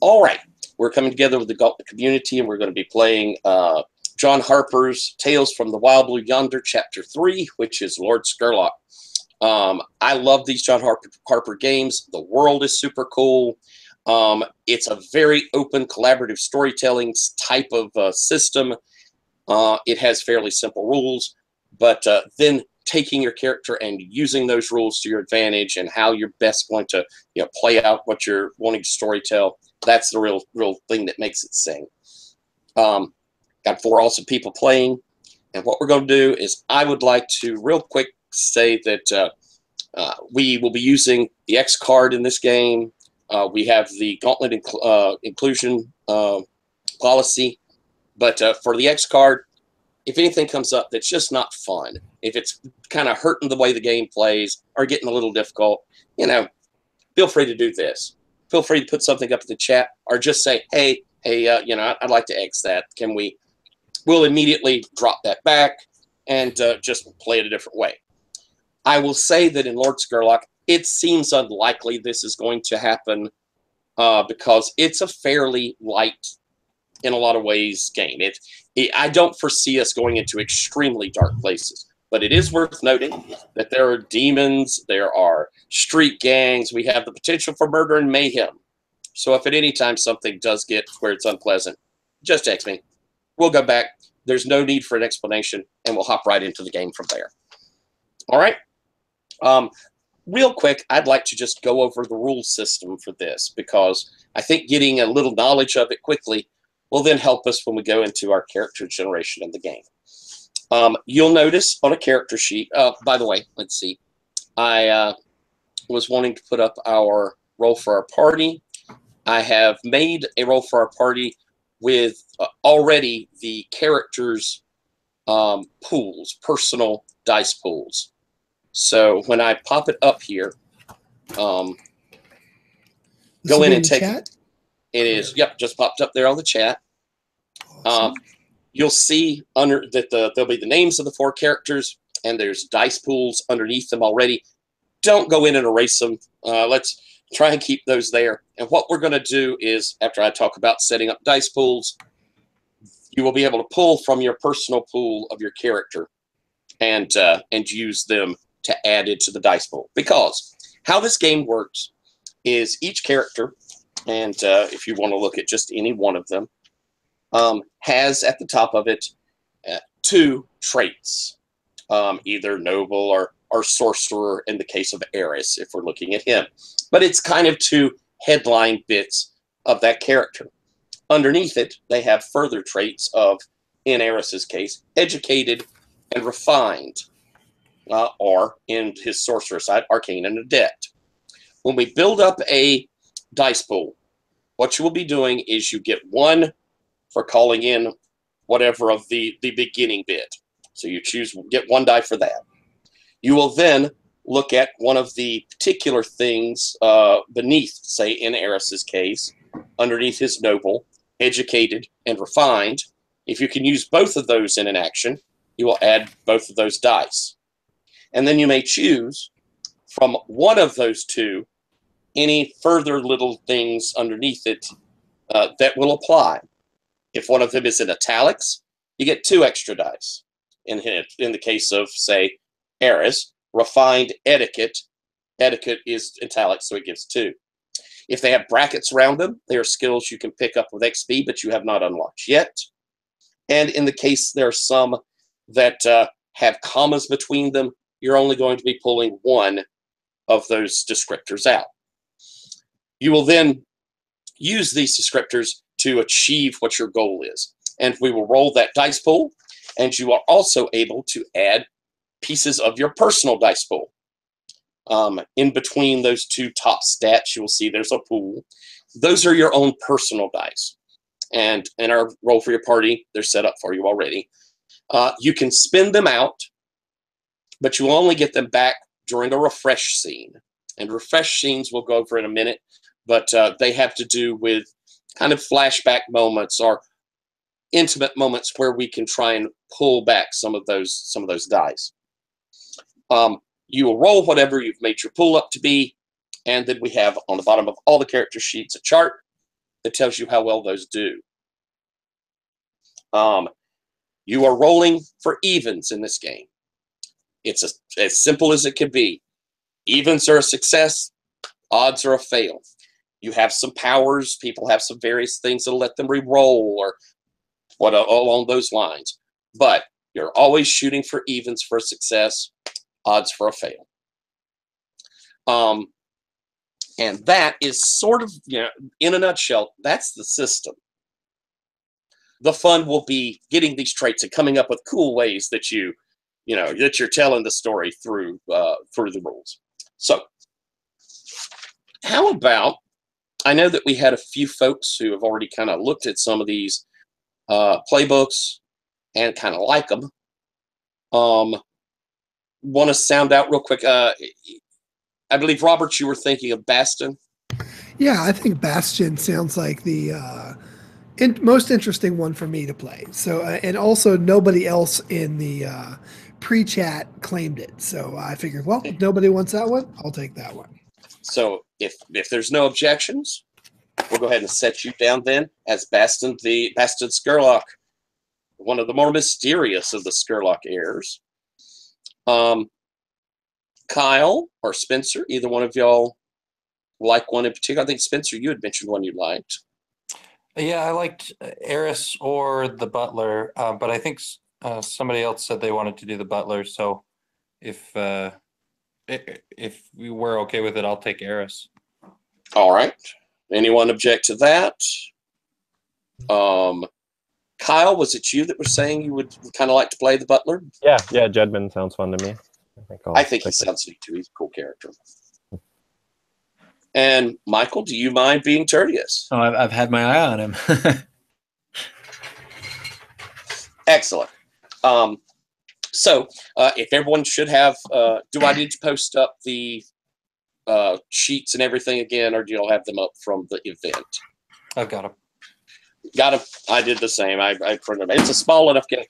All right, we're coming together with the Gauntlet community, and we're going to be playing John Harper's Tales from the Wild Blue Yonder, Chapter 3, which is Lord Scurlock. I love these John Harper games. The world is super cool. It's a very open, collaborative storytelling type of system. It has fairly simple rules, but then taking your character and using those rules to your advantage and how you're best going to play out what you're wanting to storytell. That's the real thing that makes it sing. Got 4 awesome people playing, and what we're going to do is I would like to real quick say that we will be using the X card in this game. We have the Gauntlet inclusion policy, but for the X card, if anything comes up that's just not fun, if it's kind of hurting the way the game plays or getting a little difficult, feel free to do this. Feel free to put something up in the chat or just say, hey, I'd like to X that. We'll immediately drop that back and just play it a different way. I will say that in Lord Scurlock, it seems unlikely this is going to happen because it's a fairly light, in a lot of ways, game. I don't foresee us going into extremely dark places, but it is worth noting that there are demons, there are street gangs, we have the potential for murder and mayhem. So if at any time something does get where it's unpleasant, just text me. We'll go back. There's no need for an explanation, and we'll hop right into the game from there. All right. Real quick, I'd like to just go over the rule system for this because I think getting a little knowledge of it quickly will then help us when we go into our character generation in the game. You'll notice on a character sheet, by the way, let's see. I was wanting to put up our roll for our party. I have made a roll for our party with already the characters' pools, personal dice pools. So when I pop it up here, go in and take it. It is, yep, just popped up there on the chat. Awesome. You'll see under that there'll be the names of the 4 characters, and there's dice pools underneath them already. Don't go in and erase them. Let's try and keep those there. And what we're going to do is, after I talk about setting up dice pools, you will be able to pull from your personal pool of your character and use them to add it to the dice pool. Because how this game works is each character, and if you want to look at just any one of them, has at the top of it 2 traits, either noble or sorcerer in the case of Eris, if we're looking at him. But it's kind of 2 headline bits of that character. Underneath it, they have further traits of, in Eris's case, educated and refined, or in his sorcerer side, arcane and adept. When we build up a dice pool, what you will be doing is you get 1 for calling in whatever of the beginning bit. So you get 1 die for that. You will then look at one of the particular things beneath, say in Eris's case, underneath his noble, educated, and refined. If you can use both of those in an action, you will add both of those dice. And then you may choose from one of those 2 any further little things underneath it that will apply. If one of them is in italics, you get 2 extra dice. In the case of, say, Eris, refined etiquette is italics, so it gives 2. If they have brackets around them, they are skills you can pick up with XP, but you have not unlocked yet. And in the case there are some that have commas between them, you're only going to be pulling 1 of those descriptors out. You will then use these descriptors to achieve what your goal is. And we will roll that dice pool, and you are also able to add pieces of your personal dice pool. In between those 2 top stats, you will see there's a pool. Those are your own personal dice. And in our roll for your party, they're set up for you already. You can spin them out, but you will only get them back during a refresh scene. And refresh scenes we'll go over in a minute, but they have to do with kind of flashback moments or intimate moments where we can try and pull back some of those dice. You will roll whatever you've made your pool up to be, and then we have on the bottom of all the character sheets a chart that tells you how well those do. You are rolling for evens in this game. It's as simple as it can be. Evens are a success, odds are a fail. You have some powers, people have some various things that'll let them re-roll or what along those lines. But you're always shooting for evens for a success, odds for a fail. And that is sort of, in a nutshell, that's the system. The fun will be getting these traits and coming up with cool ways that that you're telling the story through the rules. So, how about, I know that we had a few folks who have already kind of looked at some of these playbooks and kind of like them. Want to sound out real quick? I believe, Robert, you were thinking of Bastion. Yeah, I think Bastion sounds like the most interesting one for me to play. So, and also nobody else in the pre-chat claimed it. So I figured, well, if nobody wants that one, I'll take that one. So if there's no objections, we'll go ahead and set you down then as Bastion Scurlock, one of the more mysterious of the Scurlock heirs. Kyle or Spencer, either one of y'all like one in particular? I think, Spencer, you had mentioned one you liked. Yeah, I liked Eris or the Butler, but I think somebody else said they wanted to do the Butler. So if we were okay with it, I'll take Eris. All right. Anyone object to that? Kyle, was it you that was saying you would kind of like to play the Butler? Yeah, Jedman sounds fun to me. I think he sounds neat too. He's a cool character. And Michael, do you mind being Tertius? Oh, I've had my eye on him. Excellent. So if everyone should have, do I need to post up the sheets and everything again, or do you all have them up from the event? I've got them. Got them. I did the same. I printed them. It's a small enough game.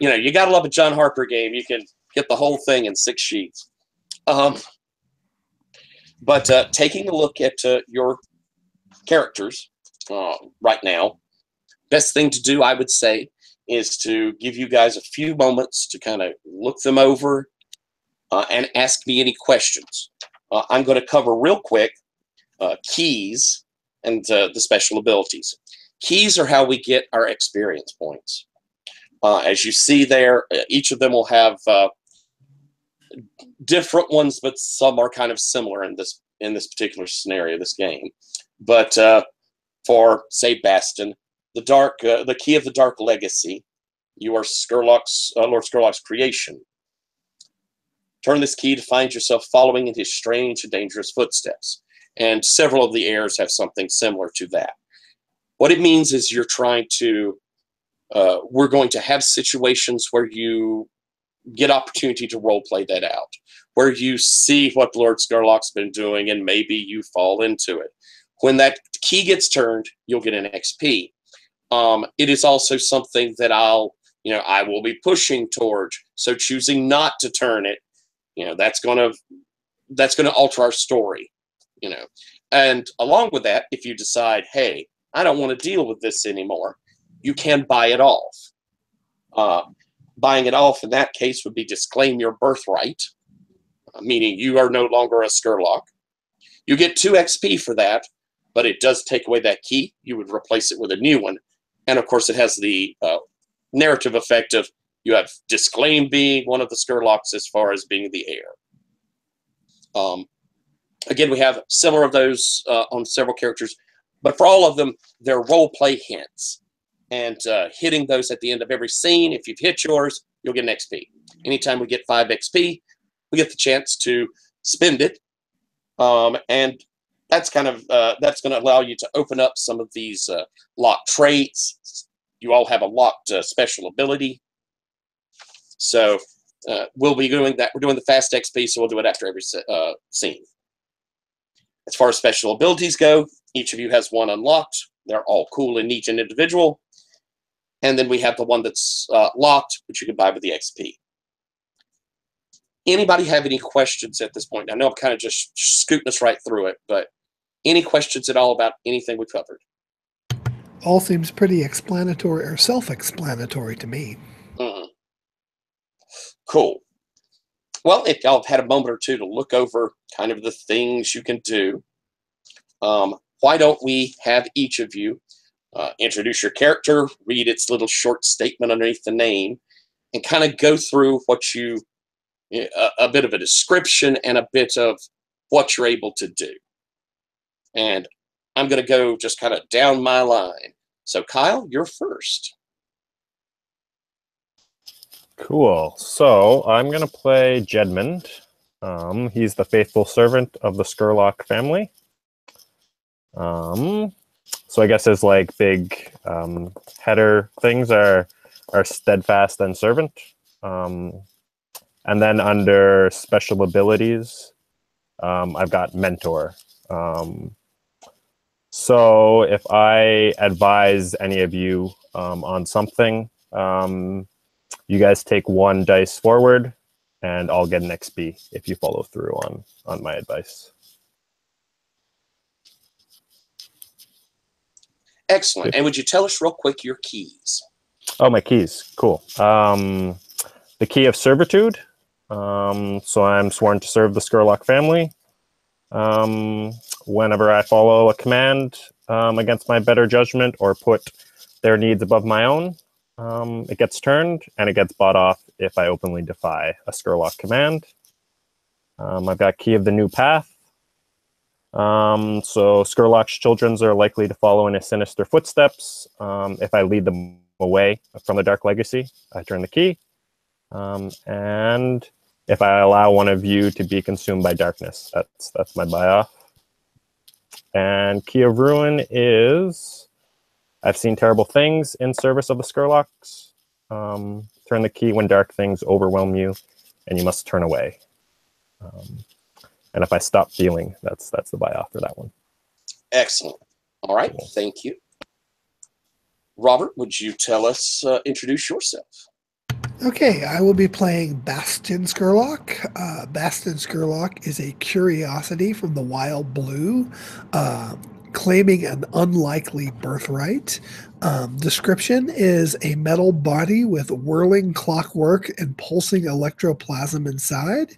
You got to love a John Harper game. You can get the whole thing in 6 sheets. But taking a look at your characters right now, best thing to do, I would say, is to give you guys a few moments to kind of look them over and ask me any questions. I'm going to cover real quick keys and the special abilities. Keys are how we get our experience points. As you see there, each of them will have different ones, but some are kind of similar in this particular scenario, this game. But for, say, Bastion, the Key of the Dark Legacy, you are Scurlock's Lord Scurlock's creation. Turn this key to find yourself following in his strange and dangerous footsteps. And several of the heirs have something similar to that. What it means is you're trying to, we're going to have situations where you get opportunity to role play that out, where you see what Lord Scurlock's been doing and maybe you fall into it. When that key gets turned, you'll get an XP. It is also something that I will be pushing towards. So choosing not to turn it, that's going to alter our story, And along with that, if you decide, hey, I don't want to deal with this anymore, you can buy it off. Buying it off in that case would be disclaim your birthright, meaning you are no longer a Scurlock. You get 2 XP for that, but it does take away that key. You would replace it with a new one. And of course, it has the narrative effect of you have disclaimed being one of the Scurlocks as far as being the heir. Again, we have similar of those on several characters, but for all of them, they're role play hints. And hitting those at the end of every scene, if you've hit yours, you'll get an XP. Anytime we get 5 XP, we get the chance to spend it. And that's kind of that's going to allow you to open up some of these locked traits. You all have a locked special ability. So we'll be doing that. We're doing the fast XP, so we'll do it after every scene. As far as special abilities go, each of you has one unlocked. They're all cool and neat and individual. And then we have the one that's locked, which you can buy with the XP. Anybody have any questions at this point? I know I'm kind of just scooting us right through it, but any questions at all about anything we covered? All seems pretty explanatory or self-explanatory to me. Mhm. Cool. Well, if y'all have had a moment or two to look over kind of the things you can do, why don't we have each of you introduce your character, read its little short statement underneath the name, and kind of go through what you, a bit of a description and a bit of what you're able to do. And I'm going to go just kind of down my line. So, Kyle, you're first. Cool. So I'm going to play Jedmund. He's the faithful servant of the Scurlock family. So I guess his like big header things are steadfast and servant. And then under special abilities, I've got mentor. So if I advise any of you on something, you guys take 1 dice forward, and I'll get an XP if you follow through on my advice. Excellent. And would you tell us real quick your keys? Oh, my keys. Cool. The Key of Servitude. So I'm sworn to serve the Scurlock family. Whenever I follow a command against my better judgment or put their needs above my own, it gets turned and it gets bought off if I openly defy a Scurlock command. I've got Key of the New Path. So Scurlock's children are likely to follow in his sinister footsteps. If I lead them away from the Dark Legacy, I turn the key. And if I allow one of you to be consumed by darkness, that's my buy off. And Key of Ruin is, I've seen terrible things in service of the Scurlocks. Turn the key when dark things overwhelm you, and you must turn away. And if I stop feeling, that's the buy off for that one. Excellent. All right. Cool. Thank you. Robert, would you tell us, introduce yourself? Okay, I will be playing Bastion Scurlock. Bastion Scurlock is a curiosity from the Wild Blue, claiming an unlikely birthright. Description is a metal body with whirling clockwork and pulsing electroplasm inside.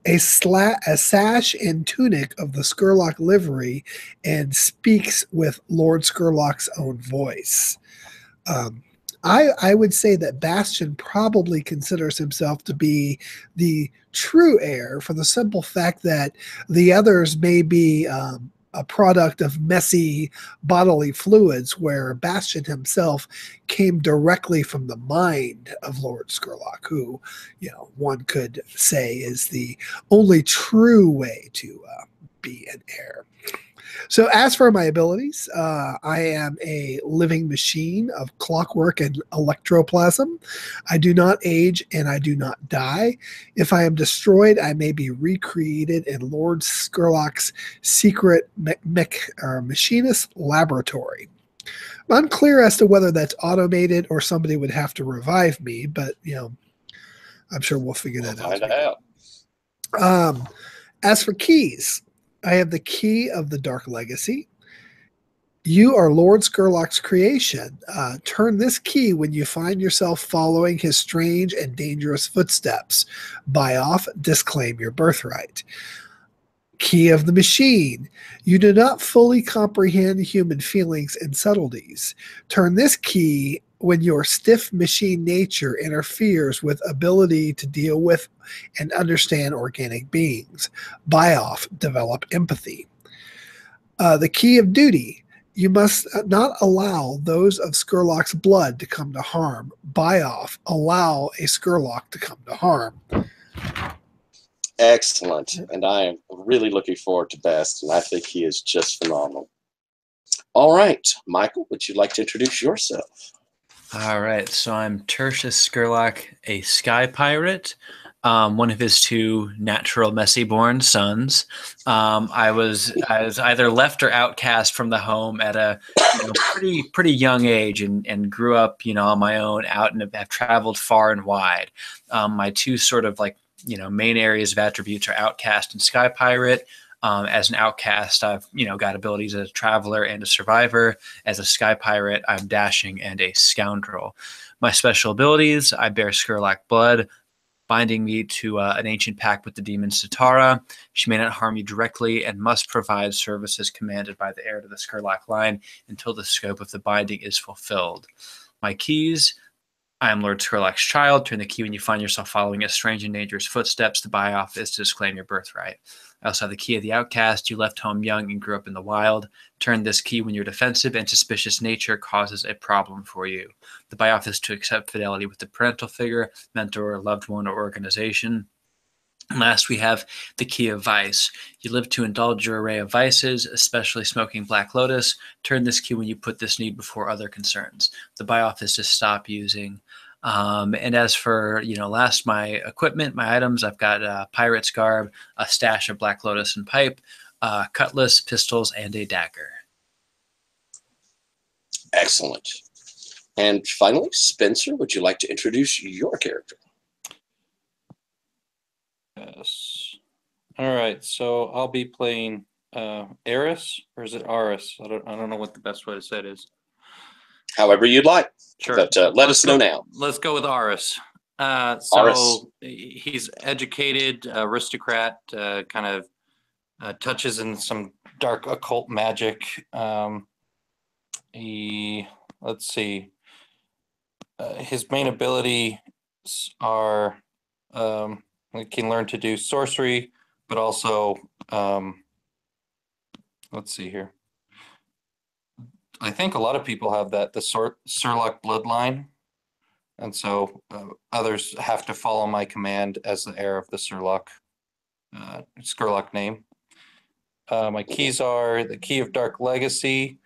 A sash and tunic of the Scurlock livery, and speaks with Lord Scurlock's own voice. I would say that Bastion probably considers himself to be the true heir for the simple fact that the others may be a product of messy bodily fluids, where Bastion himself came directly from the mind of Lord Scurlock, who, one could say is the only true way to be an heir. So as for my abilities, I am a living machine of clockwork and electroplasm. I do not age and I do not die. If I am destroyed, I may be recreated in Lord Scurlock's secret machinist laboratory. I'm unclear as to whether that's automated or somebody would have to revive me, but I'm sure we'll figure that out. As for keys, I have the Key of the Dark Legacy. You are Lord Scurlock's creation. Turn this key when you find yourself following his strange and dangerous footsteps. Buy off, disclaim your birthright. Key of the Machine. You do not fully comprehend human feelings and subtleties. Turn this key when your stiff machine nature interferes with ability to deal with and understand organic beings. Buy off, develop empathy. The Key of Duty. You must not allow those of Scurlock's blood to come to harm. Buy off, allow a Scurlock to come to harm. Excellent. And I am really looking forward to Bastion. I think he is just phenomenal. All right. Michael, would you like to introduce yourself? All right, so I'm Tertius Scurlock, a sky pirate, one of his 2 natural messy-born sons. I was either left or outcast from the home at a pretty young age, and grew up on my own, out and have traveled far and wide. My 2 sort of main areas of attributes are outcast and sky pirate. As an outcast, I've got abilities as a traveler and a survivor. As a sky pirate, I'm dashing and a scoundrel. My special abilities: I bear Scurlock blood, binding me to an ancient pact with the demon Satara. She may not harm you directly and must provide services commanded by the heir to the Scurlock line until the scope of the binding is fulfilled. My keys: I am Lord Scurlock's child. Turn the key when you find yourself following a strange and dangerous footsteps. The buy-off is to disclaim your birthright. I also have the key of the outcast. You left home young and grew up in the wild. Turn this key when your defensive and suspicious nature causes a problem for you. The buy-off is to accept fidelity with the parental figure, mentor, loved one, or organization. And last, we have the key of vice. You live to indulge your array of vices, especially smoking Black Lotus. Turn this key when you put this need before other concerns. The buy-off is to stop using. And as for, last, my equipment, my items, I've got a pirate's garb, a stash of Black Lotus and pipe, cutlass, pistols, and a dagger. Excellent. And finally, Spencer, would you like to introduce your character? Yes. All right. So I'll be playing Eris, or is it Aris? I don't know what the best way to say it is. However you'd like. Sure. But let us know now. Let's go with Aris. Aris. He's educated, aristocrat, kind of touches in some dark occult magic. Let's see. His main abilities are he can learn to do sorcery, but also let's see here. I think a lot of people have that, the Scurlock bloodline. And so others have to follow my command as the heir of the Scurlock name. My keys are the Key of Dark Legacy.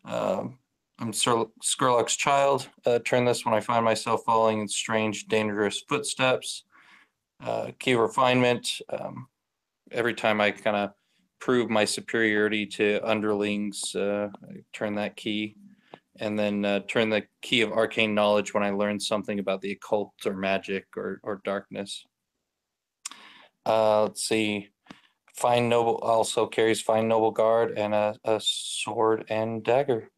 I'm Scurlock's child. Turn this when I find myself following in strange, dangerous footsteps. Key of Refinement. Every time I kind of prove my superiority to underlings, I turn that key. And then turn the Key of Arcane Knowledge when I learn something about the occult or magic or darkness. Let's see. Fine Noble also carries Fine Noble Guard and a sword and dagger.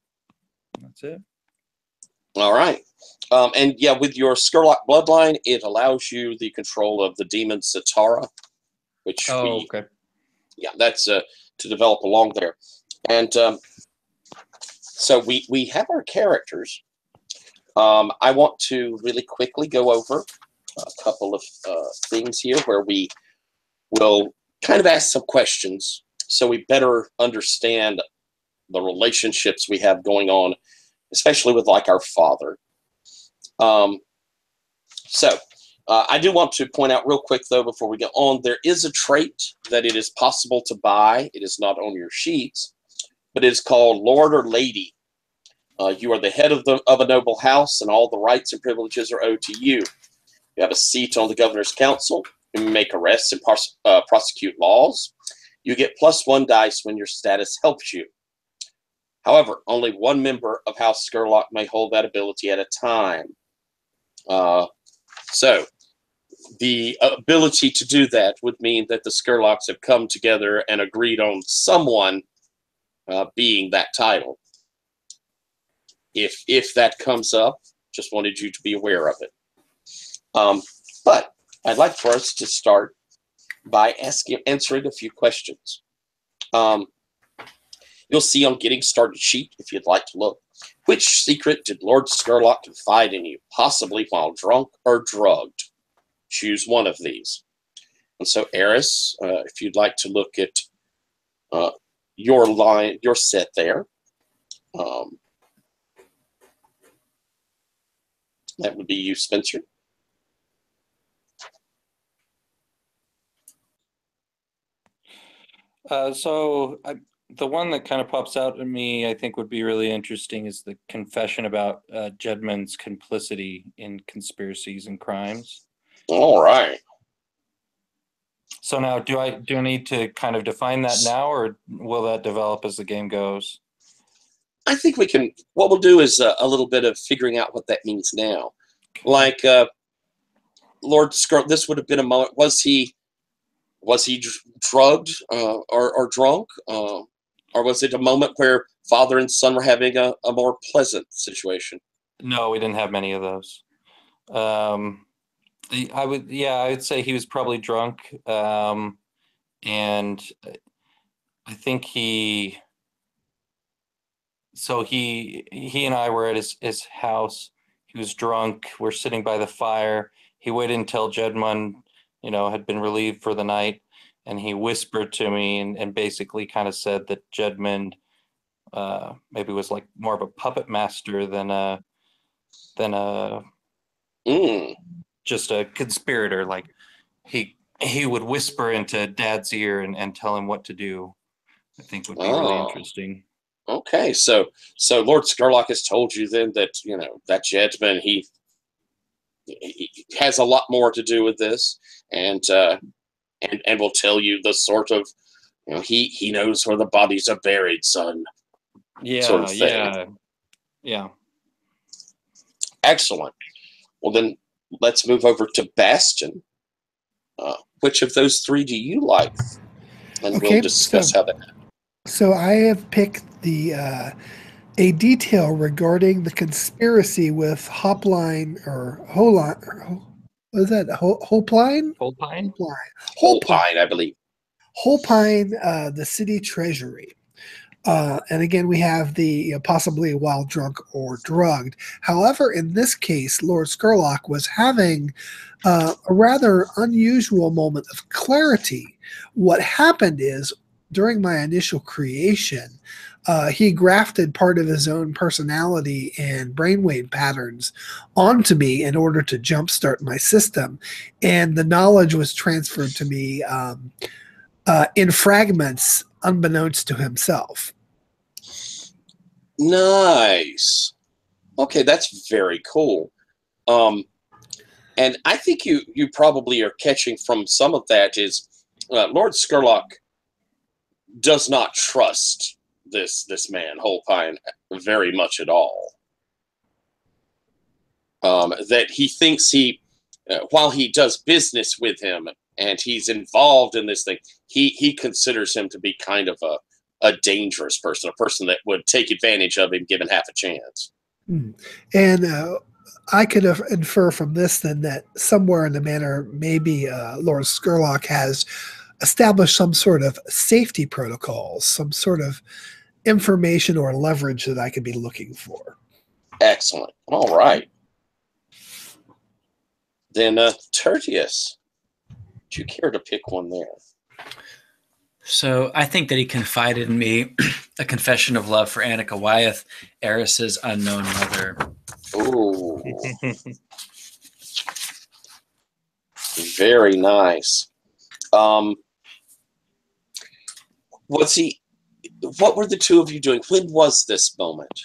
That's it. All right. And yeah, with your Scurlock bloodline, it allows you the control of the demon Satara, which okay. Yeah, that's to develop along there. And so we have our characters. I want to really quickly go over a couple of things here where we will kind of ask some questions so we better understand the relationships we have going on, especially with like our father. I do want to point out real quick, though, before we get on, there is a trait that it is possible to buy. It is not on your sheets, but it is called Lord or Lady. You are the head of a noble house, and all the rights and privileges are owed to you. You have a seat on the governor's council. You make arrests and prosecute laws. You get +1 dice when your status helps you. However, only one member of House Scurlock may hold that ability at a time. So the ability to do that would mean that the Scurlocks have come together and agreed on someone being that title. If that comes up, just wanted you to be aware of it. But I'd like for us to start by answering a few questions. You'll see on Getting Started sheet, if you'd like to look, which secret did Lord Scurlock confide in you, possibly while drunk or drugged? Choose one of these. And so, Eris, if you'd like to look at your set there, that would be you, Spencer. The one that kind of pops out at me, I think would be really interesting, is the confession about Jedmund's complicity in conspiracies and crimes. All right. So now, do I need to kind of define that now, or will that develop as the game goes? I think we can. What we'll do is a little bit of figuring out what that means now. Like Lord Scurlock, this would have been a moment. Was he Was he drugged or drunk? Or was it a moment where father and son were having a more pleasant situation? No, we didn't have many of those. I would say he was probably drunk. And I think he and I were at his house. He was drunk. We're sitting by the fire. He waited until Jedmund, had been relieved for the night, and he whispered to me and basically kind of said that Jedmund maybe was like more of a puppet master than a just a conspirator. Like he would whisper into Dad's ear and tell him what to do. I think would be really interesting. Okay, so Lord Scurlock has told you then that that Jedmund he has a lot more to do with this, and will tell you the sort of he knows where the bodies are buried, son. Yeah, sort of thing. Yeah. Excellent. Well, then let's move over to Bastion. Which of those three do you like? And we'll discuss how that. So I have picked a detail regarding the conspiracy with Hopline or Holine. What is that? Hopline? Holpine? Holpine, I believe. Holpine, the city treasury. And again, we have the possibly while drunk or drugged. However, in this case, Lord Scurlock was having a rather unusual moment of clarity. What happened is, during my initial creation, he grafted part of his own personality and brainwave patterns onto me in order to jumpstart my system. And the knowledge was transferred to me in fragments, unbeknownst to himself. Nice. Okay, that's very cool. And I think you probably are catching from some of that is Lord Scurlock does not trust this man, Holpine, very much at all. That he thinks while he does business with him and he's involved in this thing, he considers him to be kind of a dangerous person, a person that would take advantage of him given half a chance. And I could infer from this then that somewhere in the manor, maybe Lord Scurlock has established some sort of safety protocols, some sort of information or leverage that I could be looking for. Excellent. All right. Then Tertius, would you care to pick one there? So I think that he confided in me a confession of love for Annika Wyeth, Eris's unknown mother. Ooh. Very nice. What were the two of you doing? When was this moment?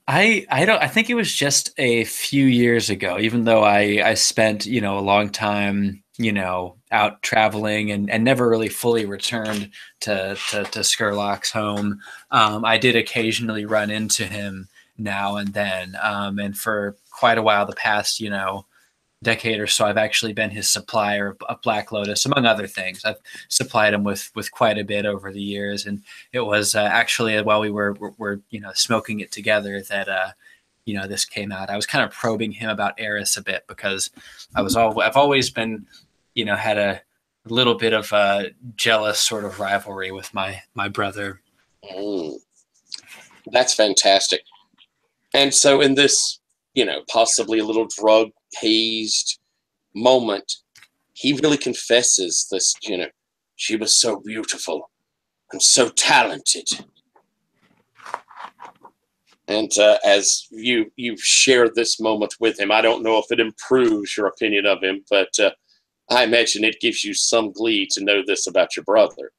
I think it was just a few years ago, even though I spent, a long time, out traveling and never really fully returned to Scurlock's home. I did occasionally run into him now and then. And for quite a while, the past, decade or so, I've actually been his supplier of Black Lotus, among other things. I've supplied him with quite a bit over the years, and it was actually while we were smoking it together that this came out. I was kind of probing him about Eris a bit because I've always been had a little bit of a jealous sort of rivalry with my brother. That's fantastic. And so in this possibly a little drug hazed moment, he really confesses this, she was so beautiful and so talented. And as you share this moment with him, I don't know if it improves your opinion of him, but I imagine it gives you some glee to know this about your brother.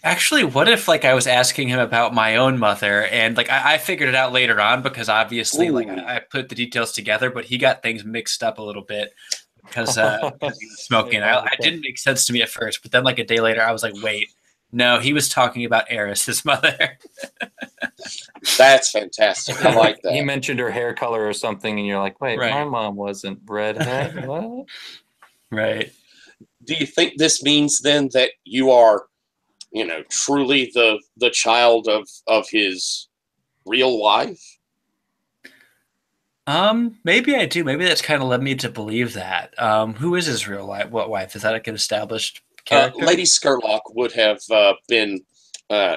Actually, what if I was asking him about my own mother and I figured it out later on because obviously I put the details together, but he got things mixed up a little bit because he was smoking. It didn't make sense to me at first, but then a day later I was like, wait, no, he was talking about Eris, his mother. That's fantastic. I like that. He mentioned her hair color or something, and you're like, wait, right. My mom wasn't redhead. What? Right. do you think this means then that you are, truly the child of his real wife? Maybe I do. Maybe that's kind of led me to believe that. Who is his real wife? What wife? Is that like an established character? Lady Scurlock would have been.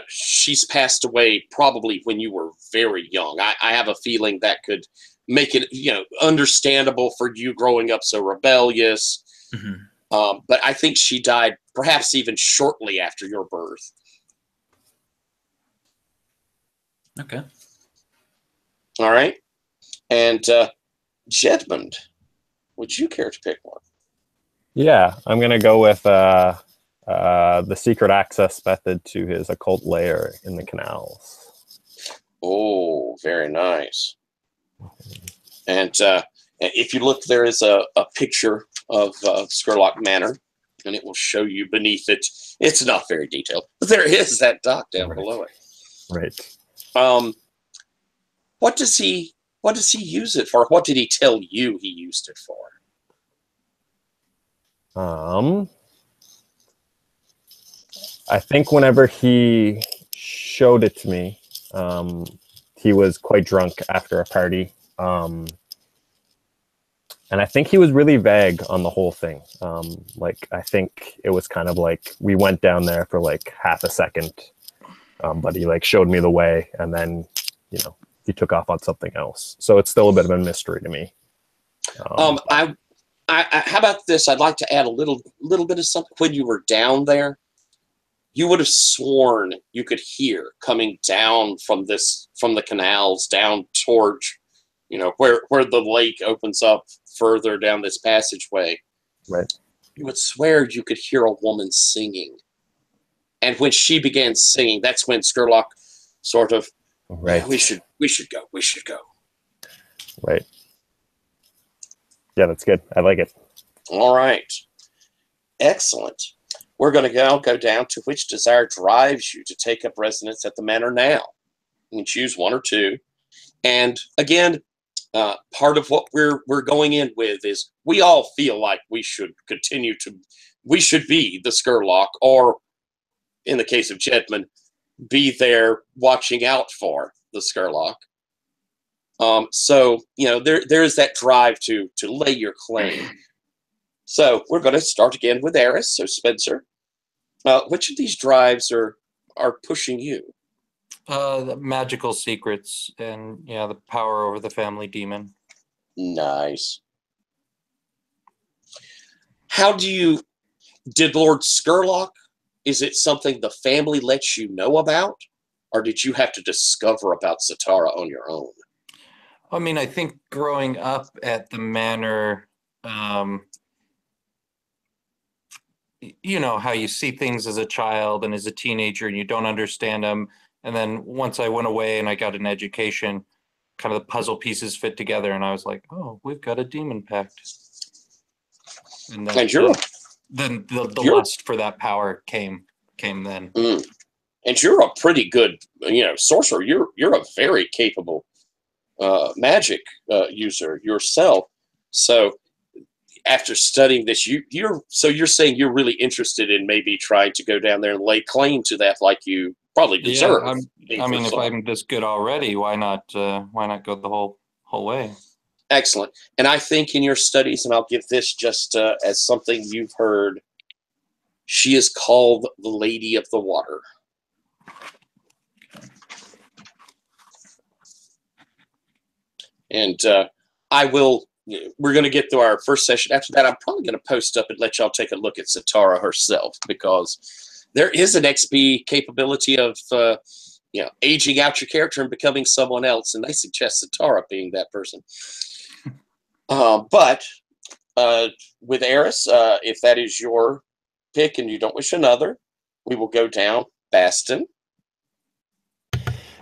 She's passed away probably when you were very young. I have a feeling that could make it, understandable for you growing up so rebellious. Mm-hmm. But I think she died perhaps even shortly after your birth. Okay. All right. And Jedmund, would you care to pick one? Yeah, I'm going to go with the secret access method to his occult lair in the canals. Oh, very nice. And if you look, there is a picture of Scurlock Manor, and it will show you beneath it. It's not very detailed, but there is that dock down below it. Right. What does he use it for? What did he tell you he used it for? I think whenever he showed it to me, he was quite drunk after a party. And I think he was really vague on the whole thing. I think it was kind of like we went down there for like half a second, but he like showed me the way, and then, he took off on something else. So it's still a bit of a mystery to me. How about this? I'd like to add a little bit of something. When you were down there, you would have sworn you could hear coming down from the canals down towards, where the lake opens up further down this passageway. Right. You would swear you could hear a woman singing. And when she began singing, that's when Scurlock sort of, right. We should go. Right. Yeah, that's good. I like it. All right. Excellent. We're going to go down to which desire drives you to take up residence at the manor now. You can choose one or two. And again, part of what we're going in with is we all feel like we should be the Scurlock, or in the case of Jedmund, be there watching out for the Scurlock. So, there is that drive to lay your claim. So we're going to start again with Eris. So Spencer, which of these drives are pushing you? The magical secrets and the power over the family demon. Nice. Did Lord Scurlock, is it something the family lets you know about? Or did you have to discover about Zatara on your own? I mean, I think growing up at the manor, you know how you see things as a child and as a teenager and you don't understand them. And then once I went away and I got an education, kind of the puzzle pieces fit together. And I was like, oh, we've got a demon pact. And then the lust for that power came then. Mm. And you're a pretty good, sorcerer. You're a very capable magic user yourself. So after studying this, you're saying you're really interested in maybe trying to go down there and lay claim to that, like you probably deserve. Yeah, if I'm this good already, why not go the whole way? Excellent. And I think in your studies, and I'll give this just as something you've heard, she is called the Lady of the Water. And we're going to get through our first session. After that, I'm probably going to post up and let y'all take a look at Zatara herself, because there is an XP capability of, aging out your character and becoming someone else. And they suggest Zatara being that person. But with Eris, if that is your pick and you don't wish another, we will go down Baston.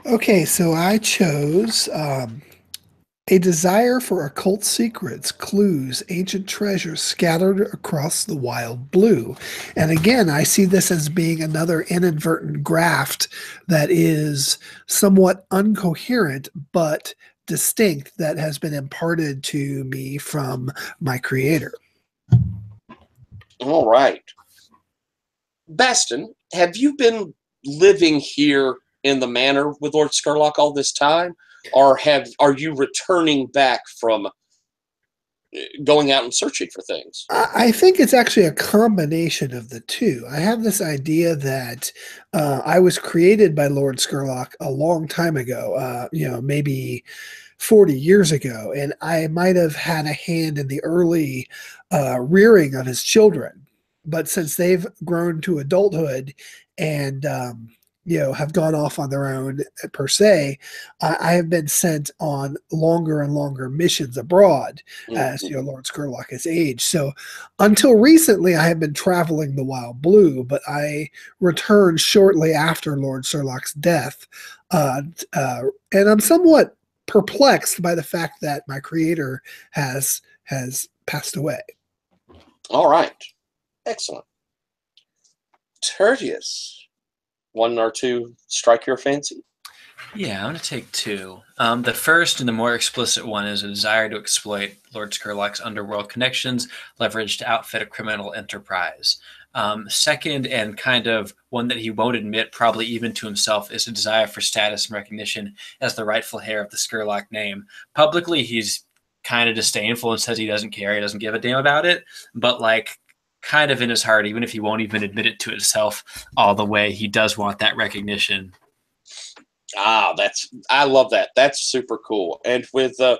Okay, so I chose a desire for occult secrets, clues, ancient treasures scattered across the wild blue. And again, I see this as being another inadvertent graft that is somewhat incoherent, but distinct, that has been imparted to me from my creator. All right. Baston, have you been living here in the manor with Lord Scurlock all this time? Or are you returning back from going out and searching for things? I think it's actually a combination of the two. I have this idea that I was created by Lord Scurlock a long time ago, maybe 40 years ago, and I might have had a hand in the early rearing of his children. But since they've grown to adulthood and have gone off on their own per se, I have been sent on longer and longer missions abroad as Lord Scurlock has aged. So until recently, I have been traveling the Wild Blue, but I returned shortly after Lord Scurlock's death, and I'm somewhat perplexed by the fact that my creator has passed away. All right. Excellent. Tertius, one or two strike your fancy? Yeah, I'm going to take two. The first and the more explicit one is a desire to exploit Lord Scurlock's underworld connections, leveraged to outfit a criminal enterprise. Second, and kind of one that he won't admit, probably even to himself, is a desire for status and recognition as the rightful heir of the Scurlock name. Publicly, he's kind of disdainful and says he doesn't care, he doesn't give a damn about it, but like kind of in his heart, even if he won't even admit it to himself all the way, he does want that recognition. I love that. That's super cool. And with the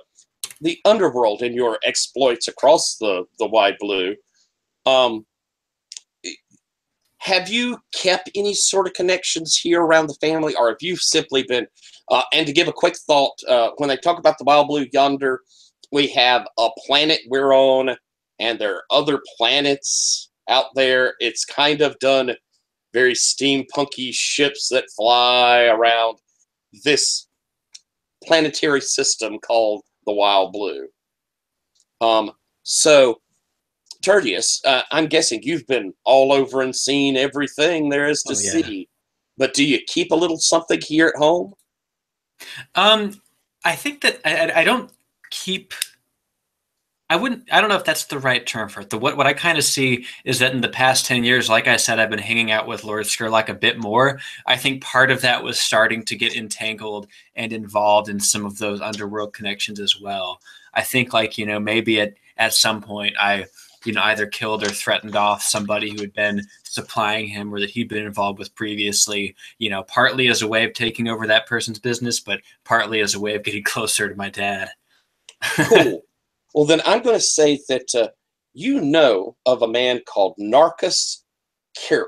underworld and your exploits across the Wide Blue, have you kept any sort of connections here around the family, or have you simply been, and to give a quick thought, when they talk about the Wild Blue yonder, we have a planet we're on, and there are other planets out there. It's kind of done very steampunky ships that fly around this planetary system called the Wild Blue. So, Tertius, I'm guessing you've been all over and seen everything there is to see. But do you keep a little something here at home? I think that I don't keep. I don't know if that's the right term for it. What I kind of see is that in the past 10 years, like I said, I've been hanging out with Lord Scurlock a bit more. I think part of that was starting to get entangled and involved in some of those underworld connections as well. I think maybe at some point I, either killed or threatened off somebody who had been supplying him or that he'd been involved with previously, partly as a way of taking over that person's business, but partly as a way of getting closer to my dad. Cool. Well, then I'm going to say that you know of a man called Narcus Kirp.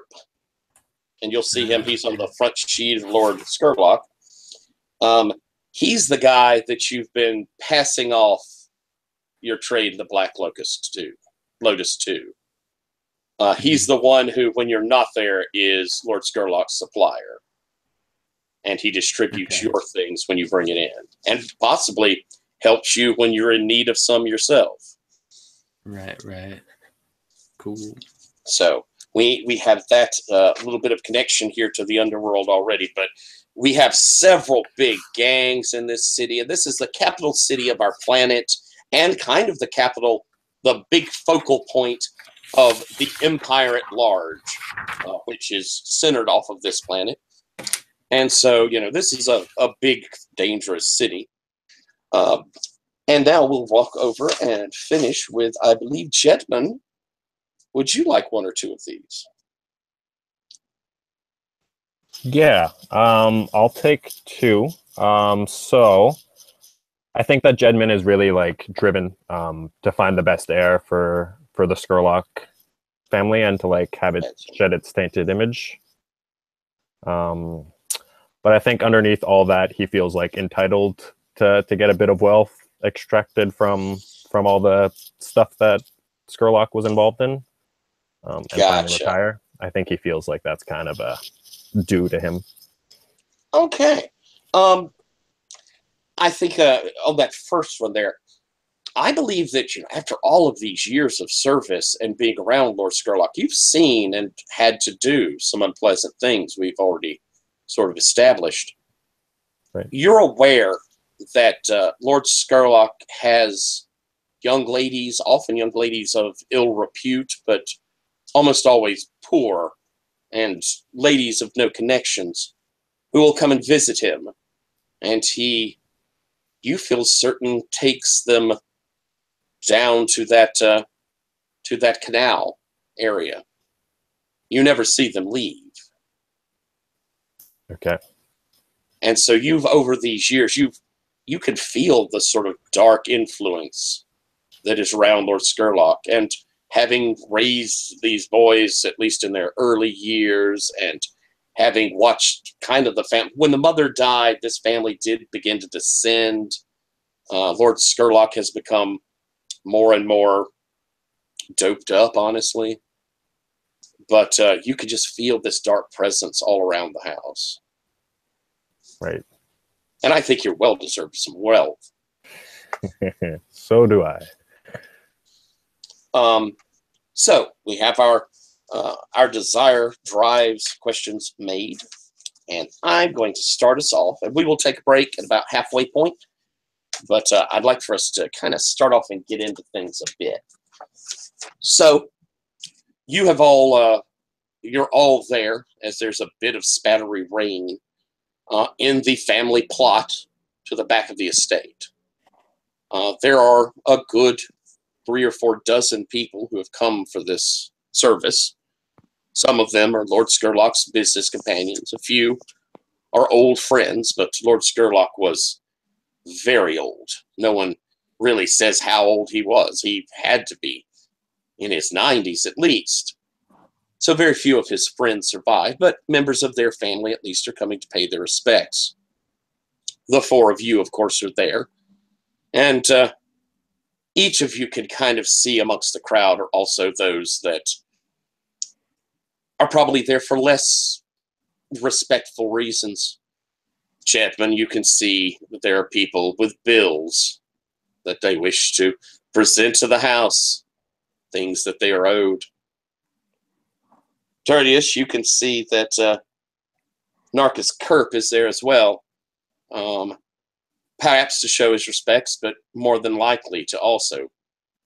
And you'll see him. He's on the front sheet of Lord Scurlock. He's the guy that you've been passing off your trade, the Black Lotus to. He's the one who, when you're not there, is Lord Scurlock's supplier. And he distributes your things when you bring it in. And possibly helps you when you're in need of some yourself. Right. Cool. So we have that little bit of connection here to the underworld already, but we have several big gangs in this city, and this is the capital city of our planet and kind of the big focal point of the empire at large, which is centered off of this planet. And so, this is a big, dangerous city. And now we'll walk over and finish with, I believe, Jetman. Would you like one or two of these? Yeah, I'll take two. So I think that Jedman is really driven to find the best heir for the Scurlock family and to have it shed its tainted image. But I think underneath all that, he feels entitled to get a bit of wealth extracted from all the stuff that Scurlock was involved in, and finally retire. I think he feels like that's kind of a due to him. Okay. I think on that first one there, I believe that after all of these years of service and being around Lord Scurlock, you've seen and had to do some unpleasant things we've already sort of established. Right. You're aware that Lord Scurlock has young ladies, often young ladies of ill repute, but almost always poor and ladies of no connections, who will come and visit him. And he, you feel certain, takes them down to that canal area. You never see them leave. Okay. And so you've, over these years, you can feel the sort of dark influence that is around Lord Scurlock. And having raised these boys, at least in their early years, and having watched kind of the family, when the mother died, this family did begin to descend. Lord Scurlock has become more and more doped up, honestly. But you could just feel this dark presence all around the house. Right. And I think you're well-deserved some wealth. So do I. So we have our desire drives questions made. And I'm going to start us off. And we will take a break at about halfway point. But I'd like for us to kind of start off and get into things a bit. So you have all, you're all there as there's a bit of spattery rain in the family plot to the back of the estate. There are a good 3 or 4 dozen people who have come for this service. Some of them are Lord Scurlock's business companions. A few are old friends, but Lord Scurlock was very old. No one really says how old he was. He had to be in his 90s at least. So very few of his friends survive, but members of their family at least are coming to pay their respects. The 4 of you, of course, are there. And each of you can kind of see amongst the crowd are also those that are probably there for less respectful reasons. Chapman, you can see that there are people with bills that they wish to present to the house, things that they are owed. Tertius, you can see that Narcus Kerp is there as well, perhaps to show his respects, but more than likely to also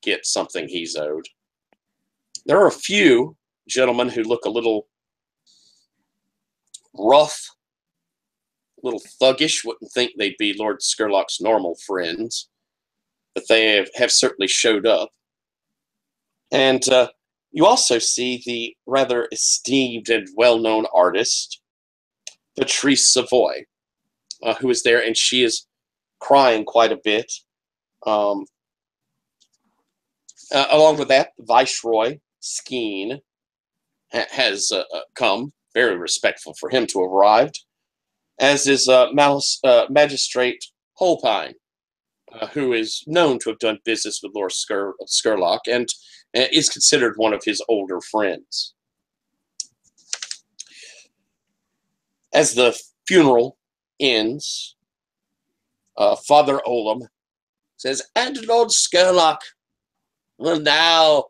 get something he's owed. There are a few gentlemen who look a little rough, a little thuggish, wouldn't think they'd be Lord Scurlock's normal friends, but they have certainly showed up. And you also see the rather esteemed and well-known artist, Patrice Savoy, who is there, and she is crying quite a bit. Along with that, Viceroy Skeen has come, very respectful for him to have arrived, as is Magistrate Holpine, who is known to have done business with Lord Scurlock and is considered one of his older friends. As the funeral ends, Father Olam says, and Lord Scurlock will now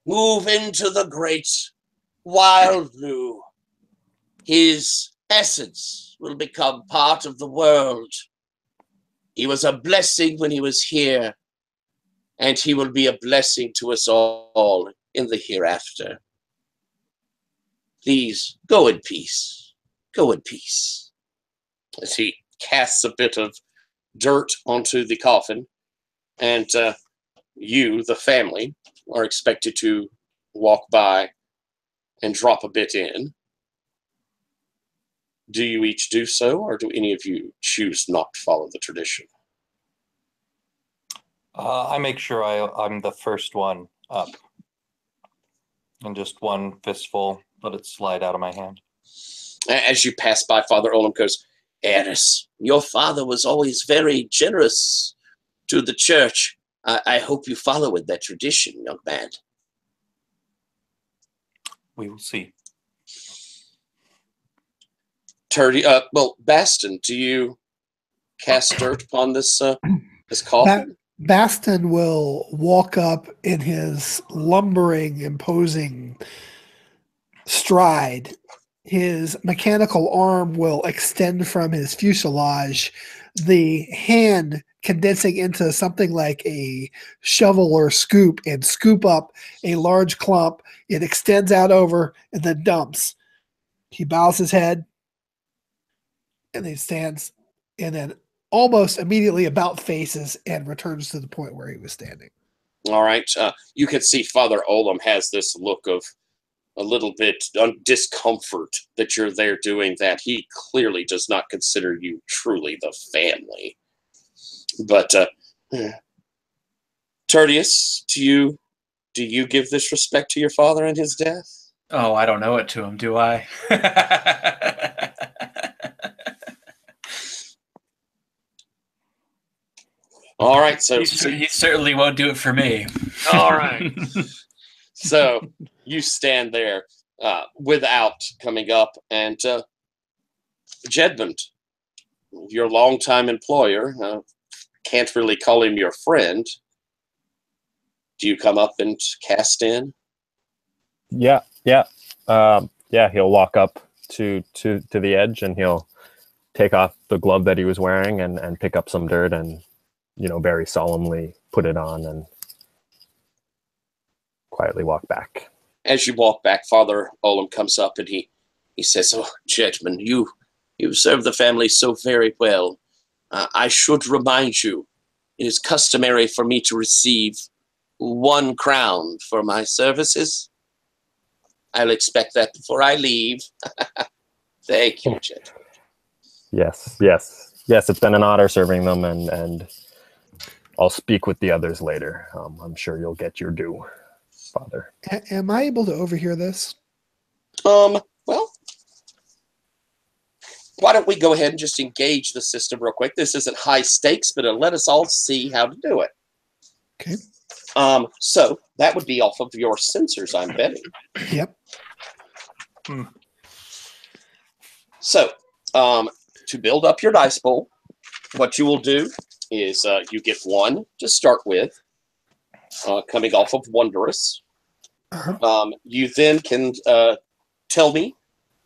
move into the great wild blue. His essence will become part of the world. He was a blessing when he was here, and he will be a blessing to us all in the hereafter. Please, go in peace. Go in peace. As he casts a bit of dirt onto the coffin, and you, the family, are expected to walk by and drop a bit in. Do you each do so, or do any of you choose not to follow the tradition? I make sure I'm the first one up. And just one fistful, let it slide out of my hand. As you pass by, Father Olam goes, Eris, your father was always very generous to the church. I hope you follow in that tradition, young man. We will see. Well, Baston, do you cast dirt upon this coffin? Baston will walk up in his lumbering, imposing stride. His mechanical arm will extend from his fuselage. The hand condensing into something like a shovel or scoop and scoop up a large clump. It extends out over and then dumps. He bows his head and then stands and then almost immediately about faces and returns to the point where he was standing. All right. You can see Father Olam has this look of a little bit discomfort that you're there doing that. He clearly does not consider you truly the family. But Tertius, do you give this respect to your father and his death? Oh, I don't know it to him, do I? All right, so he certainly won't do it for me. all right. So you stand there without coming up, and Jedmund, your longtime employer, can't really call him your friend. Do you come up and cast in? Yeah. He'll walk up to the edge, and he'll take off the glove that he was wearing and pick up some dirt and, very solemnly put it on and quietly walk back. As you walk back, Father Olam comes up and he says, "Oh, Jedmund, you serve the family so very well. I should remind you, it is customary for me to receive 1 crown for my services. I'll expect that before I leave." Thank you, Jedmund. Yes. It's been an honor serving them, and I'll speak with the others later. I'm sure you'll get your due, Father. Am I able to overhear this? Well, why don't we go ahead and just engage the system real quick? This isn't high stakes, but it'll let us all see how to do it. Okay. So that would be off of your sensors, I'm betting. Yep. So, to build up your dice pool, what you will do is you get 1 to start with, coming off of Wondrous. Uh-huh. You then can tell me,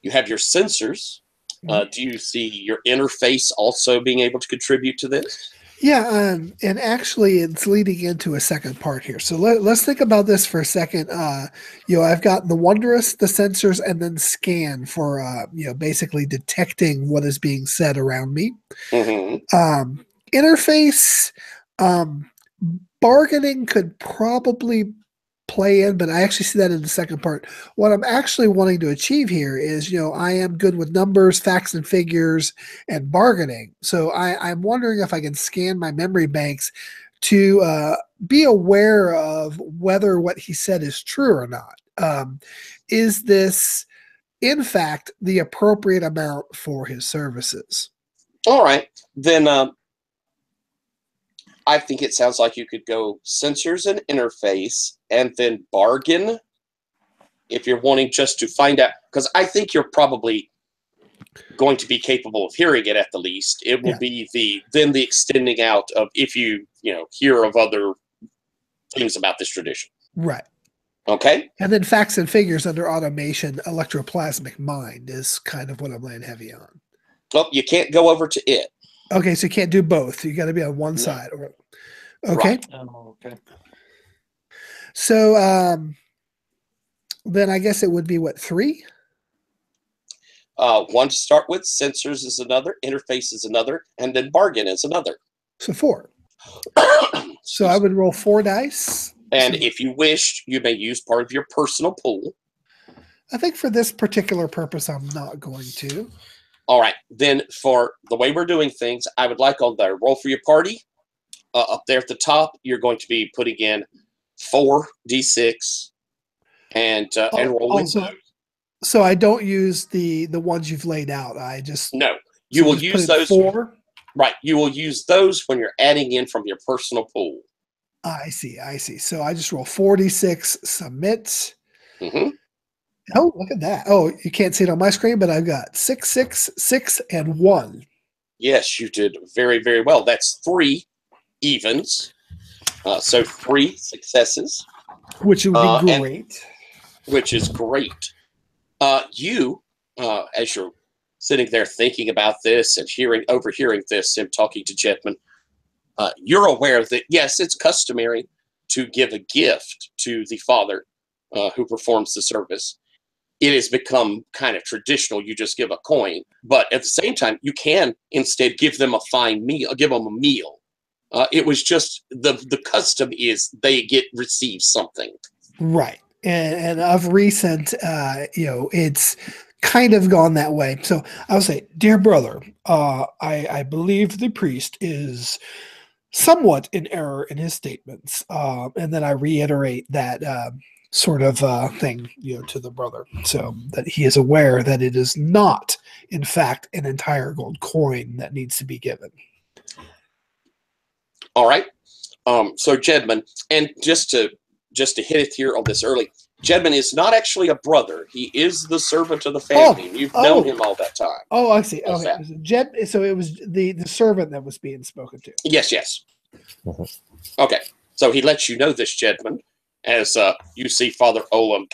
you have your sensors. Do you see your interface also being able to contribute to this? Yeah, and actually it's leading into a second part here. So let's think about this for a second. I've got the Wondrous, the sensors, and then scan for, basically detecting what is being said around me. Mm-hmm. Interface, bargaining could probably play in, but I actually see that in the second part. What I'm actually wanting to achieve here is, I am good with numbers, facts and figures, and bargaining. So I'm wondering if I can scan my memory banks to be aware of whether what he said is true or not. Is this, in fact, the appropriate amount for his services? All right. Then I think it sounds like you could go sensors and interface and then bargain if you're wanting just to find out, because I think you're probably going to be capable of hearing it at the least. It will be the extending out of if you hear of other things about this tradition. Right. Okay. And then facts and figures under automation, electroplasmic mind is kind of what I'm laying heavy on. Well, you can't go over to it. Okay, so you can't do both. You got to be on one side. Okay. Right. Oh, okay. So then I guess it would be what, 3? 1 to start with, sensors is another, interface is another, and then bargain is another. So 4. So I would roll 4 dice. And if you wish, you may use part of your personal pool. I think for this particular purpose, I'm not going to. All right. Then for the way we're doing things, I would like on the roll for your party, up there at the top, you're going to be putting in 4d6 and rolling. So I don't use the ones you've laid out. I just you will use those 4. Right. You will use those when you're adding in from your personal pool. I see. So I just roll 4d6, submit. Mm-hmm. Oh, look at that. Oh, you can't see it on my screen, but I've got 6, 6, 6, and 1. Yes, you did very, very well. That's 3 evens. So 3 successes. Which would be great. Which is great. You, as you're sitting there thinking about this and overhearing this, him talking to Jetman, You're aware that, yes, it's customary to give a gift to the father who performs the service. It has become kind of traditional. You just give a coin. But at the same time, you can instead give them a fine meal, give them a meal. It was just the custom is they receive something. Right. And of recent, it's kind of gone that way. So I would say, dear brother, I believe the priest is somewhat in error in his statements. And then I reiterate that sort of thing, to the brother, so that he is aware that it is not, in fact, an entire gold coin that needs to be given. All right. So Jedman, and just to hit it here on this early, Jedman is not actually a brother. He is the servant of the family. You've known him all that time. Oh, I see. Okay. So it was the servant that was being spoken to. Yes, yes. Okay. So he lets you know this, Jedman, as you see Father Olam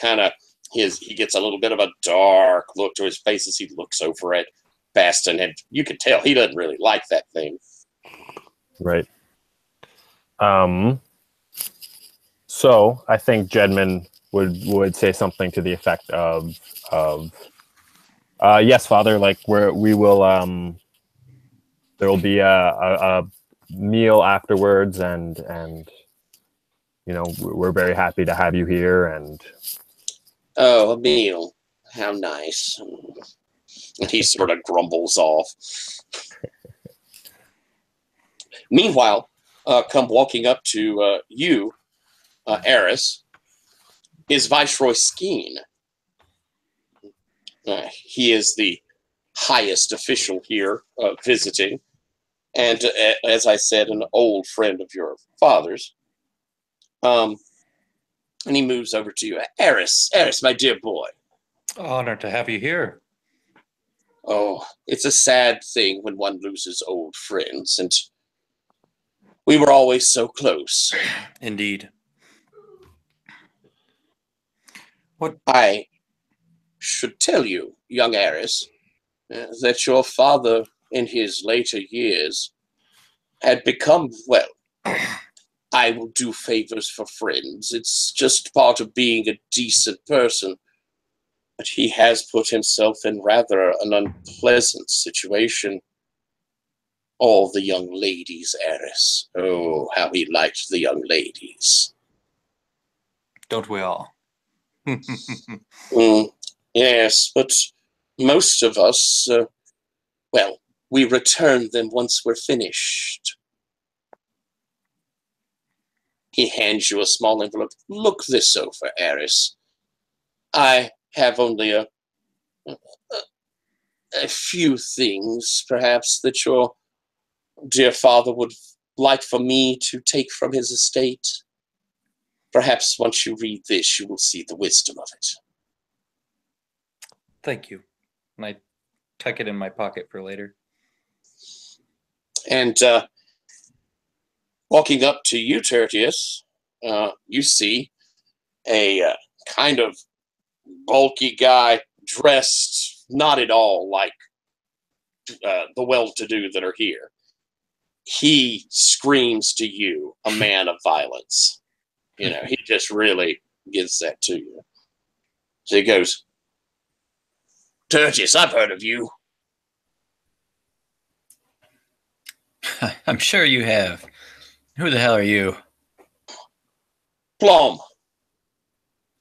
he gets a little bit of a dark look to his face as he looks over at Baston, and you can tell he doesn't really like that thing. Right. So I think Jedman would say something to the effect of yes, Father, like we will there will be a meal afterwards, and we're very happy to have you here. And oh, a meal, how nice. And he sort of grumbles off. Meanwhile, come walking up to you, Eris, is Viceroy Skeen. He is the highest official here visiting, and as I said, an old friend of your father's. And he moves over to you. Eris, my dear boy. Honored to have you here. Oh, it's a sad thing when one loses old friends, and we were always so close. Indeed. What? I should tell you, young Eris, that your father in his later years had become, well, I will do favors for friends. It's just part of being a decent person. But he has put himself in rather an unpleasant situation. All the young ladies, Eris. Oh, how he liked the young ladies. Don't we all? Yes, but most of us, we return them once we're finished. He hands you a small envelope. Look this over, Eris. I have only a few things, perhaps, that your dear father would like for me to take from his estate. Perhaps once you read this, you will see the wisdom of it. Thank you. And I tuck it in my pocket for later. And walking up to you, Tertius, you see a kind of bulky guy dressed not at all like the well-to-do that are here. He screams to you, a man of violence. He just really gives that to you. So he goes, Tertius, I've heard of you. I'm sure you have. Who the hell are you? Plum.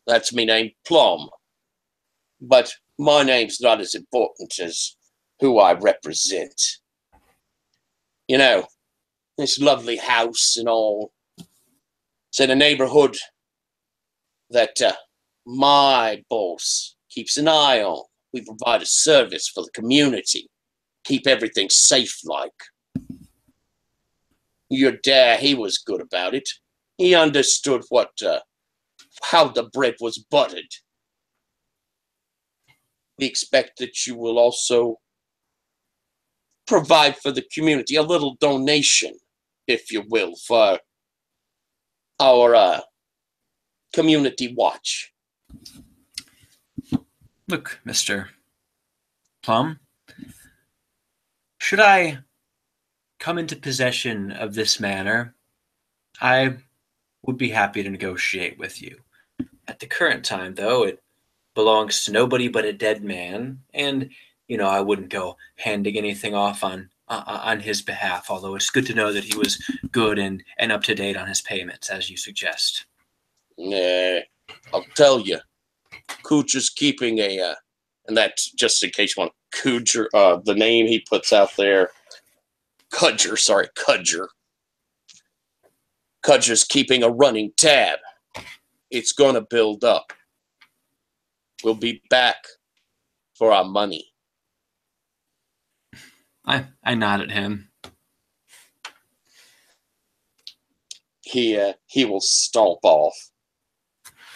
That's me name, Plum. But my name's not as important as who I represent. This lovely house and all. It's in a neighborhood that my boss keeps an eye on. We provide a service for the community. Keep everything safe like. Your dad, he was good about it. He understood how the bread was buttered. We expect that you will also provide for the community a little donation, if you will, for our community watch. Look, Mr. Plum, should I come into possession of this manor, I would be happy to negotiate with you. At the current time, though, it belongs to nobody but a dead man, and I wouldn't go handing anything off on his behalf. Although it's good to know that he was good and up to date on his payments, as you suggest. I'll tell you, Kucher's keeping a, and that's just in case you want Kucher, the name he puts out there, Kudger. Kudger's keeping a running tab. It's going to build up. We'll be back for our money. I nod at him. He will stomp off.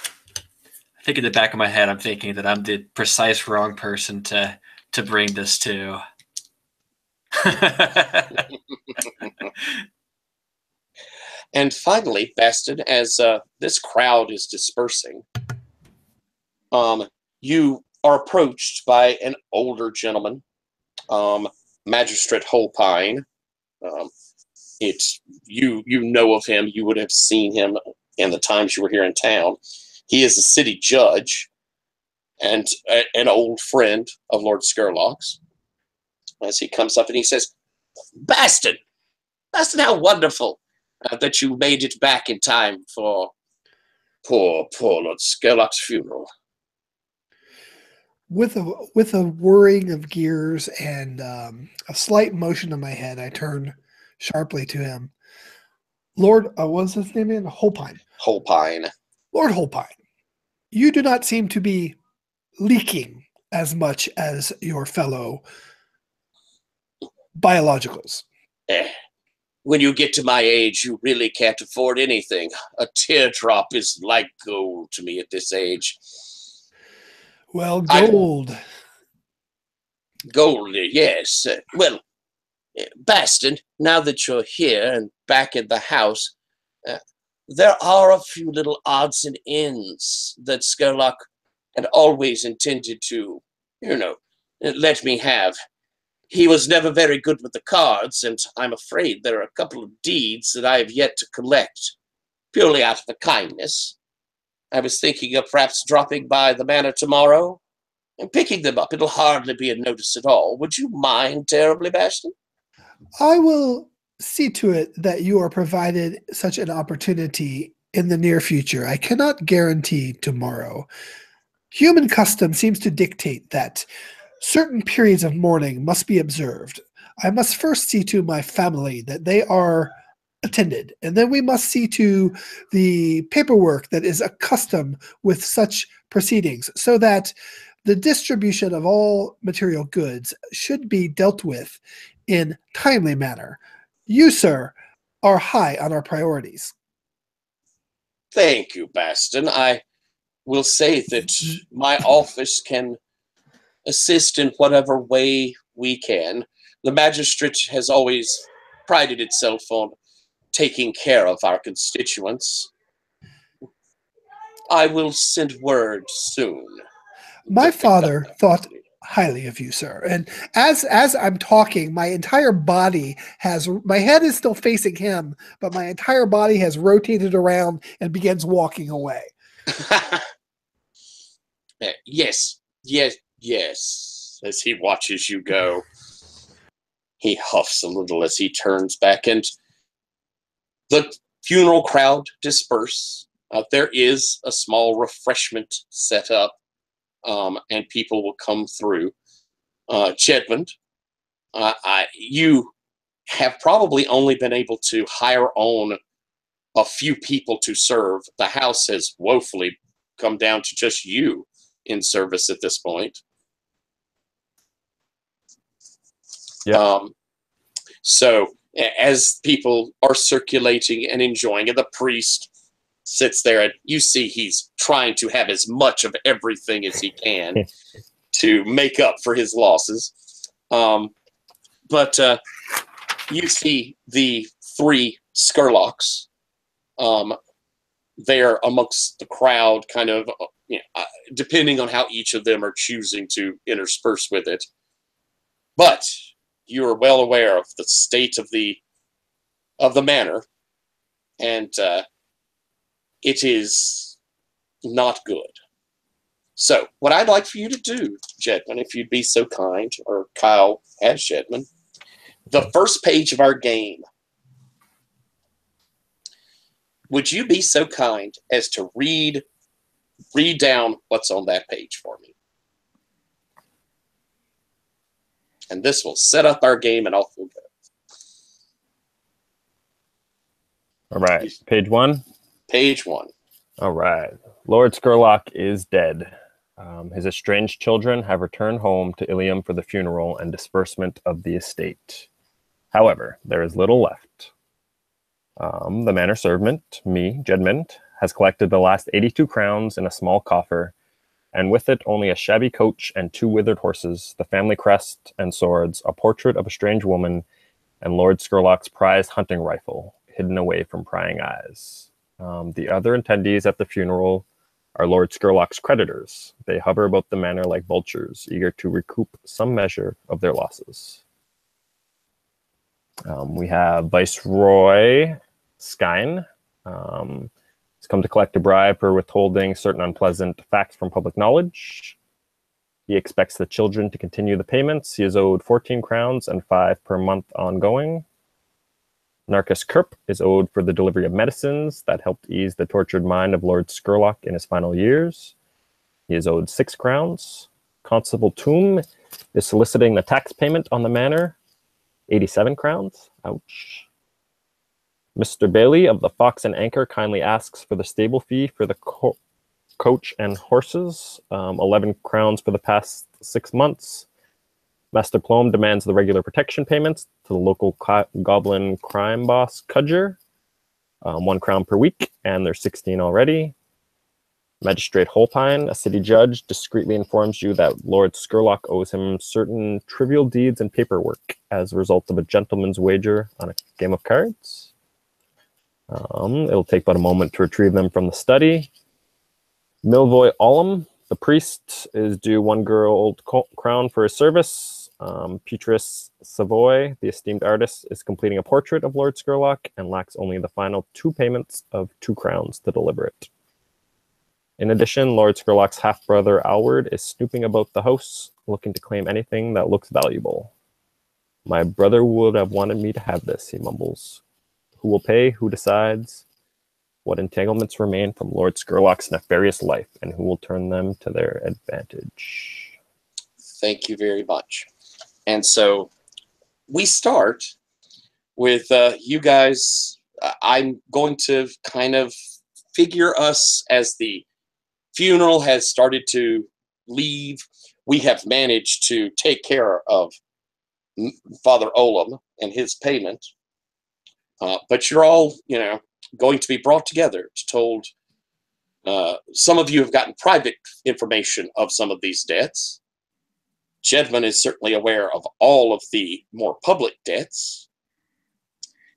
I think in the back of my head, I'm thinking that I'm the precise wrong person to bring this to. And finally, Baston, as this crowd is dispersing, you are approached by an older gentleman, Magistrate Holpine. It's you know of him. You would have seen him in the times you were here in town. He is a city judge and an old friend of Lord Scurlock's. As he comes up and he says, Baston, how wonderful that you made it back in time for poor Lord Scurlock's funeral. With a whirring of gears and a slight motion of my head, I turn sharply to him. Lord, what was his name again? Holpine. Holpine. Lord Holpine, you do not seem to be leaking as much as your fellow biologicals. When you get to my age, you really can't afford anything. A teardrop is like gold to me at this age. Well, gold. Gold, yes. Well, Baston, now that you're here and back in the house, there are a few little odds and ends that Scurlock had always intended to, let me have. He was never very good with the cards, and I'm afraid there are a couple of deeds that I have yet to collect, purely out of a kindness. I was thinking of perhaps dropping by the manor tomorrow and picking them up. It'll hardly be a notice at all. Would you mind terribly, Baston? I will see to it that you are provided such an opportunity in the near future. I cannot guarantee tomorrow. Human custom seems to dictate that certain periods of mourning must be observed. I must first see to my family that they are attended, and then we must see to the paperwork that is accustomed with such proceedings, so that the distribution of all material goods should be dealt with in timely manner. You, sir, are high on our priorities. Thank you, Baston. I will say that my office can assist in whatever way we can. The magistrate has always prided itself on taking care of our constituents. I will send word soon. My father thought highly of you, sir. And as I'm talking, my entire body my head is still facing him, but my entire body has rotated around and begins walking away. Yes. As he watches you go, he huffs a little as he turns back, and the funeral crowd disperse. There is a small refreshment set up, and people will come through. Chetmond, you have probably only been able to hire on a few people to serve. The house has woefully come down to just you in service at this point. Yeah. So as people are circulating and enjoying it, the priest sits there, and you see he's trying to have as much of everything as he can to make up for his losses. But you see the three Scurlocks there amongst the crowd, kind of, depending on how each of them are choosing to intersperse with it. But you are well aware of the state of the manor, and it is not good. So, what I'd like for you to do, Jedman, if you'd be so kind, or Kyle as Jedman, the first page of our game, would you be so kind as to read down what's on that page for me? And this will set up our game, and off we'll go. All right, page 1. Page 1. All right. Lord Scurlock is dead. His estranged children have returned home to Ilium for the funeral and disbursement of the estate. However, there is little left. The manor servant, me, Jedmund, has collected the last 82 crowns in a small coffer, and with it only a shabby coach and 2 withered horses, the family crest and swords, a portrait of a strange woman, and Lord Scurlock's prized hunting rifle, hidden away from prying eyes. The other attendees at the funeral are Lord Scurlock's creditors. They hover about the manor like vultures, eager to recoup some measure of their losses. We have Viceroy Skyn. He's come to collect a bribe for withholding certain unpleasant facts from public knowledge. He expects the children to continue the payments. He is owed 14 crowns and 5 per month ongoing. Narcus Kerp is owed for the delivery of medicines that helped ease the tortured mind of Lord Scurlock in his final years. He is owed 6 crowns. Constable Toom is soliciting the tax payment on the manor, 87 crowns. Ouch. Mr. Bailey of the Fox and Anchor kindly asks for the stable fee for the coach and horses, 11 crowns for the past 6 months. Master Plome demands the regular protection payments to the local goblin crime boss, Cudger, 1 crown per week, and there's 16 already. Magistrate Holpine, a city judge, discreetly informs you that Lord Scurlock owes him certain trivial deeds and paperwork as a result of a gentleman's wager on a game of cards. It'll take but a moment to retrieve them from the study. Milvoy Ollum, the priest, is due 1 gold crown for his service. Petrus Savoy, the esteemed artist, is completing a portrait of Lord Scurlock and lacks only the final 2 payments of 2 crowns to deliver it. In addition, Lord Scurlock's half-brother Alward is snooping about the house, looking to claim anything that looks valuable. My brother would have wanted me to have this, he mumbles. Who will pay? Who decides? What entanglements remain from Lord Scurlock's nefarious life, and who will turn them to their advantage? Thank you very much. And so we start with you guys. I'm going to kind of figure us as the funeral has started to leave. We have managed to take care of Father Olam and his payment. But you're all, going to be brought together, told. Some of you have gotten private information of some of these debts. Jedman is certainly aware of all of the more public debts.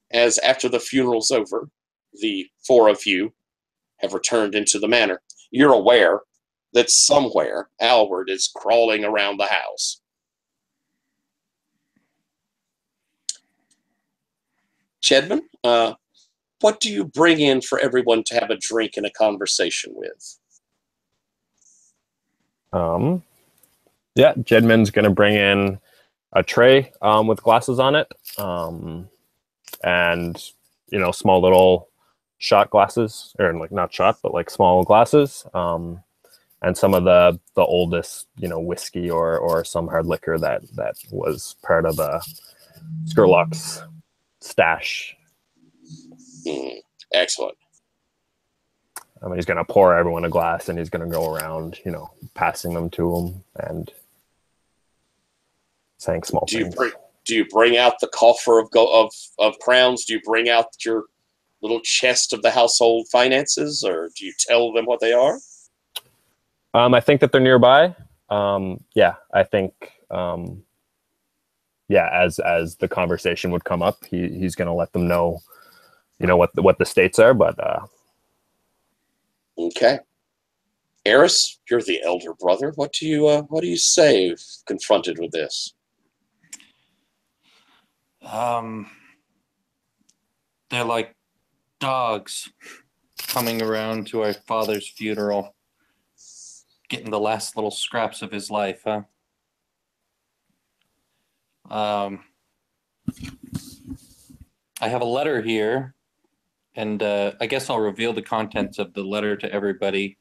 As after the funeral's over, the 4 of you have returned into the manor. You're aware that somewhere Alward is crawling around the house. Jedman, what do you bring in for everyone to have a drink and a conversation with? Yeah, Jedman's going to bring in a tray with glasses on it, and small little shot glasses, or like not shot, but like small glasses, and some of the oldest whiskey or some hard liquor that was part of Scurlock's stash. Excellent. He's going to pour everyone a glass, and he's going to go around, passing them to them and saying small things. Do you bring out the coffer of crowns? Do you bring out your little chest of the household finances, or do you tell them what they are? I think that they're nearby. Yeah, I think. As the conversation would come up, he's going to let them know, what the states are. But okay, Eris, you're the elder brother. What do you say if confronted with this? They're like dogs coming around to our father's funeral, getting the last little scraps of his life, huh? I have a letter here, and I guess I'll reveal the contents of the letter to everybody.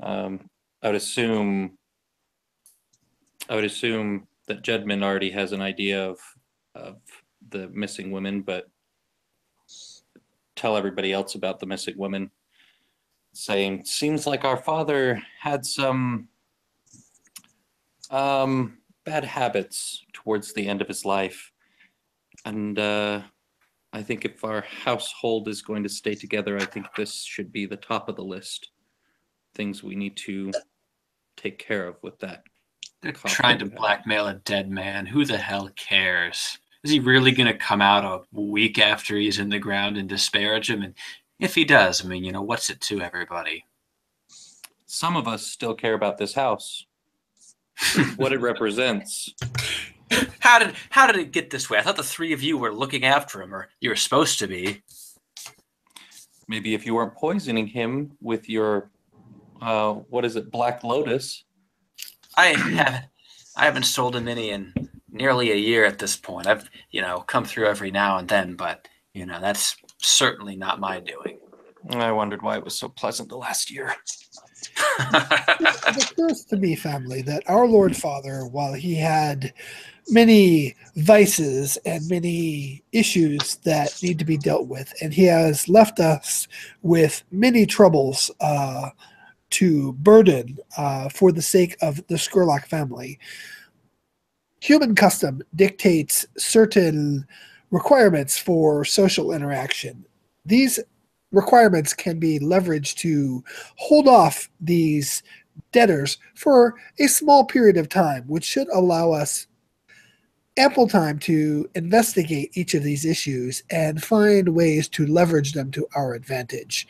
I would assume that Jedman already has an idea of the missing women, but tell everybody else about the missing women. Saying, seems like our father had some bad habits towards the end of his life. And I think if our household is going to stay together, I think this should be the top of the list. Things we need to take care of with that. They're trying to blackmail a dead man. Who the hell cares? Is he really going to come out a week after he's in the ground and disparage him? And if he does, I mean, what's it to everybody? Some of us still care about this house. What it represents. How did it get this way? I thought the three of you were looking after him, or you were supposed to be. Maybe if you weren't poisoning him with your, what is it, Black Lotus? I haven't sold him any in nearly a year at this point. I've, come through every now and then, but, that's certainly not my doing. I wondered why it was so pleasant the last year. It occurs to me, family, that our Lord Father, while he had many vices and many issues that need to be dealt with, and he has left us with many troubles to burden for the sake of the Scurlock family. Human custom dictates certain requirements for social interaction. These requirements can be leveraged to hold off these debtors for a small period of time, which should allow us ample time to investigate each of these issues and find ways to leverage them to our advantage.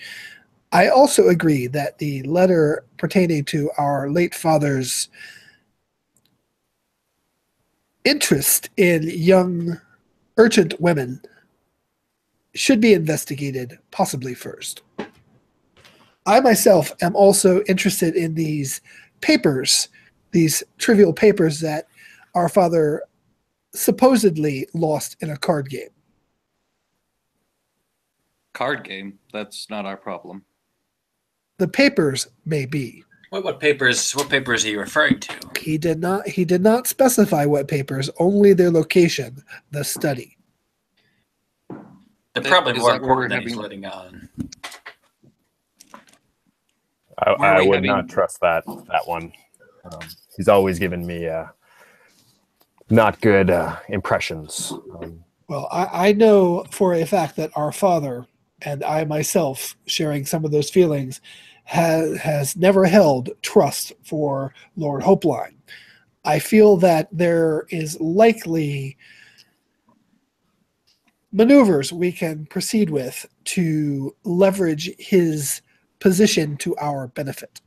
I also agree that the letter pertaining to our late father's interest in young urgent women should be investigated, possibly first. I myself am also interested in these papers, these trivial papers that our father supposedly lost in a card game. Card game? That's not our problem. The papers may be. What papers are you referring to? He did not specify what papers, only their location, the study. They're probably more that where we're important than he's having- letting on. I would not trust that one. He's always given me not good impressions. Well, I know for a fact that our father, and I myself, sharing some of those feelings, has never held trust for Lord Hopeline. I feel that there is likely maneuvers we can proceed with to leverage his position to our benefit.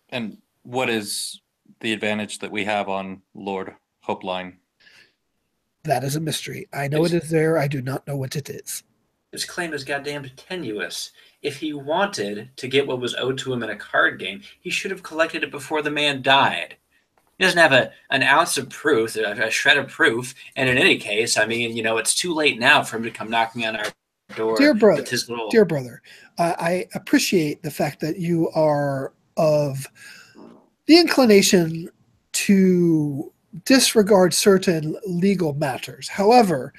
And what is the advantage that we have on Lord Hopeline? That is a mystery. I know it is there. I do not know what it is. His claim is goddamn tenuous. If he wanted to get what was owed to him in a card game, he should have collected it before the man died. He doesn't have an ounce of proof, a shred of proof, and in any case, I mean, it's too late now for him to come knocking on our door. Dear brother, with his little... dear brother, I appreciate the fact that you are of the inclination to disregard certain legal matters. However,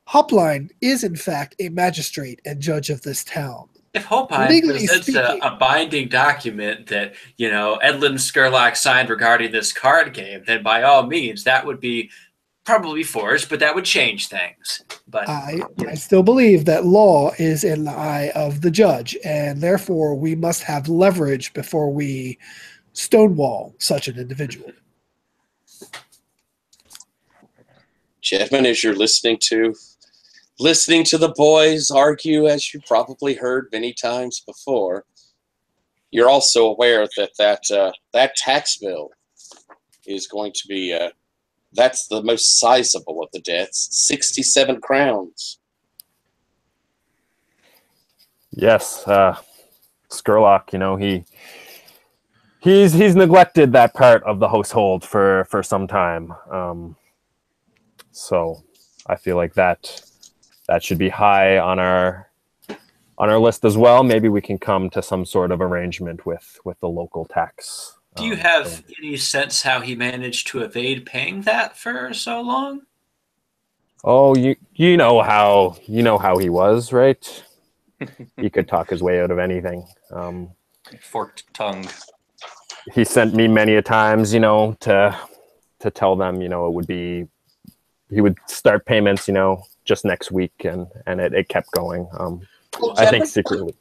Hopline is in fact a magistrate and judge of this town. If Hopeline presents a binding document that, Edlin Scurlock signed regarding this card game, then by all means, that would be probably forged, but that would change things. But I still believe that law is in the eye of the judge, and therefore we must have leverage before we stonewall such an individual. Jedman, as you're listening to the boys argue, as you probably heard many times before, you're also aware that that tax bill is going to be That's the most sizable of the debts, 67 crowns. Yes, Scurlock, he's neglected that part of the household for some time. So I feel like that should be high on our list as well. Maybe we can come to some sort of arrangement with the local tax. Do you have any sense how he managed to evade paying that for so long? Oh, you know how he was, right? He could talk his way out of anything. Forked tongue. He sent me many a times, to tell them, he would start payments, just next week, and it kept going. Well, I think secretly.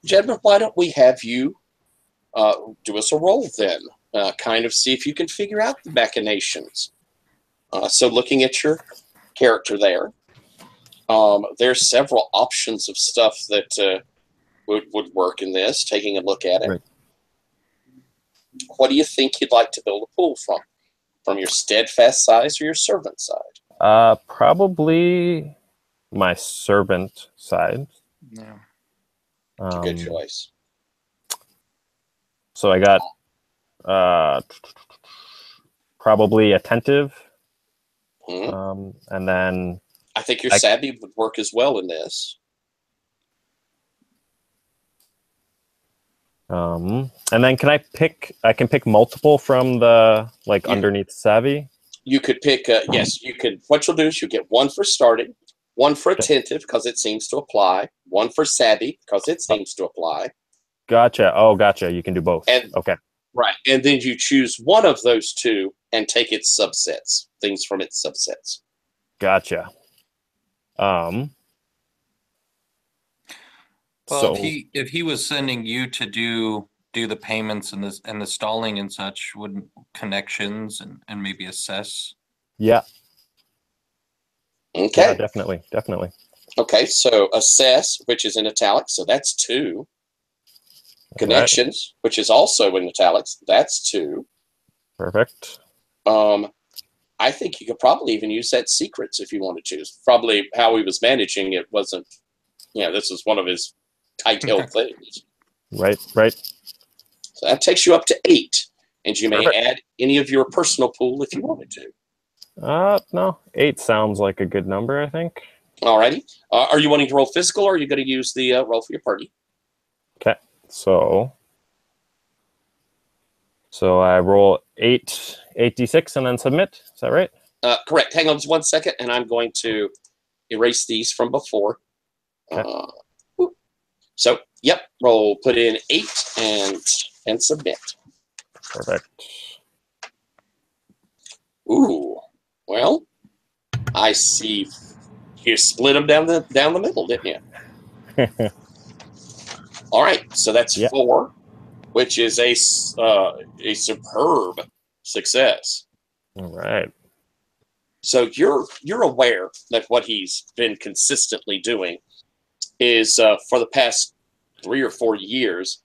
Jedman, why don't we have you do us a roll then? Kind of see if you can figure out the machinations. So looking at your character there, there's several options of stuff that would work in this, taking a look at it. Right. What do you think you'd like to build a pool from? From your steadfast side or your servant side? Probably my servant side. Yeah. It's a good choice. So I got probably attentive, and then I think your savvy would work as well in this. And then I can pick multiple from the underneath savvy. You could pick, yes, you could. What you'll do is you get one for starting, one for attentive because it seems to apply, one for savvy because it seems to apply. Gotcha. Oh, gotcha. You can do both. Okay. Right. And then you choose one of those two and take its subsets, things from its subsets. Gotcha. Well, so if he was sending you to do the payments and the stalling and such, wouldn't connections and maybe assess? Yeah. Okay. Yeah, definitely. Okay, so assess, which is in italics, so that's 2. Connections, which is also in italics, that's 2. Perfect. I think you could probably even use that secrets if you want to choose. Probably how he was managing it wasn't, this was one of his tight-held things. Right. So that takes you up to 8, and you may add any of your personal pool if you wanted to. No, 8 sounds like a good number, I think. Alrighty. Are you wanting to roll physical, or are you going to use the roll for your party? Okay, so I roll 8d6 and then submit. Is that right? Correct. Hang on just 1 second, and I'm going to erase these from before. Okay. So, yep, roll, put in 8 and submit. Perfect. Ooh, well, I see you split them down the middle, didn't you? All right, so that's 4, which is a superb success. All right. So you're aware that what he's been consistently doing is for the past 3 or 4 years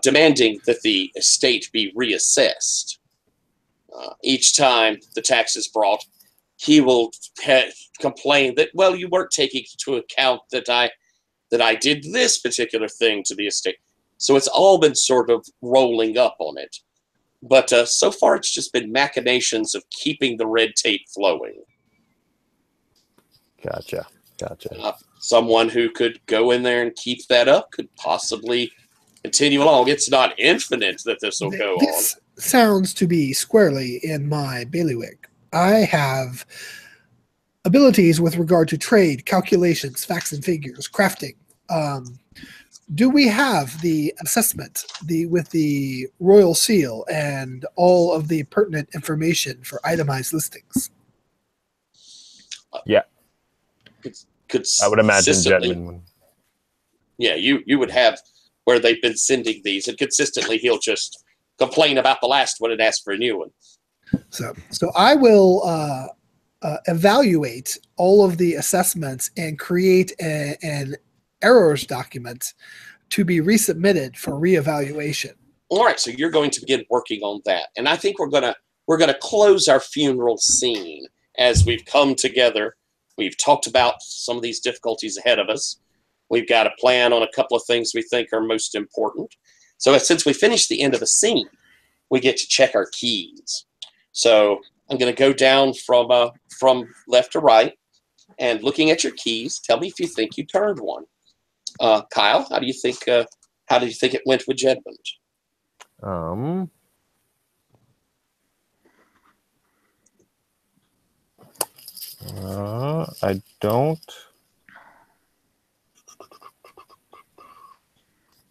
demanding that the estate be reassessed. Each time the tax is brought, he will complain that, well, you weren't taking into account that I did this particular thing to the estate. So it's all been sort of rolling up on it. But so far, it's just been machinations of keeping the red tape flowing. Gotcha. Someone who could go in there and keep that up could possibly continue along. It's not infinite that this will go on. This sounds to be squarely in my bailiwick. I have abilities with regard to trade, calculations, facts and figures, crafting. Do we have the assessment with the royal seal and all of the pertinent information for itemized listings? Yeah. Could I would imagine Jedman. Yeah, you would have where they've been sending these, and consistently he'll just complain about the last one and ask for a new one. So I will evaluate all of the assessments and create an errors document to be resubmitted for reevaluation. All right, so you're going to begin working on that. And I think we're going to we're going to close our funeral scene as we've come together. We've talked about some of these difficulties ahead of us. We've got a plan on a couple of things we think are most important. So since we finished the end of the scene, we get to check our keys. So I'm going to go down from left to right, and looking at your keys, tell me if you think you turned one. Kyle, how do you think it went with Jedmund?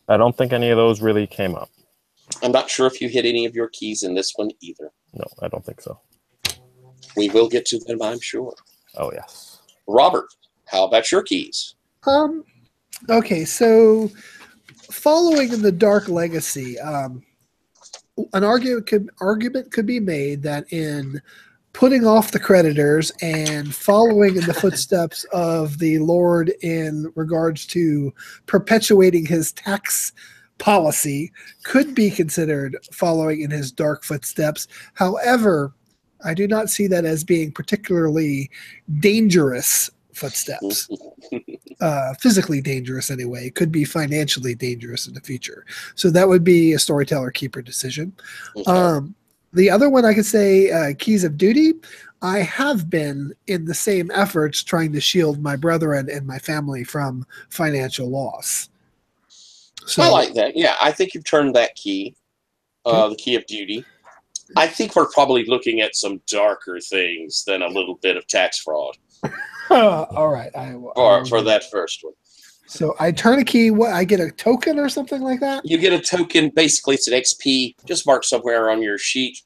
I don't think any of those really came up. I'm not sure if you hit any of your keys in this one either. No, I don't think so. We will get to them, I'm sure. Oh, yes. Robert, how about your keys? Okay, so following in the Dark Legacy, an argument could be made that in putting off the creditors and following in the footsteps of the Lord in regards to perpetuating his tax policy could be considered following in his dark footsteps. However, I do not see that as being particularly dangerous footsteps. Physically dangerous anyway. It could be financially dangerous in the future. So that would be a storyteller keeper decision. Okay. The other one I could say, Keys of Duty. I have been in the same efforts trying to shield my brethren and my family from financial loss. So, I like that. Yeah, I think you've turned that key, the Key of Duty. I think we're probably looking at some darker things than a little bit of tax fraud. All right. For that first one. So I turn a key. What, I get a token or something like that? You get a token. Basically, it's an XP. Just mark somewhere on your sheet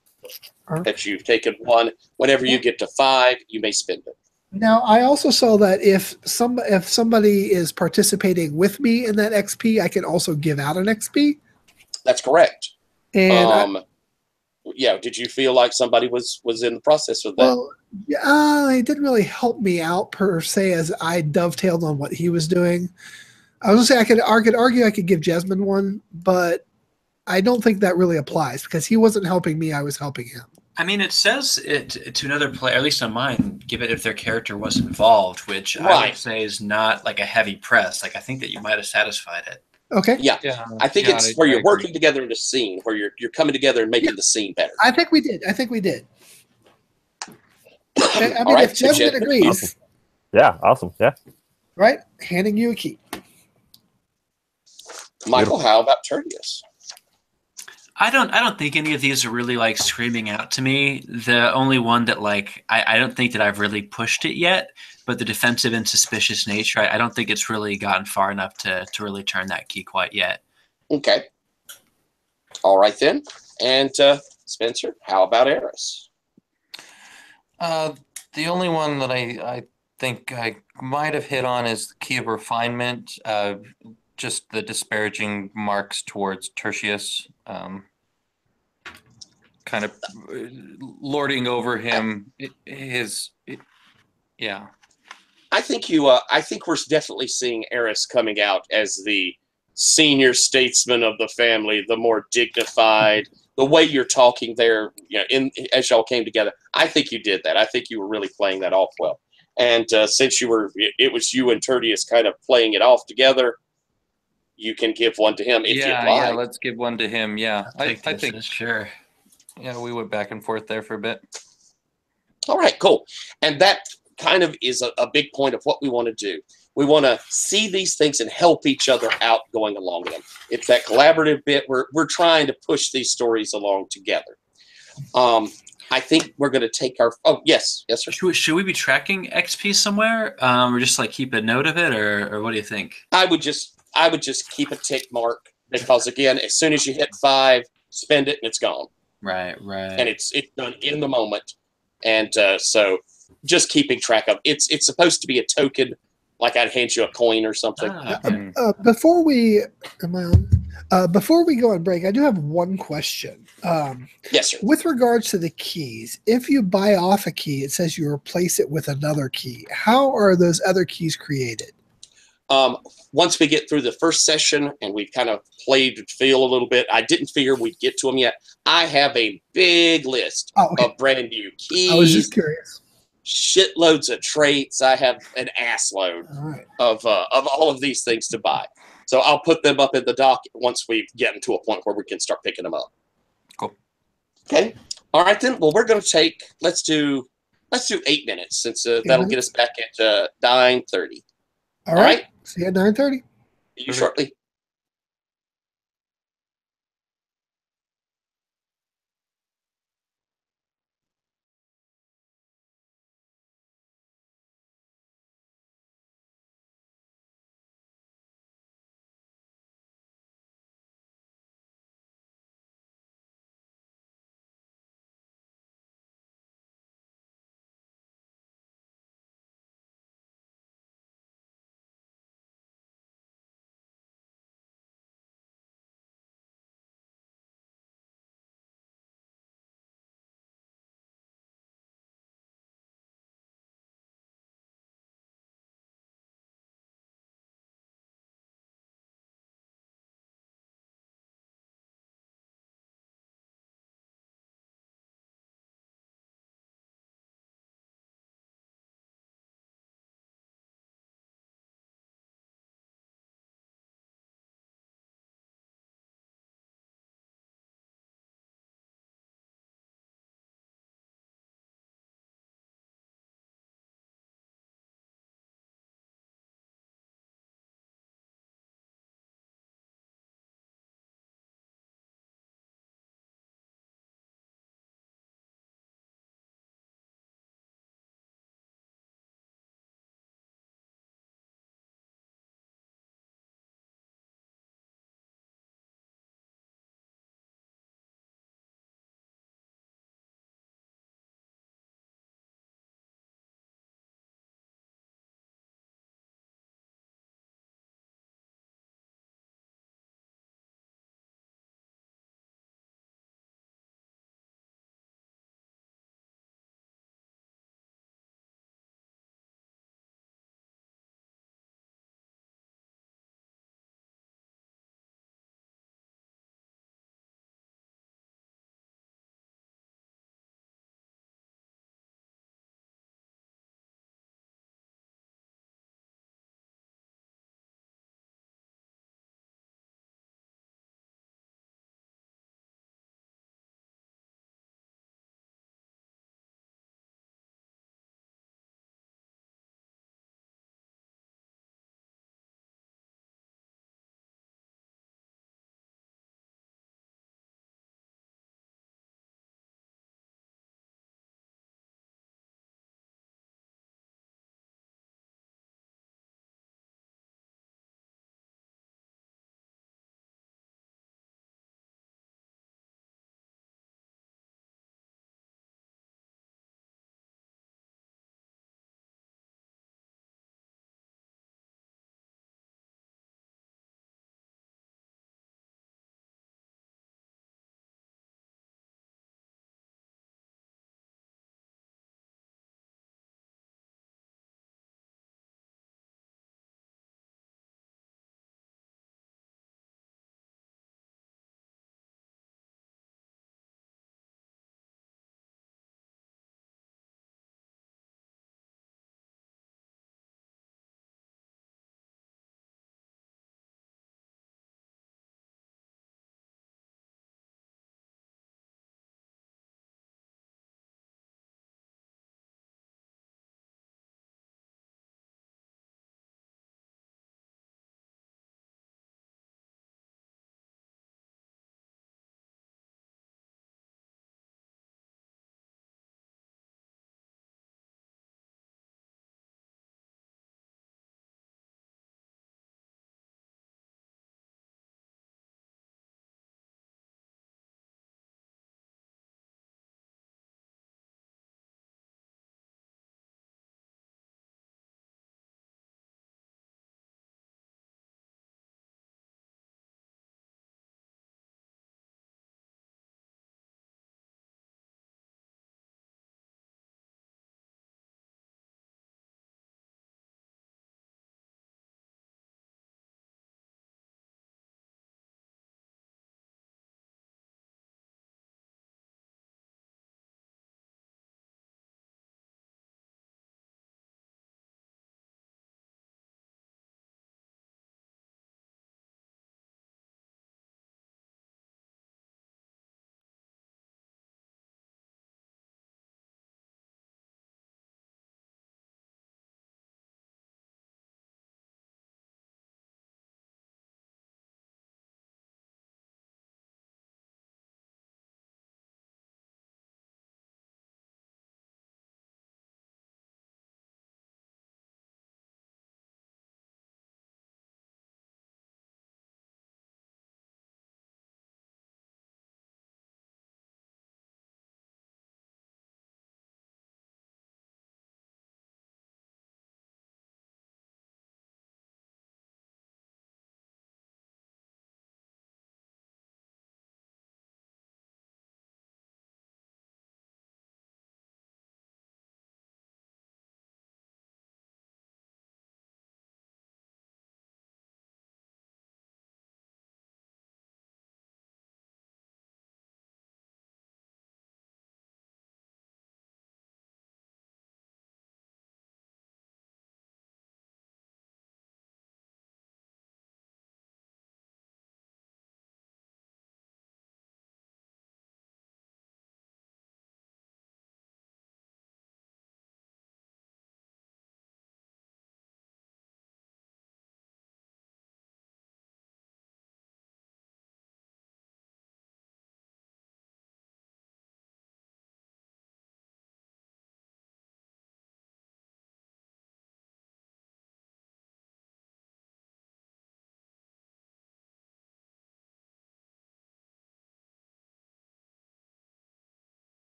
that you've taken one. Whenever you get to 5, you may spend it. Now, I also saw that if somebody is participating with me in that XP, I can also give out an XP. That's correct. And yeah, did you feel like somebody was in the process of that? Well, it didn't really help me out per se as I dovetailed on what he was doing. I was going to say I could argue I could give Jasmine one, but I don't think that really applies because he wasn't helping me. I was helping him. I mean, it says it to another player, at least on mine, give it if their character was involved, which I would say is not like a heavy press. Like, I think that you might have satified it. Okay. Yeah. I think it's where you're working together in a scene, where you're coming together and making the scene better. I think we did. I mean, All right, if Jasmine agrees. Awesome. Yeah, awesome. Yeah. Right? Handing you a key. Michael, how about Tertius? I don't think any of these are really like screaming out to me. The only one that like I don't think that I've really pushed it yet, but the defensive and suspicious nature, I don't think it's really gotten far enough to really turn that key quite yet. Okay. All right then. And Spencer, how about Eris? The only one that I think I might have hit on is the Key of Refinement. Just the disparaging marks towards Tertius, kind of lording over him. Yeah. I think we're definitely seeing Eris coming out as the senior statesman of the family, the more dignified. The way you're talking there, as y'all came together, I think you did that. I think you were really playing that off well. And since it was you and Tertius kind of playing it off together. You can give one to him if you'd like. Yeah, let's give one to him. Yeah, I think sure. Yeah, we went back and forth there for a bit. All right, cool. And that kind of is a big point of what we want to do. We want to see these things and help each other out going along with them. It's that collaborative bit. We're trying to push these stories along together. I think we're going to take our. Oh, yes, sir. Should we be tracking XP somewhere, or just like keep a note of it, or what do you think? I would just keep a tick mark because, again, as soon as you hit 5, spend it and it's gone. Right. And it's done in the moment. And so just keeping track of it's supposed to be a token, like I'd hand you a coin or something. Before we go on break, I do have one question. Yes, sir. With regards to the keys, if you buy off a key, it says you replace it with another key. How are those other keys created? Once we get through the first session and we've kind of played feel a little bit, I didn't figure we'd get to them yet. I have a big list of brand new keys. I was just curious. Shitloads of traits. I have an ass load of all of these things to buy. So I'll put them up in the dock once we get to a point where we can start picking them up. Cool. Okay. All right then. Well, we're going to take. Let's do 8 minutes since that'll get us back at 9:30. All right. See you at 9:30. See you shortly.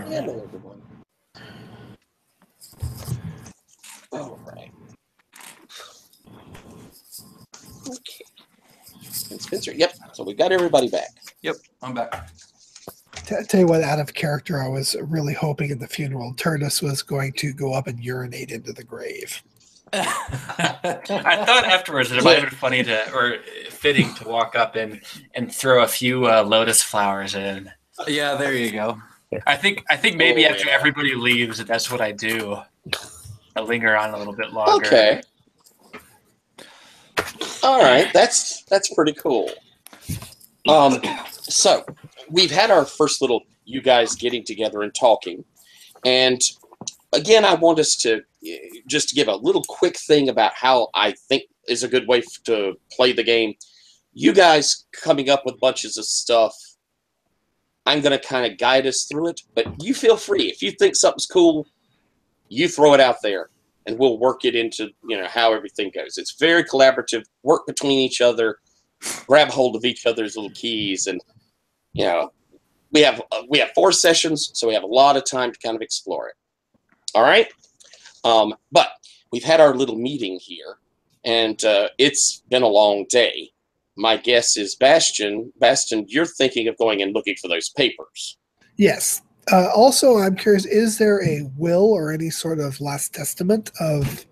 Hello, everyone. All right. Okay. And Spencer, yep. So we got everybody back. Yep, I'm back. Tell you what, out of character, I was really hoping in the funeral, Turnus was going to go up and urinate into the grave. I thought afterwards that it might have been funny or fitting to walk up and throw a few lotus flowers in. Yeah, there you go. I think maybe after everybody leaves, that's what I do. I linger on a little bit longer. Okay. All right, that's pretty cool. So we've had our first little you guys getting together and talking, and again, I want us to just give a little quick thing about how I think is a good way to play the game. You guys coming up with bunches of stuff, I'm going to kind of guide us through it, but you feel free. If you think something's cool, you throw it out there, and we'll work it into how everything goes. It's very collaborative, work between each other, grab hold of each other's little keys, and we have 4 sessions, so we have a lot of time to kind of explore it. All right, but we've had our little meeting here, and it's been a long day. My guess is Bastion, you're thinking of going and looking for those papers. Yes. Also, I'm curious, is there a will or any sort of last testament of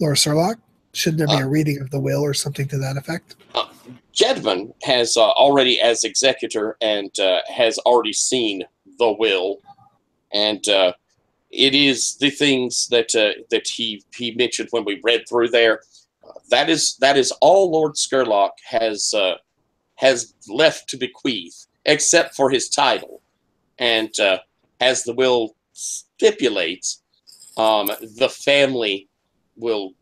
Lord Scurlock? Shouldn't there be a reading of the will or something to that effect? Jedman has already, as executor, and has already seen the will, and it is the things that he mentioned when we read through there. That is all Lord Scurlock has left to bequeath, except for his title, and as the will stipulates, the family will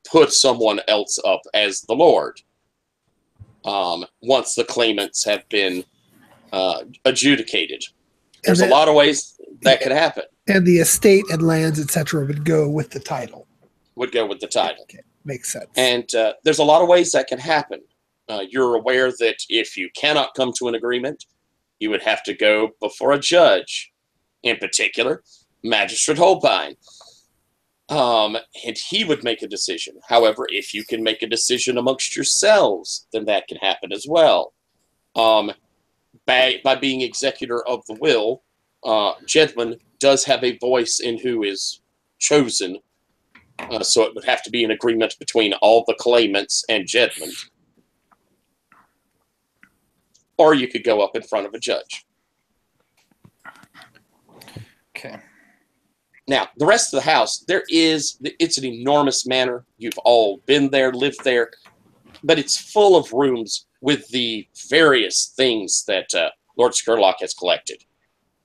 put someone else up as the Lord once the claimants have been adjudicated. There's a lot of ways that could happen. And the estate and lands, etc., would go with the title. Okay, makes sense. And there's a lot of ways that can happen. You're aware that if you cannot come to an agreement, you would have to go before a judge, in particular, Magistrate Holbein. And he would make a decision. However, if you can make a decision amongst yourselves, then that can happen as well. By being executor of the will, Jedman does have a voice in who is chosen. So it would have to be an agreement between all the claimants and Jedman. Or you could go up in front of a judge. Okay. Now, the rest of the house, it's an enormous manor. You've all been there, lived there, but it's full of rooms with the various things that Lord Scurlock has collected.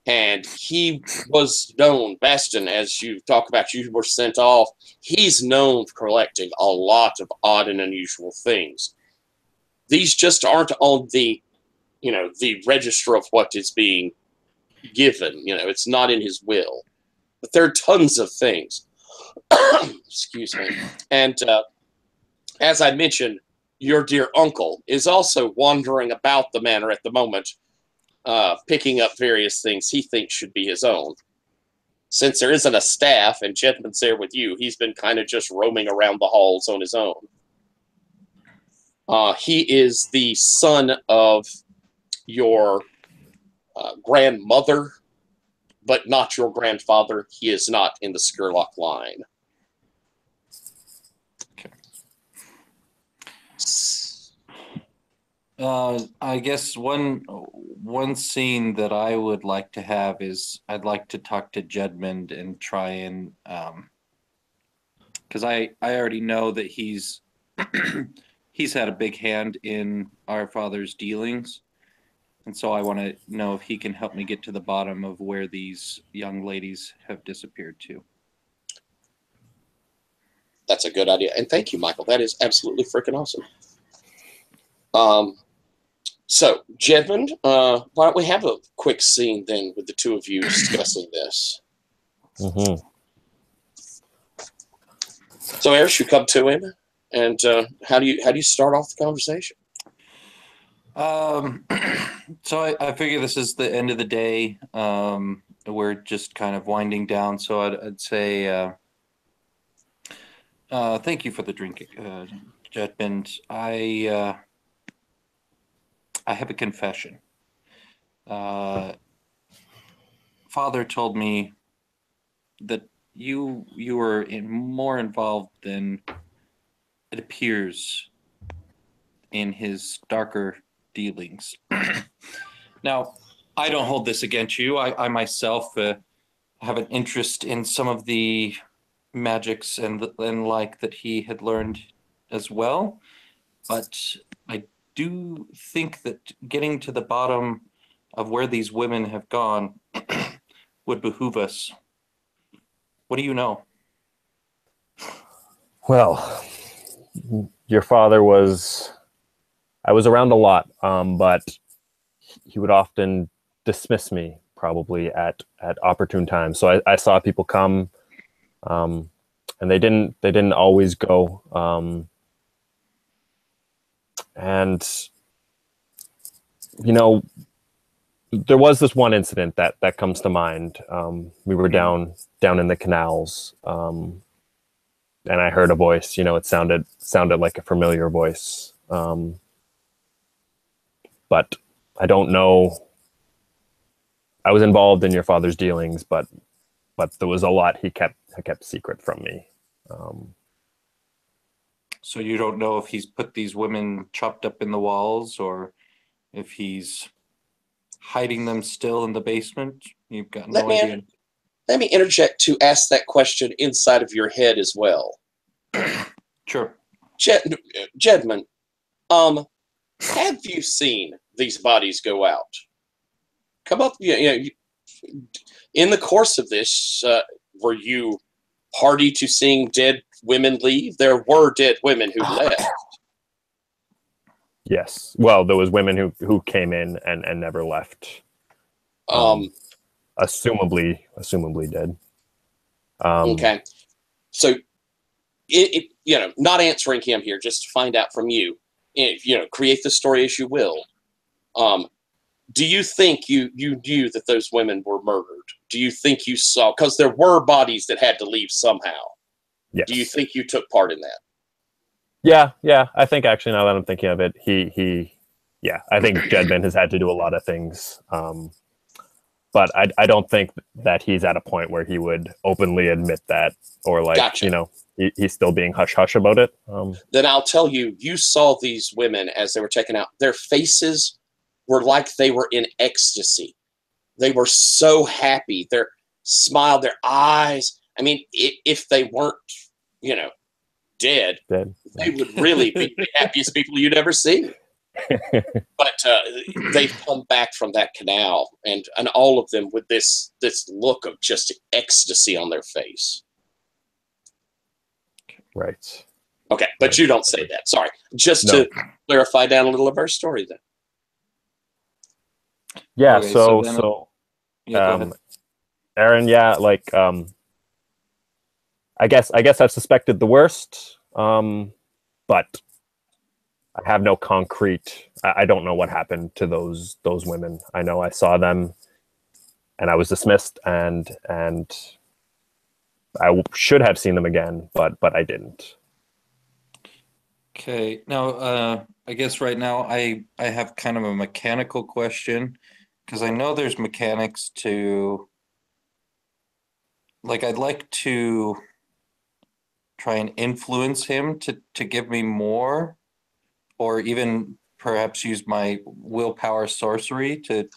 And he was known, Bastion, as you talk about, you were sent off, he's known for collecting a lot of odd and unusual things. These just aren't on the register of what is being given. It's not in his will. But there are tons of things. Excuse me. And as I mentioned, your dear uncle is also wandering about the manor at the moment, picking up various things he thinks should be his own. Since there isn't a staff and Jedman's there with you, he's been kind of just roaming around the halls on his own. He is the son of your grandmother, but not your grandfather. He is not in the Scurlock line. I guess one scene that I would like to have is I'd like to talk to Jedmund and try and because I already know that he's had a big hand in our father's dealings, and so I want to know if he can help me get to the bottom of where these young ladies have disappeared to. That's a good idea, and thank you, Michael. That is absolutely freaking awesome. So, Jedmund, why don't we have a quick scene then with the two of you discussing this? Mm-hmm. So, Erish, you come to him, and how do you start off the conversation? So I figure this is the end of the day. we're just kind of winding down. So I'd say thank you for the drink, Jetbend. I have a confession. Father told me that you were more involved than it appears in his darker dealings. Now, I don't hold this against you. I myself have an interest in some of the magics and like that he had learned as well. But I do think that getting to the bottom of where these women have gone would behoove us. What do you know? Well, your father was... I was around a lot, but he would often dismiss me probably at opportune times. So I saw people come, and they didn't always go. And you know, there was this one incident that comes to mind. We were down in the canals, and I heard a voice. You know, it sounded like a familiar voice. But I don't know. I was involved in your father's dealings, but there was a lot he kept secret from me. So you don't know if he's put these women chopped up in the walls or if he's hiding them still in the basement? You've got no idea. Let me interject to ask that question inside of your head as well. Sure. Jedman, have you seen these bodies go out? Come up, in the course of this, were you party to seeing dead women leave? There were dead women who left. Yes. Well, there was women who came in and never left. Assumably dead. Okay. So, not answering him here, just to find out from you. Create the story as you will. Do you think you knew that those women were murdered? Do you think you saw? Because there were bodies that had to leave somehow. Yes. Do you think you took part in that? Yeah. I think actually, now that I'm thinking of it, I think Jedman has had to do a lot of things. But I don't think that he's at a point where he would openly admit that, or Gotcha. He's still being hush-hush about it. Then I'll tell you, you saw these women as they were taken out. Their faces were like they were in ecstasy. They were so happy. Their smile, their eyes. I mean, if they weren't, dead, they would really be the happiest people you'd ever see. But they've come back from that canal, and all of them with this look of just ecstasy on their face. Right. Okay, but you don't say that. Sorry. Just to clarify down a little of our story then. Yeah, Okay, so go ahead. Aaron, I guess I've suspected the worst, but I have no concrete. I don't know what happened to those women. I know I saw them, and I was dismissed, and I should have seen them again, but I didn't. Okay. Now, I guess right now I have kind of a mechanical question, because I know there's mechanics to, I'd like to try and influence him to give me more, or even perhaps use my willpower sorcery to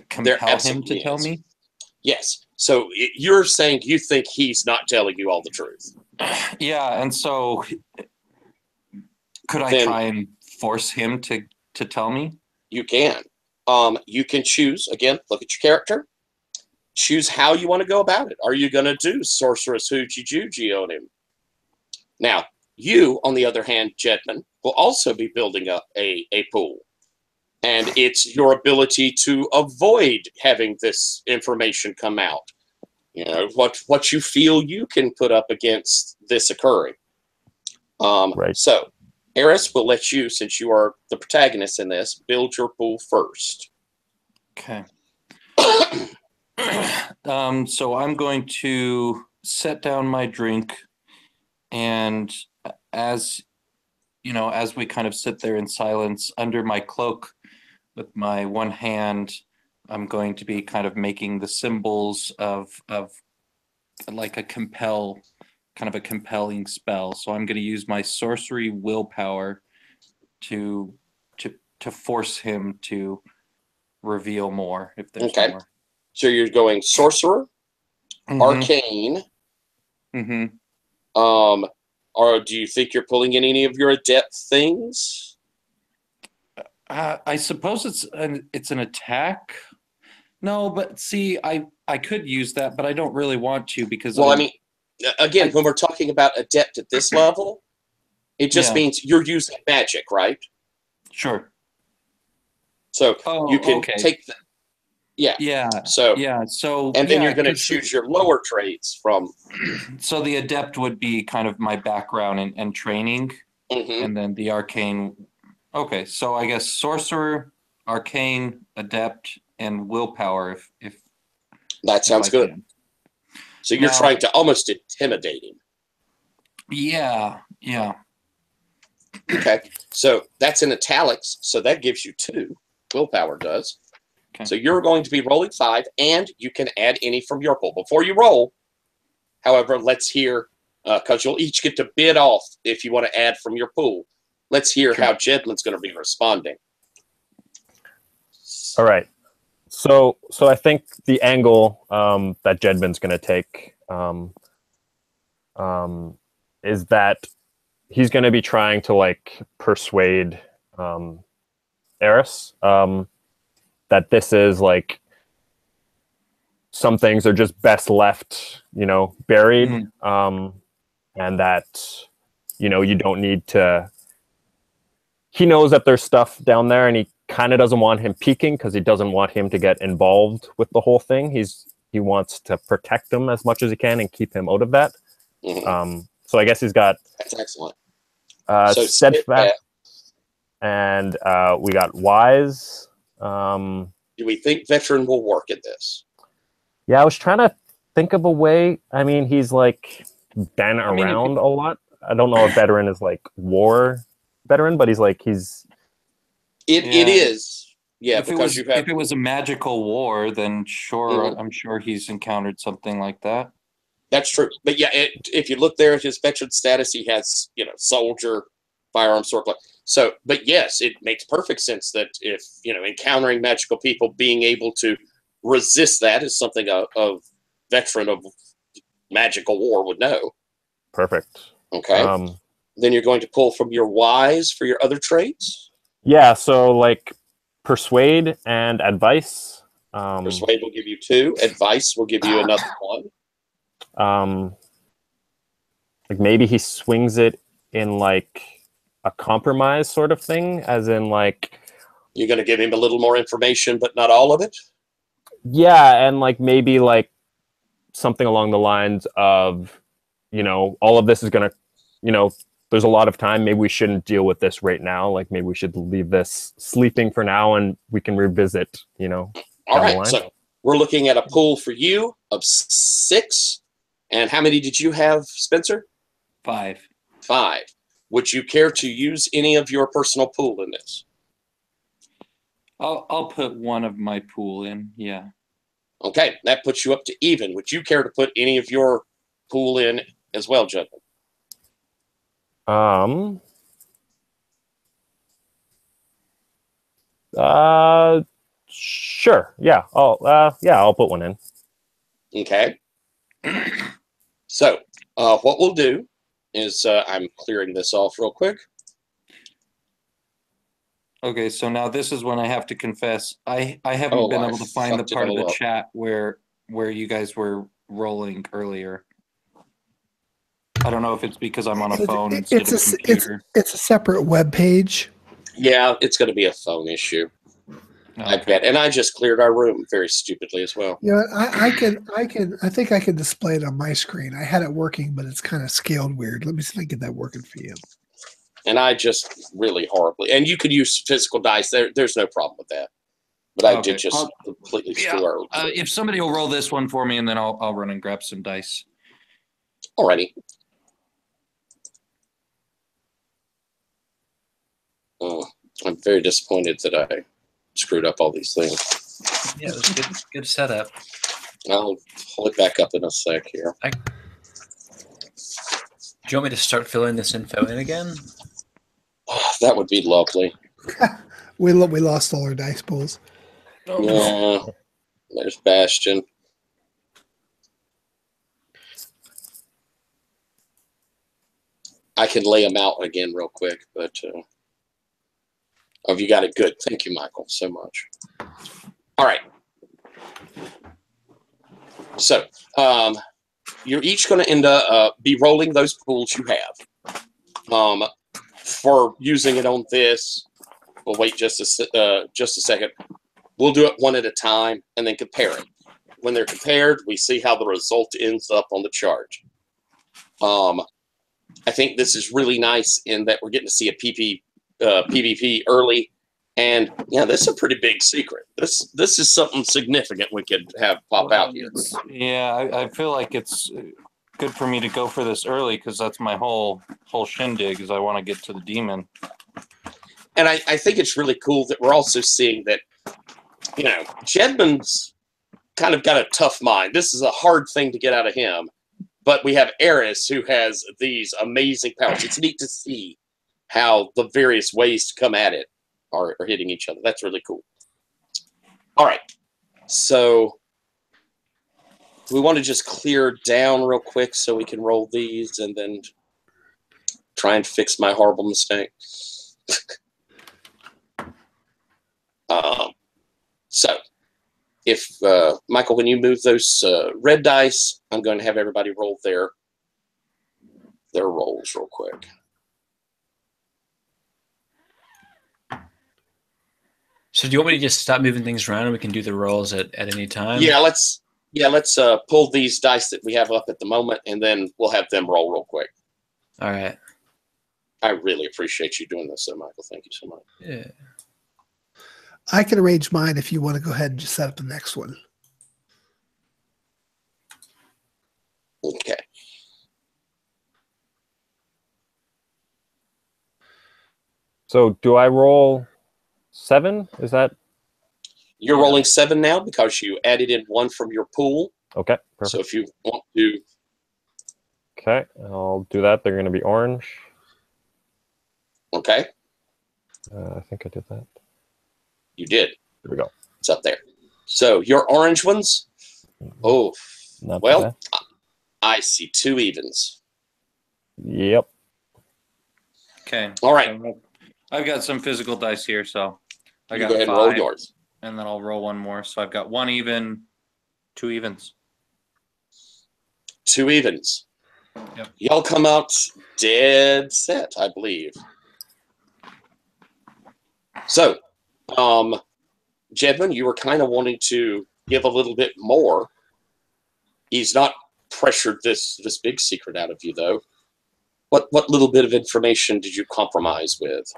compel him to tell me. Yes. So you're saying you think he's not telling you all the truth. Yeah, and so could I try and force him to tell me? You can. You can choose, again, look at your character. Choose how you want to go about it. Are you going to do Sorceress Hoochie Joochie on him? Now, you, on the other hand, Jedman, will also be building up a pool. And it's your ability to avoid having this information come out. What you feel you can put up against this occurring. Right. So, Eris will let you, since you are the protagonist in this, build your pool first. Okay. So I'm going to set down my drink, and as as we kind of sit there in silence under my cloak with my one hand, I'm going to be kind of making the symbols of like a compelling spell. So I'm going to use my sorcery willpower to force him to reveal more if there's Okay. more. So you're going sorcerer, arcane. Or do you think you're pulling in any of your adept things? I suppose it's an attack. No, but see, I could use that, but I don't really want to because Well, I mean, again, when we're talking about adept at this level, it just means you're using magic, right? Sure. So you can take the So and then you're going to choose your lower traits from. So the adept would be kind of my background and training, and then the arcane. Okay, so I guess sorcerer, arcane, adept, and willpower. If that sounds good. Can. So you're trying to almost intimidate him. Yeah. Okay, so that's in italics. So that gives you 2. Willpower does. Okay. So you're going to be rolling 5, and you can add any from your pool. Before you roll, however, let's hear, because you'll each get to bid off if you want to add from your pool. Let's hear how Jedlin's going to be responding. All right. So I think the angle that Jedlin's going to take is that he's going to be trying to like persuade Eris that this is like some things are just best left, buried, and that you don't need to. He knows that there's stuff down there, and he kind of doesn't want him peeking because he doesn't want him to get involved with the whole thing. He wants to protect him as much as he can and keep him out of that. So I guess he's got that's excellent. So steadfast, and we got wise. Do we think veteran will work at this? Yeah, I was trying to think of a way. I mean, he's like been around a lot. I don't know if veteran is like war veteran, but it is. Yeah, because if it was a magical war, then sure, I'm sure he's encountered something like that. That's true. But yeah, if you look there at his veteran status, he has, soldier, firearm, swordplay. So, but yes, it makes perfect sense that if, encountering magical people, being able to resist that is something a veteran of magical war would know. Perfect. Okay. Then you're going to pull from your wise for your other traits? Yeah, so like persuade and advice. Persuade will give you 2. Advice will give you another 1. Like maybe he swings it in like a compromise sort of thing, as in like you're going to give him a little more information, but not all of it. Yeah, and like maybe like something along the lines of, all of this is going to, there's a lot of time. Maybe we shouldn't deal with this right now. Like maybe we should leave this sleeping for now, and we can revisit. All right. So we're looking at a pool for you of 6. And how many did you have, Spencer? 5. 5. Would you care to use any of your personal pool in this? I'll put one of my pool in. Yeah. Okay, that puts you up to even. Would you care to put any of your pool in as well, Judgment? Sure. Yeah. I'll put one in. Okay. So, what we'll do is I'm clearing this off real quick. Okay, so now this is when I have to confess. I haven't been able to find the part of the chat where you guys were rolling earlier. I don't know if it's because I'm on a phone instead of a computer. It's a separate web page. Yeah, it's going to be a phone issue. Okay. I bet, and I just cleared our room very stupidly as well. Yeah, I think I can display it on my screen. I had it working, but it's kind of scaled weird. Let me see if I can get that working for you. And I just really horribly, and you could use physical dice. There's no problem with that. But I Okay. did just completely Yeah. screw our. If somebody will roll this one for me, and then I'll run and grab some dice. Alrighty. Oh, I'm very disappointed that I screwed up all these things. Yeah, it was a good setup. I'll pull it back up in a sec here. Do you want me to start filling this info in again? Oh, that would be lovely. We lost all our dice pools. Yeah. There's Bastion. I can lay them out again real quick, but oh, you got it good. Thank you, Michael, so much. All right. So you're each going to end up be rolling those pools you have. For using it on this, we'll wait just a second. We'll do it one at a time and then compare it. When they're compared, we see how the result ends up on the chart. I think this is really nice in that we're getting to see a PvP early. And yeah, this is a pretty big secret. This is something significant we could have pop out here. Yeah, I feel like it's good for me to go for this early because that's my whole shindig is I want to get to the demon. And I think it's really cool that we're also seeing that, you know, Jedman's kind of got a tough mind. This is a hard thing to get out of him. But we have Eris who has these amazing powers. It's neat to see how the various ways to come at it are hitting each other. That's really cool. All right. So we want to just clear down real quick so we can roll these and then try and fix my horrible mistake. So if Michael, when you move those red dice, I'm going to have everybody roll their rolls real quick. So do you want me to just stop moving things around and we can do the rolls at any time? Yeah, let's pull these dice that we have up at the moment, and then we'll have them roll real quick. All right. I really appreciate you doing this, Michael. Thank you so much. Yeah. I can arrange mine if you want to go ahead and just set up the next one. Okay. So do I roll 7? Is that? You're rolling 7 now because you added in 1 from your pool. Okay, perfect. So if you want to... Okay, I'll do that. They're going to be orange. Okay. I think I did that. You did. There we go. It's up there. So your orange ones. Oh, Not well, bad. I see 2 evens. Yep. Okay. All right. So I've got some physical dice here, so I You got go ahead 5, and roll yours. and then I'll roll one more. So I've got 1 even, 2 evens. 2 evens. Yep. Y'all come out dead set, I believe. So, Jedman, you were kind of wanting to give a little bit more. He's not pressured this big secret out of you, though. What little bit of information did you compromise with?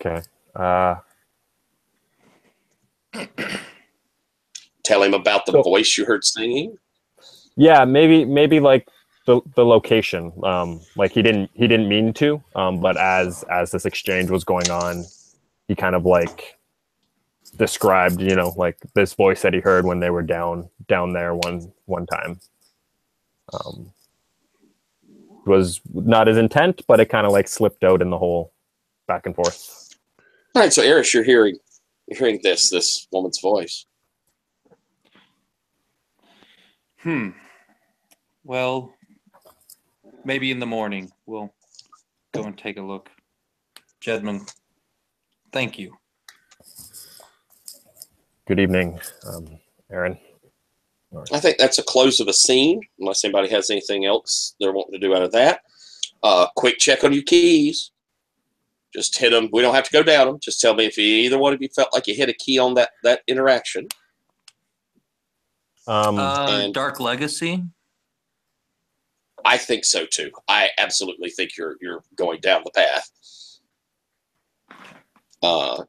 Okay. Tell him about the voice you heard singing. Yeah, maybe like the location. Like he didn't mean to. But as this exchange was going on, he kind of like described, you know, like this voice that he heard when they were down there one time. Was not his intent, but it kind of like slipped out in the whole back and forth. All right, so Eris, you're hearing this woman's voice. Well, maybe in the morning we'll go and take a look. Jedman, thank you. Good evening, Aaron. I think that's a close of a scene, unless anybody has anything else they're wanting to do out of that. Quick check on your keys. Just hit them. We don't have to go down them. Just tell me if either one of you felt like you hit a key on that interaction. Dark Legacy? I think so too. I absolutely think you're going down the path.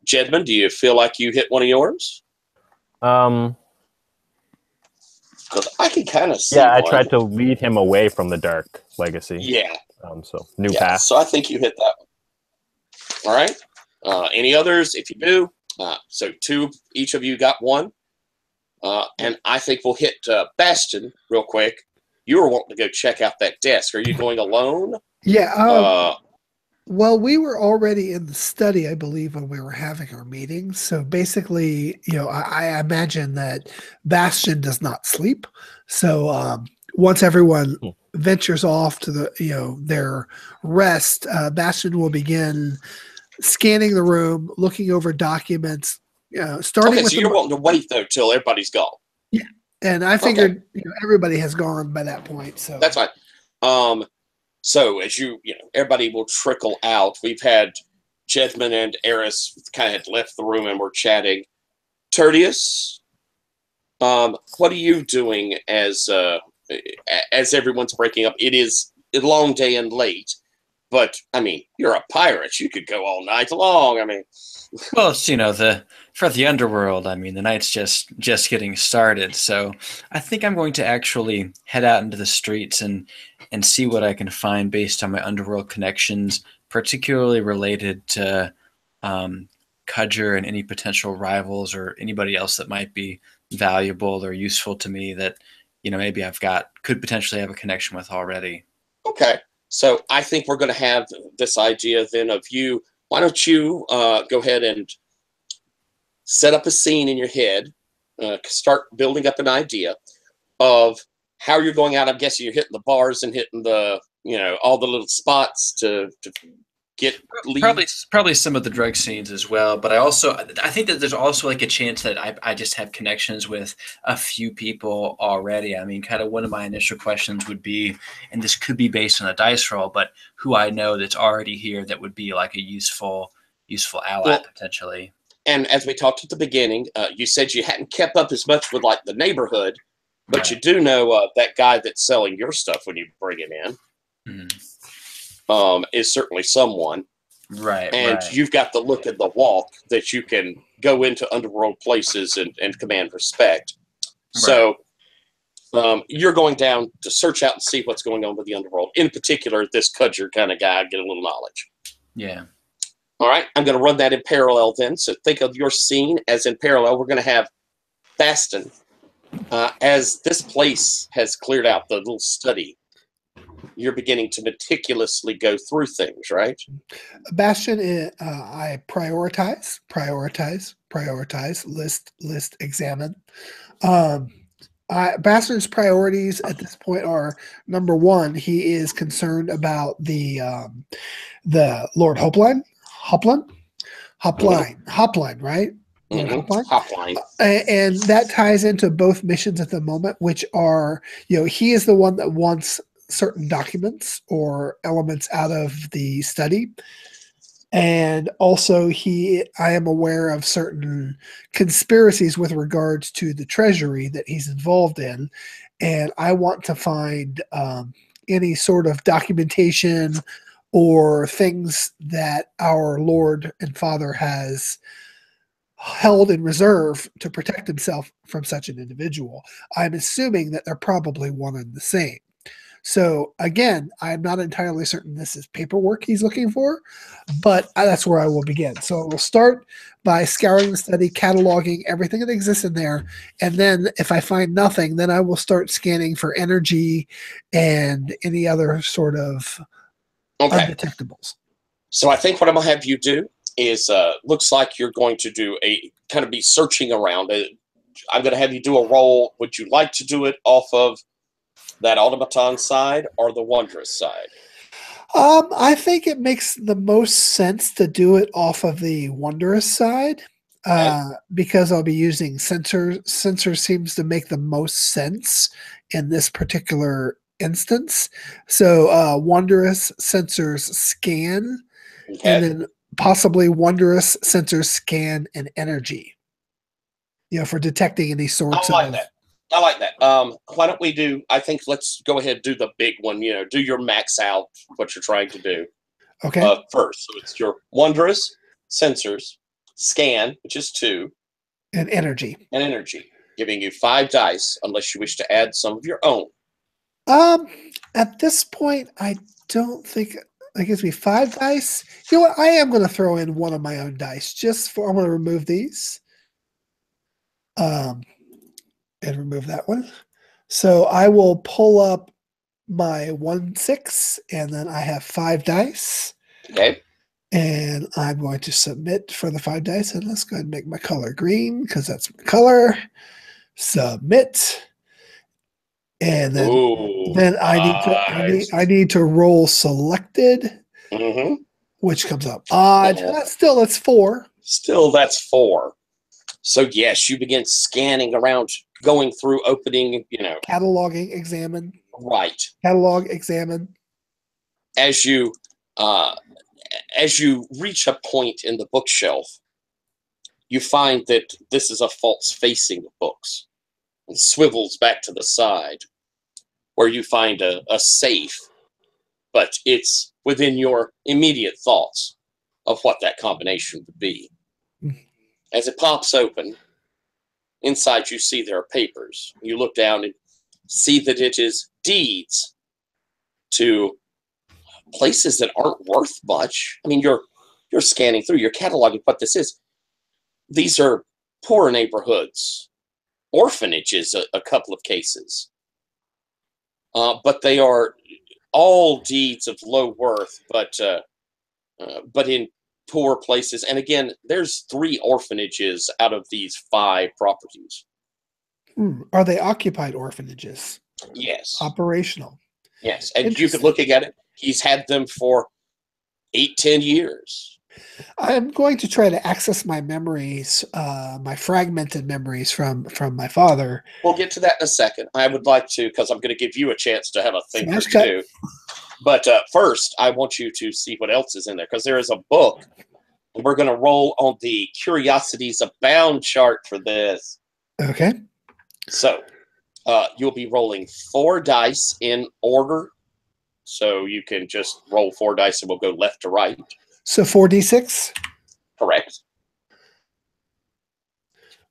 Jedman, do you feel like you hit one of yours? Because I can kind of see. Yeah, I one. tried to lead him away from the dark legacy. Yeah. So new path. So I think you hit that one. All right. Any others? If you do, so 2 each of you got 1. And I think we'll hit Bastion real quick. You were wanting to go check out that desk. Are you going alone? Yeah. Well, we were already in the study, I believe, when we were having our meetings. So basically, I imagine that Bastion does not sleep. So once everyone ventures off to their rest, Bastion will begin scanning the room, looking over documents, starting with. So you're wanting to wait though till everybody's gone. Yeah, and I figured everybody has gone by that point. So that's fine. So as everybody will trickle out. We've had Jedman and Eris kind of had left the room and we're chatting. Tertius, what are you doing as everyone's breaking up? It is a long day and late. But I mean, you're a pirate. You could go all night long. I mean, well, it's for the underworld. I mean, the night's just getting started. So I think I'm going to actually head out into the streets and see what I can find based on my underworld connections, particularly related to Kudger and any potential rivals or anybody else that might be valuable or useful to me that maybe could potentially have a connection with already. Okay. So I think we're going to have this idea then of you. Why don't you go ahead and set up a scene in your head, start building up an idea of how you're going out. I'm guessing you're hitting the bars and hitting the, all the little spots to get leads. Probably some of the drug scenes as well. But I think that there's also like a chance that I just have connections with a few people already. I mean, kind of one of my initial questions would be, and this could be based on a dice roll, but who I know that's already here that would be like a useful ally potentially. And as we talked at the beginning, you said you hadn't kept up as much with like the neighborhood, but right. You do know that guy that's selling your stuff when you bring him in. Is certainly someone. Right. And you've got the look and the walk that you can go into underworld places and command respect. Right. So you're going down to search out and see what's going on with the underworld. In particular, this Kudger kind of guy, get a little knowledge. Yeah. All right. I'm going to run that in parallel then. So think of your scene as in parallel. We're going to have Bastion. As this place has cleared out, the little study, you're beginning to meticulously go through things, right? Bastion, I prioritize, list, examine. Bastion's priorities at this point are, number 1, he is concerned about the Lord Hopline, right? Hopline. And that ties into both missions at the moment, which are, he is the one that wants certain documents or elements out of the study. And also I am aware of certain conspiracies with regards to the treasury that he's involved in. And I want to find any sort of documentation or things that our Lord and Father has held in reserve to protect himself from such an individual. I'm assuming that they're probably one and the same. So again, I'm not entirely certain this is paperwork he's looking for, but that's where I will begin. So we'll start by scouring the study, cataloging everything that exists in there. And then if I find nothing, then I will start scanning for energy and any other sort of undetectables. So I think what I'm going to have you do is looks like you're going to do a kind of be searching around. I'm going to have you do a roll. Would you like to do it off of that automaton side or the wondrous side? I think it makes the most sense to do it off of the wondrous side because I'll be using sensors. Sensor seems to make the most sense in this particular instance. So wondrous sensors scan, and then possibly wondrous sensors scan and energy. For detecting any sorts I like of that. I like that. Why don't we do? I think let's go ahead and do the big one. You know, do your max out what you're trying to do Okay. first. So it's your wondrous sensors, scan, which is 2, And energy. and energy, giving you 5 dice unless you wish to add some of your own. At this point, I don't think that gives me 5 dice. You know what? I am going to throw in one of my own dice just for. I'm going to remove these. And remove that one. So I will pull up my 1/6, and then I have 5 dice. Okay. And I'm going to submit for the 5 dice. And let's go ahead and make my color green because that's my color. Submit. And then, Ooh, I need to roll selected, Mm-hmm. which comes up odd. Still, it's 4. Still, that's 4. So yes, you begin scanning around, going through, opening. You know, Cataloging, examine. right. Catalog, examine. As you reach a point in the bookshelf, you find that this is a false facing of books. It swivels back to the side, where you find a safe, but it's within your immediate thoughts of what that combination would be. As it pops open, inside you see there are papers. You look down and see that it is deeds to places that aren't worth much. I mean, you're scanning through, you're cataloging what this is. These are poor neighborhoods, orphanages, a couple of cases. But they are all deeds of low worth, but in poor places. And again, there's 3 orphanages out of these 5 properties. Are they occupied orphanages? Yes. Operational. Yes. And you could looking at it, he's had them for 8-10 years. I'm going to try to access my memories, my fragmented memories from my father. We'll get to that in a second. I would like to, because I'm going to give you a chance to have a think or Smash two. But first, I want you to see what else is in there, because there is a book. And we're going to roll on the Curiosities Abound chart for this. Okay. So you'll be rolling 4 dice in order. So you can just roll 4 dice and we'll go left to right. So 4d6? Correct.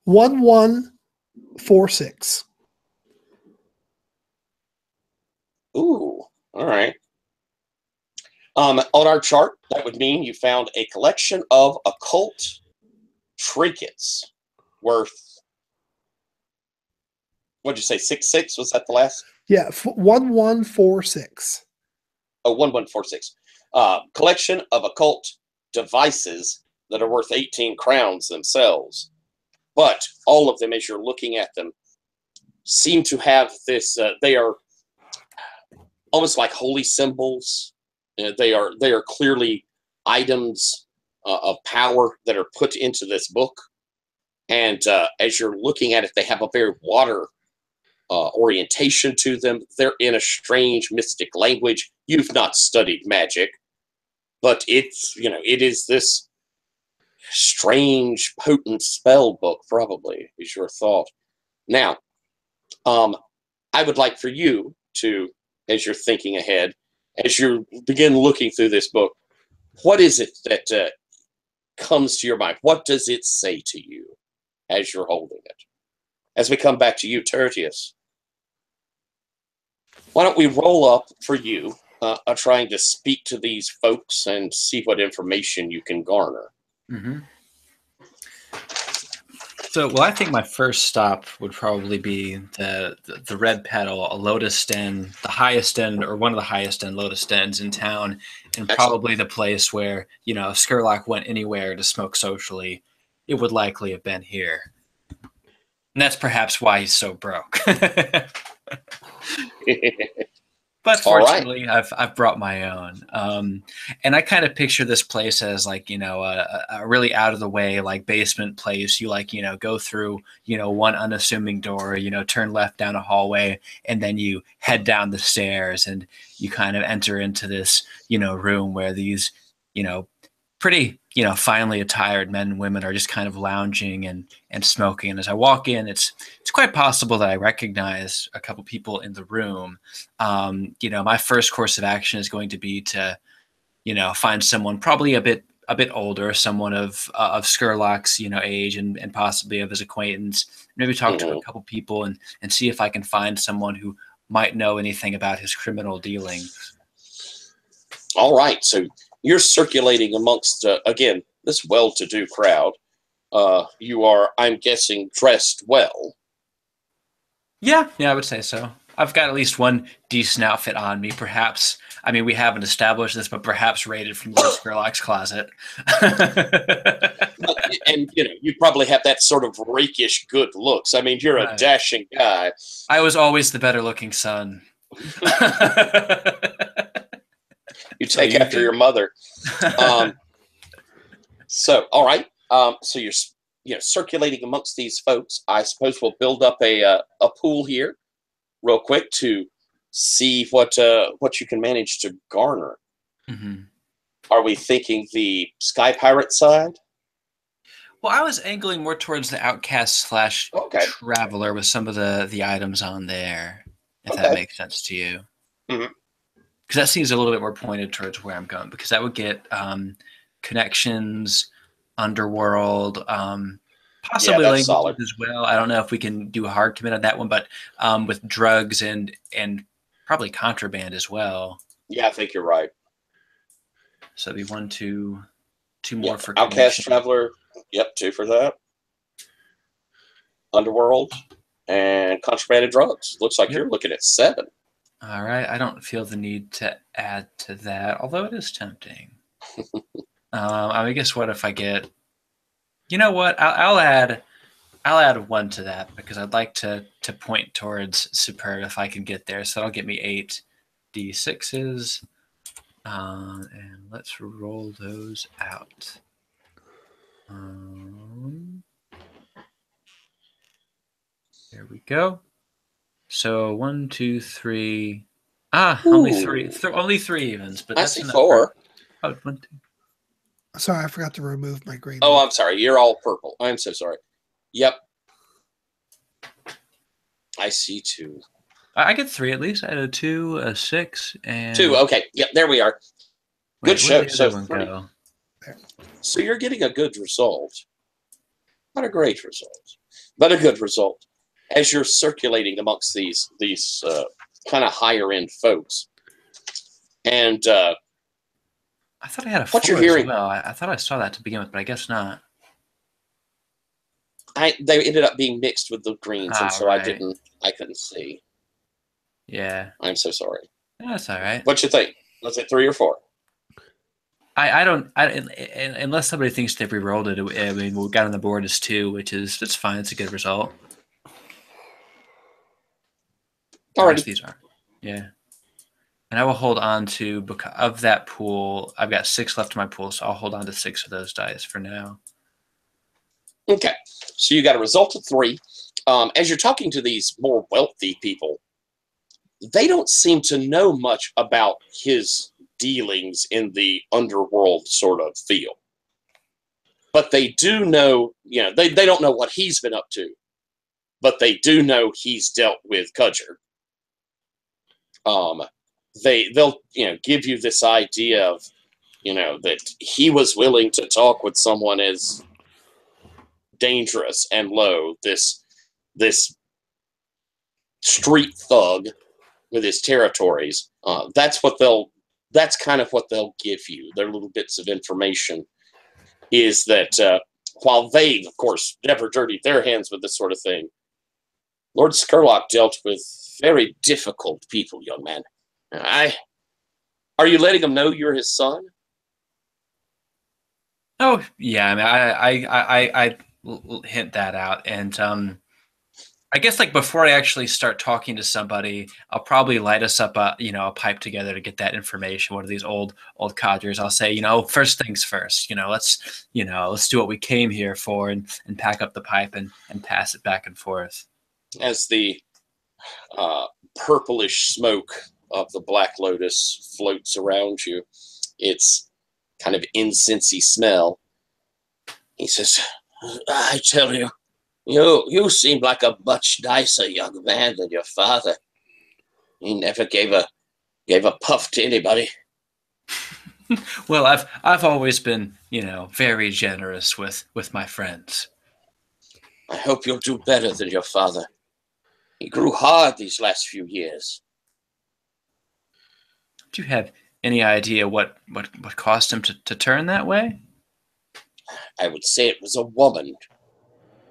1, 1, 4, 6. Ooh, all right. On our chart, that would mean you found a collection of occult trinkets worth, what'd you say, 6-6? Was that the last? Yeah, 1, 1, 4, 6. Oh, 1146. Collection of occult devices that are worth 18 crowns themselves. But all of them, as you're looking at them, seem to have this, they are almost like holy symbols. They are clearly items of power that are put into this book. And as you're looking at it, they have a very water orientation to them. They're in a strange mystic language. You've not studied magic, but it's, it is this strange, potent spell book, probably, is your thought. Now, I would like for you to, as you're thinking ahead, as you begin looking through this book, what is it that comes to your mind? What does it say to you as you're holding it? As we come back to you, Tertius, why don't we roll up for you, trying to speak to these folks and see what information you can garner. Mm-hmm. So, well, I think my first stop would probably be the Red Petal, a Lotus Den, the highest end or one of the highest end Lotus Dens in town, and probably the place where, if Scurlock went anywhere to smoke socially, it would likely have been here. And that's perhaps why he's so broke. But fortunately, right. I've brought my own, and I kind of picture this place as like a really out of the way like basement place. You go through one unassuming door, turn left down a hallway, and then you head down the stairs, and you kind of enter into this room where these pretty, finely attired men and women are just kind of lounging and smoking. And as I walk in, it's quite possible that I recognize a couple people in the room. My first course of action is going to be to, find someone probably a bit older, someone of Scurlock's, age and possibly of his acquaintance. Maybe talk to a couple people and see if I can find someone who might know anything about his criminal dealings. All right, so you're circulating amongst, again, this well-to-do crowd. You are, I'm guessing, dressed well. Yeah, I would say so. I've got at least one decent outfit on me, perhaps. I mean, we haven't established this, but perhaps raided from Lord Scurlock's closet. And, you probably have that sort of rakish good looks. I mean, you're a dashing guy. I was always the better-looking son. You take after your mother. So, all right. So you're circulating amongst these folks. I suppose we'll build up a pool here real quick to see what you can manage to garner. Mm-hmm. Are we thinking the Sky Pirate side? Well, I was angling more towards the outcast / traveler with some of the items on there, if that makes sense to you. Mm-hmm. Because that seems a little bit more pointed towards where I'm going, because that would get connections, underworld, possibly languages as well. I don't know if we can do a hard commit on that one, but with drugs and probably contraband as well. Yeah, I think you're right. So it'd be 1, 2 more for outcast, traveler. Yep, 2 for that. Underworld and contraband drugs. Looks like you're looking at 7. All right, I don't feel the need to add to that, although it is tempting. I guess what if I get? You know what? I'll add 1 to that because I'd like to point towards superb if I can get there. So that'll get me 8 d6s, and let's roll those out. There we go. So 1, 2, 3. Only 3. Only 3 evens, but that's enough. 4. Oh, 1, 2. Sorry, I forgot to remove my green. Oh, I'm sorry. You're all purple. I'm so sorry. Yep. I see 2. I get 3 at least. I had a 2, a 6, and 2. Okay. Yep. There we are. Good show. So 3. Go? So you're getting a good result. Not a great result, but a good result. As you're circulating amongst these kind of higher end folks, and I thought I had a 4 what you're hearing. As well. I thought I saw that to begin with, but I guess not. They ended up being mixed with the greens, and so right. I couldn't see. Yeah, I'm so sorry. That's all right. What you think? Was it 3 or 4? I don't. Unless somebody thinks they re-rolled it. I mean, what we got on the board is 2, it's fine. It's a good result. All right. These are, yeah. And I will hold on to, because of that pool, I've got 6 left in my pool, so I'll hold on to 6 of those dice for now. Okay. So you got a result of 3. As you're talking to these more wealthy people, they don't seem to know much about his dealings in the underworld sort of feel. But they do know, they don't know what he's been up to, but they do know he's dealt with Cudger. They'll give you this idea of that he was willing to talk with someone as dangerous and low, this street thug with his territories. That's kind of what they'll give you. Their little bits of information is that while they, of course, never dirtied their hands with this sort of thing, Lord Scurlock dealt with very difficult people, young man. Are you letting him know you're his son? Oh yeah, I mean, I hint that out, and I guess like before I actually start talking to somebody, I'll probably light us up a pipe together to get that information. One of these old codgers, I'll say, first things first. Let's do what we came here for, and pack up the pipe and pass it back and forth. As the purplish smoke of the Black Lotus floats around you, it's kind of incensey smell. He says, I tell you, you seem like a much nicer young man than your father. He never gave a puff to anybody. Well, I've always been, very generous with my friends. I hope you'll do better than your father. He grew hard these last few years. Do you have any idea what caused him to turn that way? I would say it was a woman.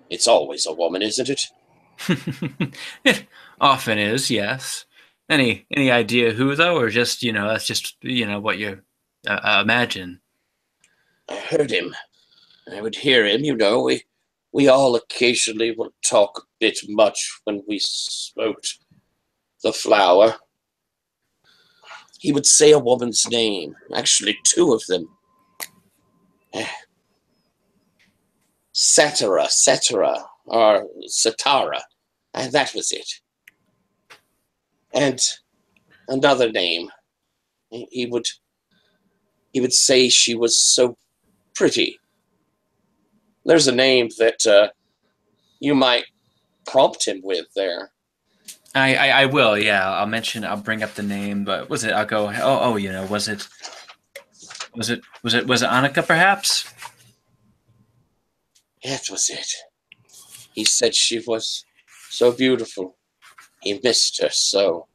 It's always a woman, isn't it? It often is, yes. Any idea who, though, or just, that's just, what you imagine? I heard him. I would hear him, We all occasionally would talk a bit much when we smoked the flower. He would say a woman's name, actually 2 of them. Satara, or Satara, and that was it. And another name. He would say she was so pretty. There's a name that you might prompt him with there. I will, yeah. I'll bring up the name, but I'll go, was it Annika perhaps? That was it. He said she was so beautiful. He missed her so.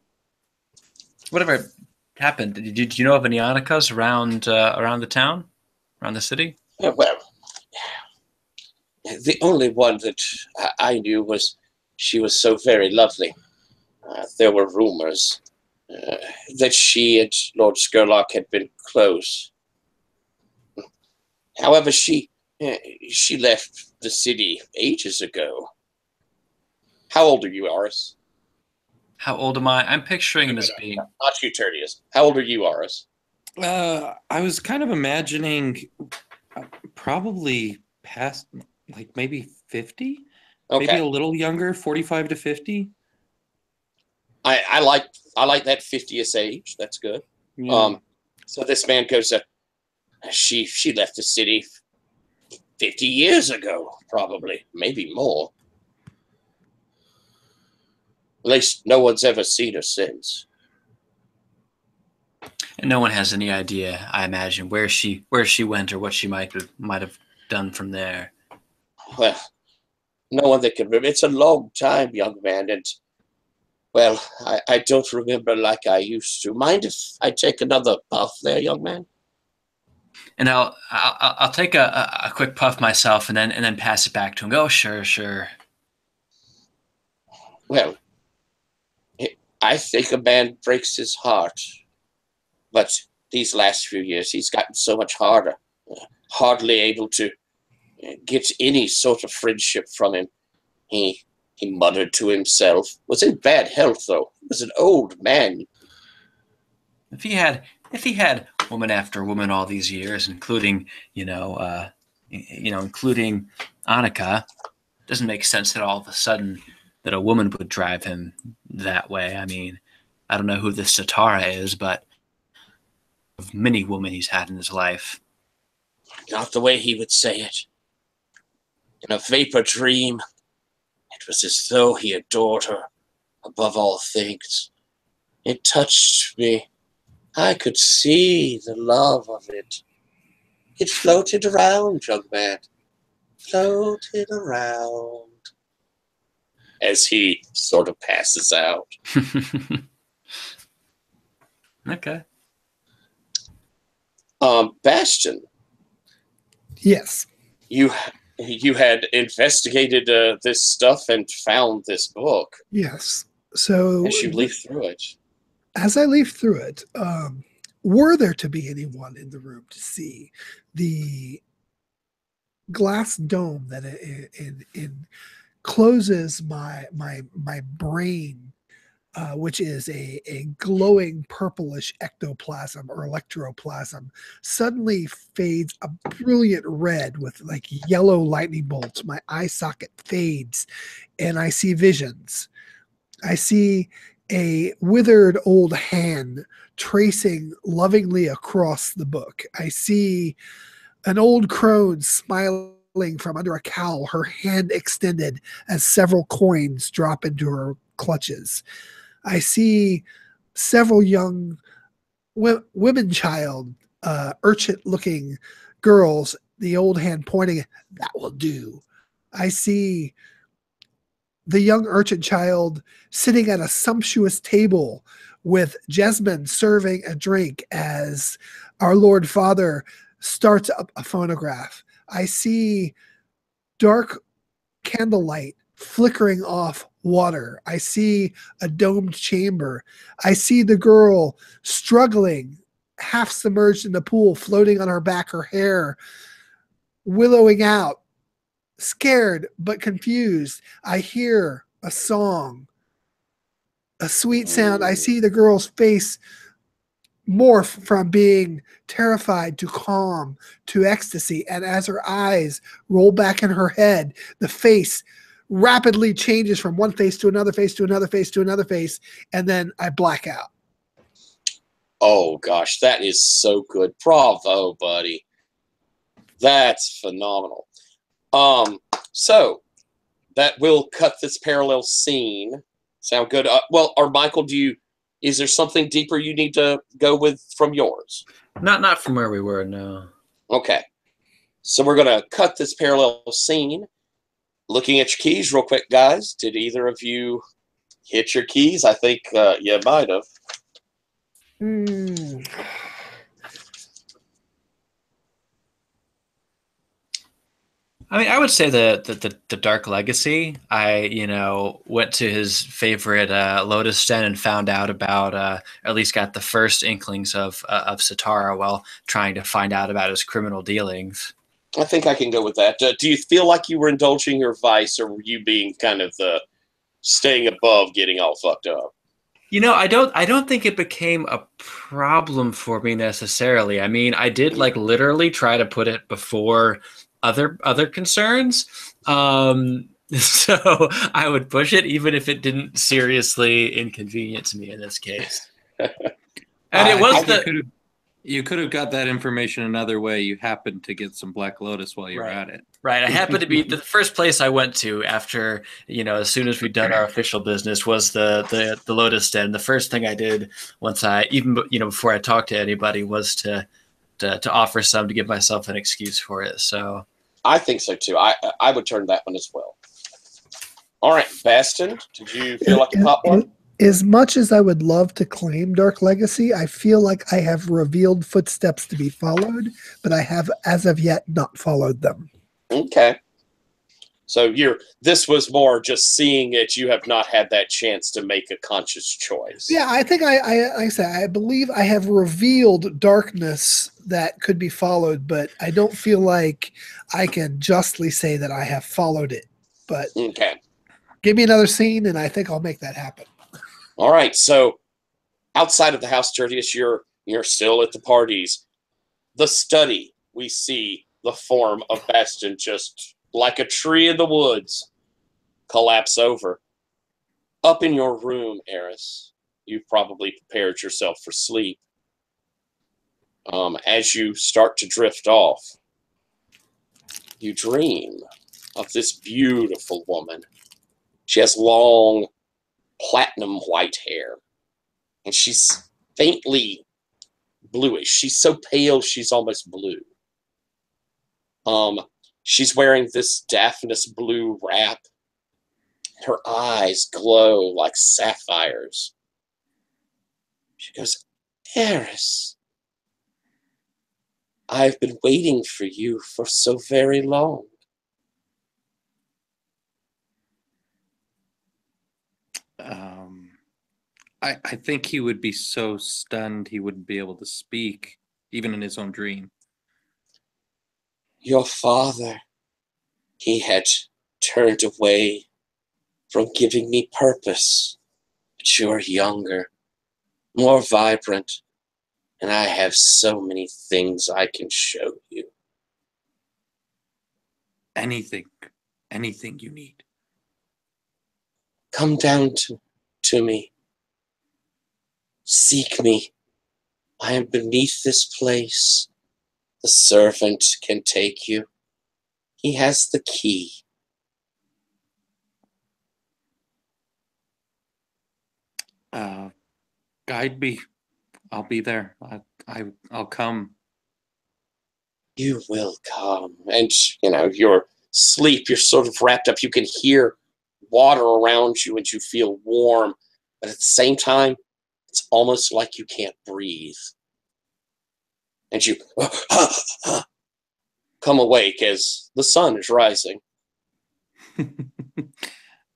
Whatever happened, did you know of any Annikas around the town? Around the city? Well, the only one that I knew was she was so very lovely. There were rumors that she and Lord Scurlock had been close. However, she left the city ages ago. How old are you, Aris? How old am I? I'm picturing him as being... Not you, Tertius. How old are you, Aris? I was kind of imagining probably past, like maybe 50? Okay. Maybe a little younger, 45 to 50? I like that 50th age. That's good. Yeah. So this man goes, she left the city 50 years ago, probably, maybe more. At least no one's ever seen her since. And no one has any idea, I imagine, where she went or what she might have done from there. Well, no one that can remember. It's a long time, young man, and well, I don't remember like I used to. Mind if I take another puff there, young man? And I'll take a quick puff myself and then pass it back to him. Go, sure. Well, I think a man breaks his heart, but these last few years he's gotten so much harder, hardly able to get any sort of friendship from him. He muttered to himself. Was in bad health though. He was an old man. If he had woman after woman all these years, including including Annika, doesn't make sense that all of a sudden that a woman would drive him that way. I mean, I don't know who this Satara is, but of many women he's had in his life. Not the way he would say it. In a vapor dream, it was as though he adored her above all things. It touched me. I could see the love of it. It floated around, young man. Floated around. As he sort of passes out. Okay. Bastion. Yes. You had investigated this stuff and found this book. Yes. So as you leaf through it. As I leaf through it, were there to be anyone in the room to see the glass dome that encloses my brain, which is a glowing purplish ectoplasm or electroplasm, suddenly fades a brilliant red with like yellow lightning bolts. My eye socket fades and I see visions. I see a withered old hand tracing lovingly across the book. I see an old crone smiling from under a cowl, her hand extended as several coins drop into her clutches. I see several young women child, urchin-looking girls, the old hand pointing, that will do. I see the young urchin child sitting at a sumptuous table with Jesmond serving a drink as our Lord Father starts up a phonograph. I see dark candlelight flickering off water. I see a domed chamber. I see the girl struggling, half submerged in the pool, floating on her back, her hair willowing out, scared but confused. I hear a song, a sweet sound. I see the girl's face morph from being terrified to calm to ecstasy. And as her eyes roll back in her head, the face rapidly changes from one face to another face to another face to another face. And then I black out. Oh, gosh, that is so good. Bravo, buddy. That's phenomenal. So that will cut this parallel scene. Sound good? Well, or Michael, is there something deeper you need to go with from yours? Not from where we were, no. Okay. So we're going to cut this parallel scene. Looking at your keys real quick, guys. Did either of you hit your keys? I think you might have. I mean, I would say the Dark Legacy. I, went to his favorite Lotus Den and found out about, at least got the first inklings of Satara while trying to find out about his criminal dealings. I think I can go with that. Do you feel like you were indulging your vice, or were you being kind of staying above getting all fucked up? I don't think it became a problem for me necessarily. I mean, I did literally try to put it before other concerns. So I would push it even if it didn't seriously inconvenience me in this case. And it was you could have got that information another way. You happened to get some Black Lotus while you were at it. Right. I happened to be the first place I went to after, as soon as we'd done our official business was the Lotus Den. The first thing I did once before I talked to anybody was to offer some to give myself an excuse for it. So I think so too. I would turn that one as well. All right, Bastion, did you feel like you popped one? As much as I would love to claim Dark Legacy, I feel like I have revealed footsteps to be followed, but I have, as of yet, not followed them. Okay. So this was more just seeing it. You have not had that chance to make a conscious choice. Yeah, I think I believe I have revealed darkness that could be followed, but I don't feel like I can justly say that I have followed it. But okay. Give me another scene, and I think I'll make that happen. All right. So outside of the house, Tertius, you're still at the parties. The study, we see the form of Bastion just like a tree in the woods collapse over. Up in your room, Eris, you've probably prepared yourself for sleep. As you start to drift off, you dream of this beautiful woman. She has long, platinum white hair, and she's faintly bluish. She's so pale, she's almost blue. She's wearing this daphnis blue wrap. Her eyes glow like sapphires. She goes, Eris, I've been waiting for you for so very long. I think he would be so stunned he wouldn't be able to speak, even in his own dream. Your father, he had turned away from giving me purpose, but you're younger, more vibrant, and I have so many things I can show you. Anything you need. Come down to me Seek me. I am beneath this place. The servant can take you. He has the key. Guide me. I'll be there. I'll come. You will come. And, your sleep, you're sort of wrapped up. You can hear water around you and you feel warm. But at the same time, it's almost like you can't breathe. And you come awake as the sun is rising.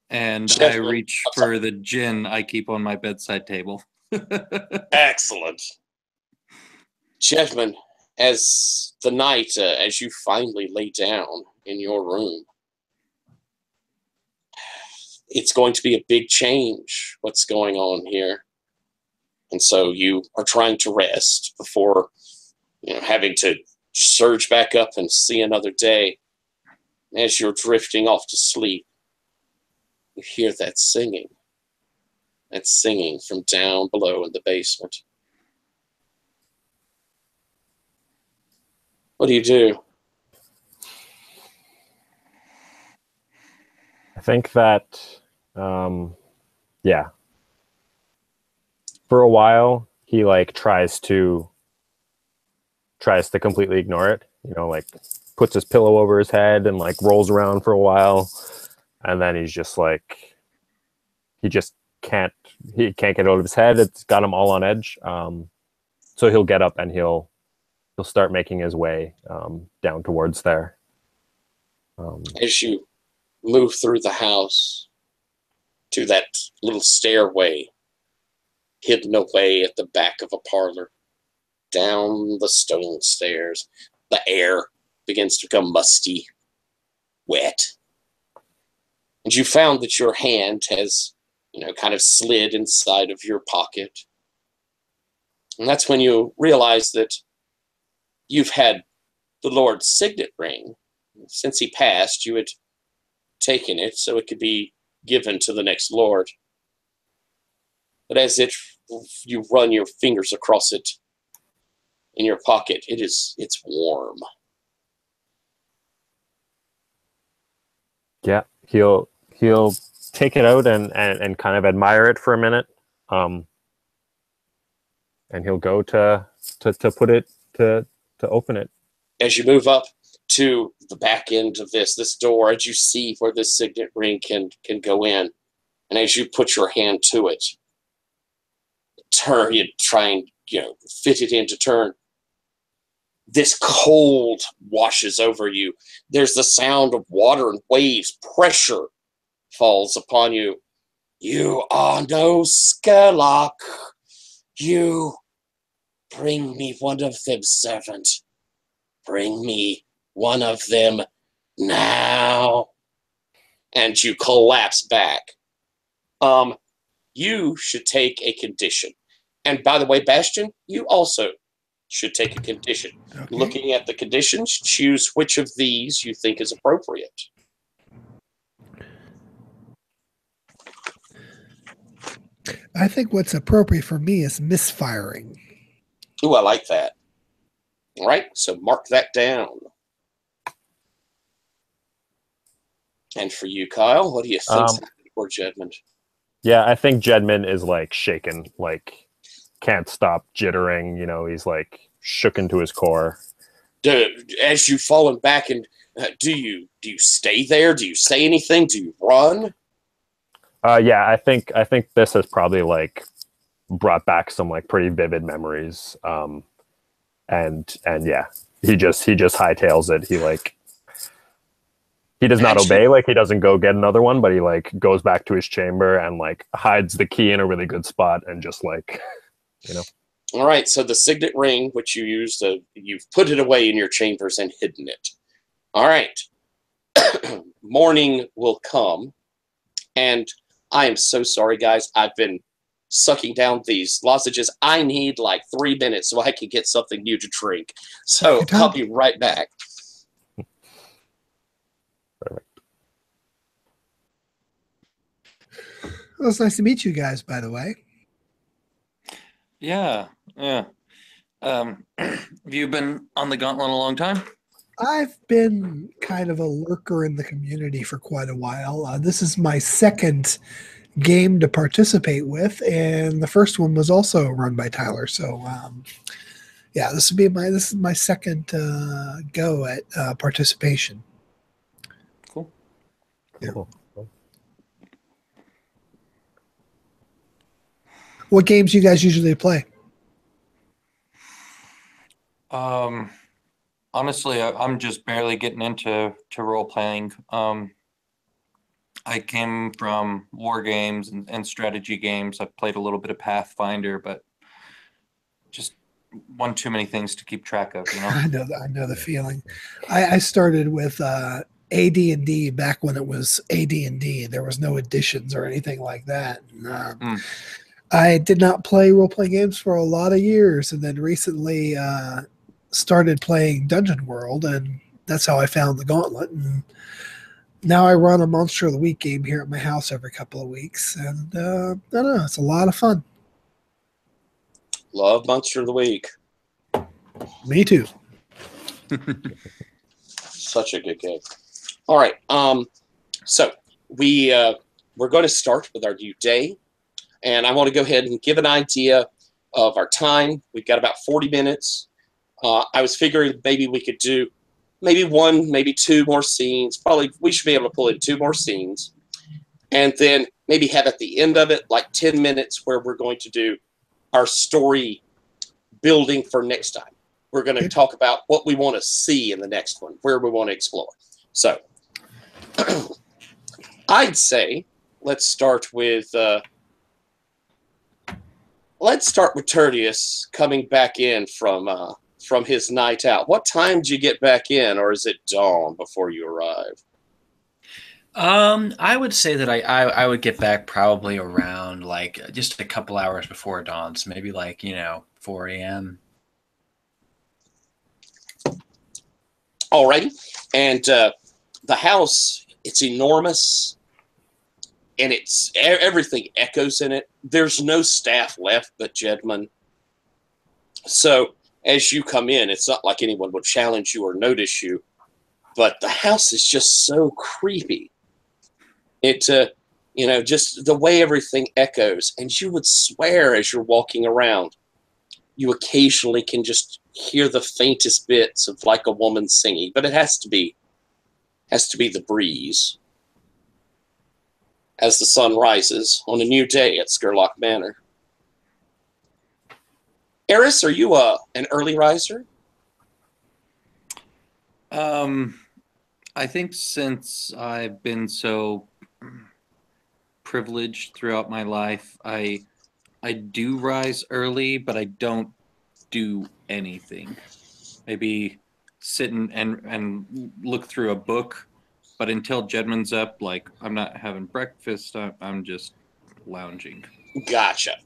And Chef, I reach for the gin I keep on my bedside table. Excellent. Gentlemen, as the night, as you finally lay down in your room, it's going to be a big change, what's going on here. And so you are trying to rest before, having to surge back up and see another day. As you're drifting off to sleep, you hear that singing from down below in the basement. What do you do? I think that, for a while, he tries to completely ignore it, puts his pillow over his head and rolls around for a while. And then he's just he can't get out of his head. It's got him all on edge. So he'll get up and he'll start making his way down towards there. As you move through the house to that little stairway hidden away at the back of a parlor, down the stone stairs, the air begins to become musty, wet. And you found that your hand has, kind of slid inside of your pocket. And that's when you realize that you've had the Lord's signet ring. Since he passed, you had taken it so it could be given to the next Lord. But as you run your fingers across it in your pocket, it's warm. Yeah, he'll take it out and kind of admire it for a minute, and he'll go to put it to open it. As you move up to the back end of this door, as you see where this signet ring can go in, and as you put your hand to it, you try and fit it in to turn. This cold washes over you. There's the sound of water and waves. Pressure falls upon you. You are no Scurlock. You bring me one of them, servant. Bring me one of them now. And you collapse back. You should take a condition. And by the way, Bastion, you also should take a condition. Okay. Looking at the conditions, choose which of these you think is appropriate. I think what's appropriate for me is misfiring. Ooh, I like that. All right, so mark that down. And for you, Kyle, what do you think for Jedmund? Yeah, I think Jedmund is shaken, can't stop jittering. He's shooken to his core. As you've fallen back, and do you stay there? Do you say anything? Do you run? Yeah, I think this has probably brought back some pretty vivid memories. And yeah, he just hightails it. He does not obey. He doesn't go get another one, but he goes back to his chamber and hides the key in a really good spot and just All right, so the signet ring, which you used, you've put it away in your chambers and hidden it. All right. Morning will come, and I am so sorry, guys. I've been sucking down these lozenges. I need 3 minutes so I can get something new to drink. So I'll be right back. Perfect. Well, it's nice to meet you guys, by the way. Yeah, yeah. Have you been on the Gauntlet a long time? I've been kind of a lurker in the community for quite a while. This is my second game to participate with, and the first one was also run by Tyler. So, yeah, this is my second go at participation. Cool. Cool. What games you guys usually play? Honestly, I'm just barely getting into role playing. I came from war games and strategy games. I've played a little bit of Pathfinder, but just one too many things to keep track of, you know? I know the feeling. I started with AD&D back when it was AD&D. There was no editions or anything like that. And, I did not play role-playing games for a lot of years, and then recently started playing Dungeon World, and that's how I found the Gauntlet. And now I run a Monster of the Week game here at my house every couple of weeks, and I don't know, it's a lot of fun. Love Monster of the Week. Me too. Such a good game. All right. So we're going to start with our new day. And I want to go ahead and give an idea of our time. We've got about 40 minutes. I was figuring maybe we could do maybe one, maybe two more scenes. Probably we should be able to pull in 2 more scenes. And then maybe have at the end of it like 10 minutes where we're going to do our story building for next time. We're going to talk about what we want to see in the next one, where we want to explore. So I'd say let's start with Tertius coming back in from his night out. What time did you get back in, or is it dawn before you arrive? I would say that I would get back probably around like just a couple hours before dawn, so maybe like 4 a.m. Alrighty, and the house, it's enormous, and it's everything echoes in it. There's no staff left but Jedman. So as you come in, it's not like anyone would challenge you or notice you, but the house is just so creepy. It, just the way everything echoes, and you would swear as you're walking around, you occasionally can just hear the faintest bits of like a woman singing, but it has to be the breeze. As the sun rises on a new day at Scurlock Manor. Eris, are you an early riser? I think since I've been so privileged throughout my life, I do rise early, but I don't do anything. Maybe sit and look through a book. But until Jedman's up, like, I'm not having breakfast. I'm just lounging. Gotcha.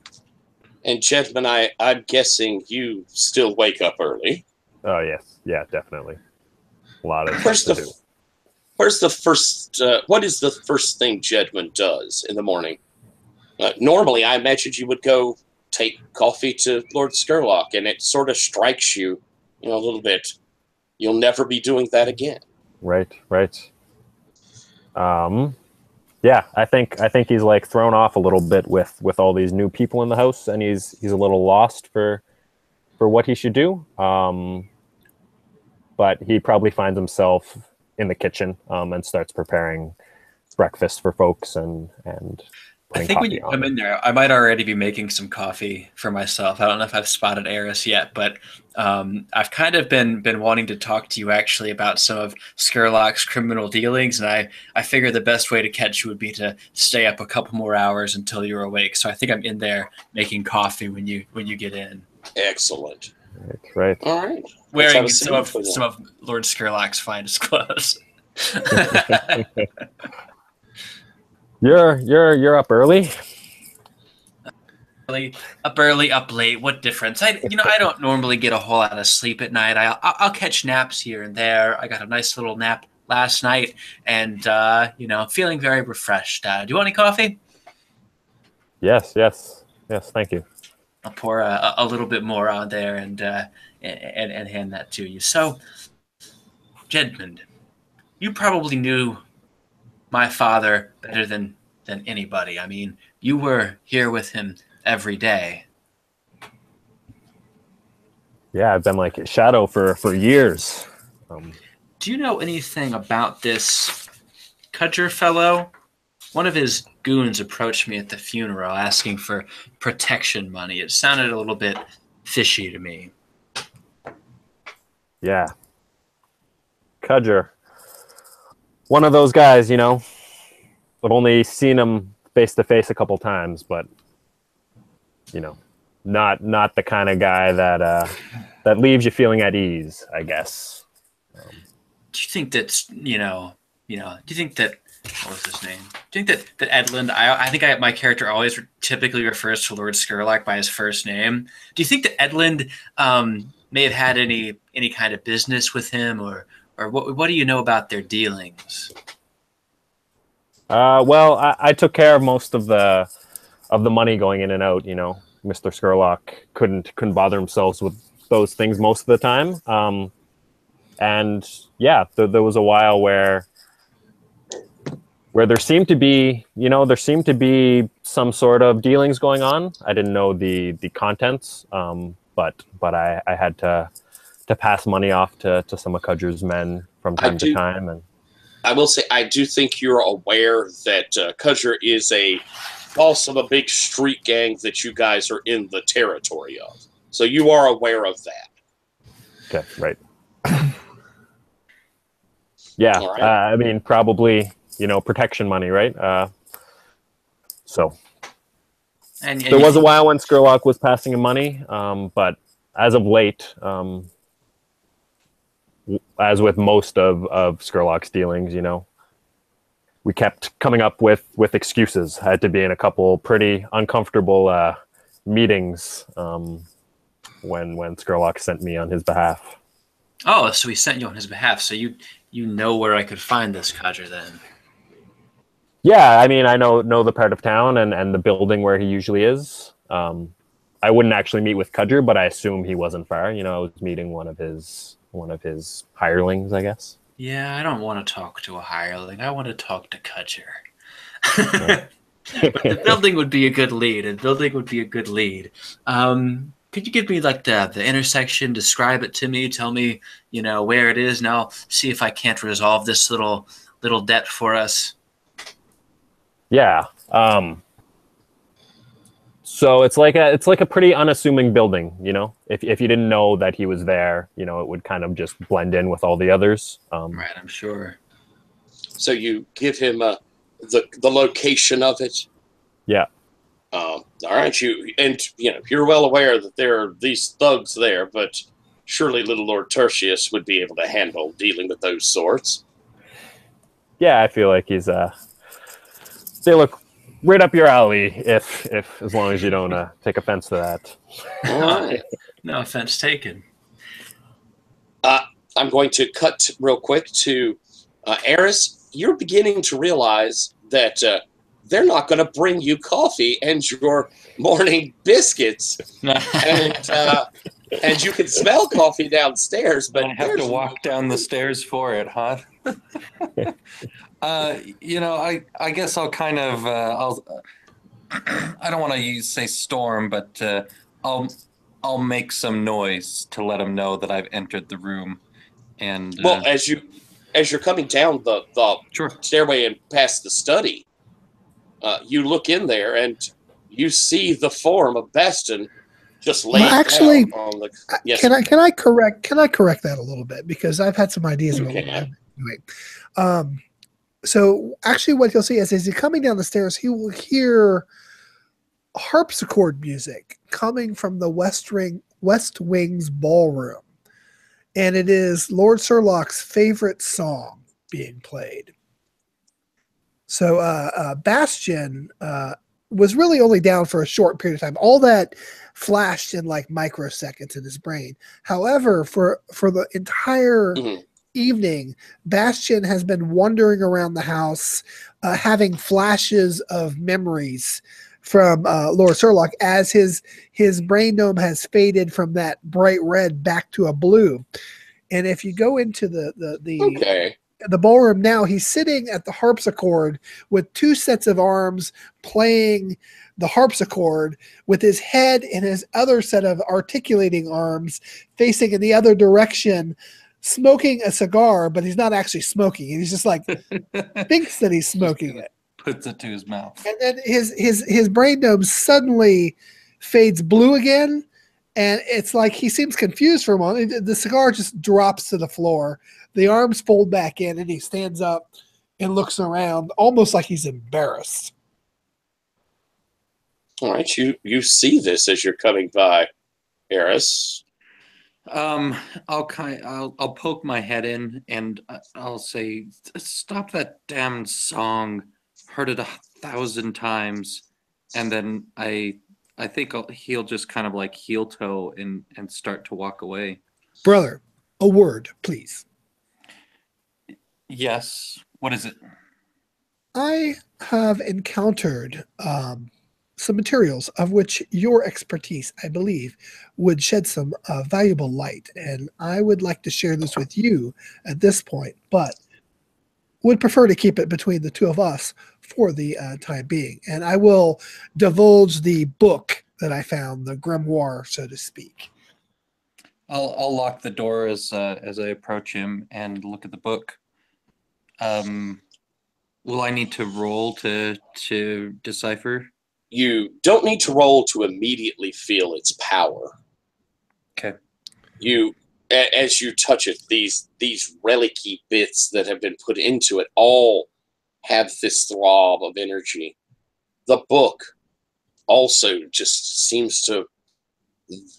And Jedman, I'm guessing you still wake up early. Oh, yes. Yeah, definitely. A lot of Where's stuff to do. Where's the first, what is the first thing Jedman does in the morning? Normally, I imagined you would go take coffee to Lord Scurlock, and it sort of strikes you, a little bit. You'll never be doing that again. Right. Yeah, I think he's like thrown off a little bit with all these new people in the house, and he's a little lost for what he should do. But he probably finds himself in the kitchen and starts preparing breakfast for folks and I think when you come in there, I might already be making some coffee for myself. I don't know if I've spotted Eris yet, but I've kind of been wanting to talk to you actually about some of Scurlock's criminal dealings, and I figure the best way to catch you would be to stay up a couple more hours until you're awake. So I think I'm in there making coffee when you get in. Excellent. Right. All right. Wearing some of Lord Scurlock's finest clothes. You're up early. Up early, up late. What difference? I don't normally get a whole lot of sleep at night. I'll catch naps here and there. I got a nice little nap last night, and feeling very refreshed. Do you want any coffee? Yes. Thank you. I'll pour a little bit more on there and hand that to you. So, Jedmund, you probably knew my father better than anybody. I mean, you were here with him every day. Yeah, I've been like a shadow for years. Do you know anything about this Cudger fellow? One of his goons approached me at the funeral asking for protection money. It sounded a little bit fishy to me. Yeah. Cudger. One of those guys, you know. I've only seen him face to face a couple times, but you know, not the kind of guy that leaves you feeling at ease, I guess. Do you think that's do you think that what was his name? Do you think that Edlund? I think my character always typically refers to Lord Scurlock by his first name. Do you think that Edlund may have had any kind of business with him, or what do you know about their dealings? Well, I took care of most of the money going in and out. You know, Mr. Scurlock couldn't bother himself with those things most of the time. And yeah, there was a while where there seemed to be, some sort of dealings going on. I didn't know the contents, but I had to pass money off to some of Cudger's men from time to time. And I will say, I do think you're aware that Cudger is a boss of a big street gang that you guys are in the territory of. So you are aware of that. Okay, right. Yeah, right. I mean, probably, protection money, right? So And there was a while when Scurlock was passing him money, but as of late, as with most of Scurlock's dealings, we kept coming up with excuses. I had to be in a couple pretty uncomfortable meetings when Scurlock sent me on his behalf. Oh, so he sent you on his behalf. So you know where I could find this Cudger then? Yeah, I mean, I know the part of town and the building where he usually is. I wouldn't actually meet with Cudger, but I assume he wasn't far. I was meeting one of his hirelings, I guess. Yeah, I don't want to talk to a hireling. I want to talk to Cudger. Yeah. But the building would be a good lead. Could you give me like the intersection, describe it to me, tell me, where it is, and I'll see if I can't resolve this little debt for us. Yeah. So it's like a pretty unassuming building, If you didn't know that he was there, it would kind of just blend in with all the others. Right, I'm sure. So you give him the location of it. Yeah. All right, you're well aware that there are these thugs there, but surely little Lord Tertius would be able to handle dealing with those sorts. Yeah, I feel like he's they look right up your alley if as long as you don't take offense to that. All right. No offense taken. I'm going to cut real quick to Eris. You're beginning to realize that they're not going to bring you coffee and your morning biscuits, and you can smell coffee downstairs, but I have to walk down the stairs for it, huh? I guess I'll kind of I don't want to say storm, but I'll make some noise to let them know that I've entered the room. And well, as you're coming down the Sure. stairway and past the study, you look in there and you see the form of Bastion just laid down on the. Yes. Can I correct that a little bit, because I've had some ideas about what I'm doing. So actually, what you'll see is as he's coming down the stairs, he will hear harpsichord music coming from the West Wing's ballroom, and it is Lord Scurlock's favorite song being played. So Bastion was really only down for a short period of time. All that flashed in like microseconds in his brain. However, for the entire evening, Bastion has been wandering around the house, having flashes of memories from Lord Scurlock as his brain dome has faded from that bright red back to a blue. And if you go into Okay. the ballroom now, he's sitting at the harpsichord with two sets of arms playing the harpsichord, with his head and his other set of articulating arms facing in the other direction, smoking a cigar, but he's not actually smoking. He's just like thinks that he's smoking it. Puts it to his mouth. And then his brain dome suddenly fades blue again, and it's like he seems confused for a moment. The cigar just drops to the floor. The arms fold back in, and he stands up and looks around, almost like he's embarrassed. All right, you see this as you're coming by, Eris. I'll poke my head in and I'll say, "Stop that damn song. Heard it 1,000 times." And then I think he'll just kind of like heel toe and start to walk away. Brother, a word, please. Yes. What is it? I have encountered some materials of which your expertise, I believe, would shed some valuable light. And I would like to share this with you at this point, but would prefer to keep it between the two of us for the time being. And I will divulge the book that I found, the Grimoire, so to speak. I'll lock the door as I approach him and look at the book. Will I need to roll to decipher? You don't need to roll to immediately feel its power. Okay. As you touch it, these relic-y bits that have been put into it all have this throb of energy. The book also just seems to...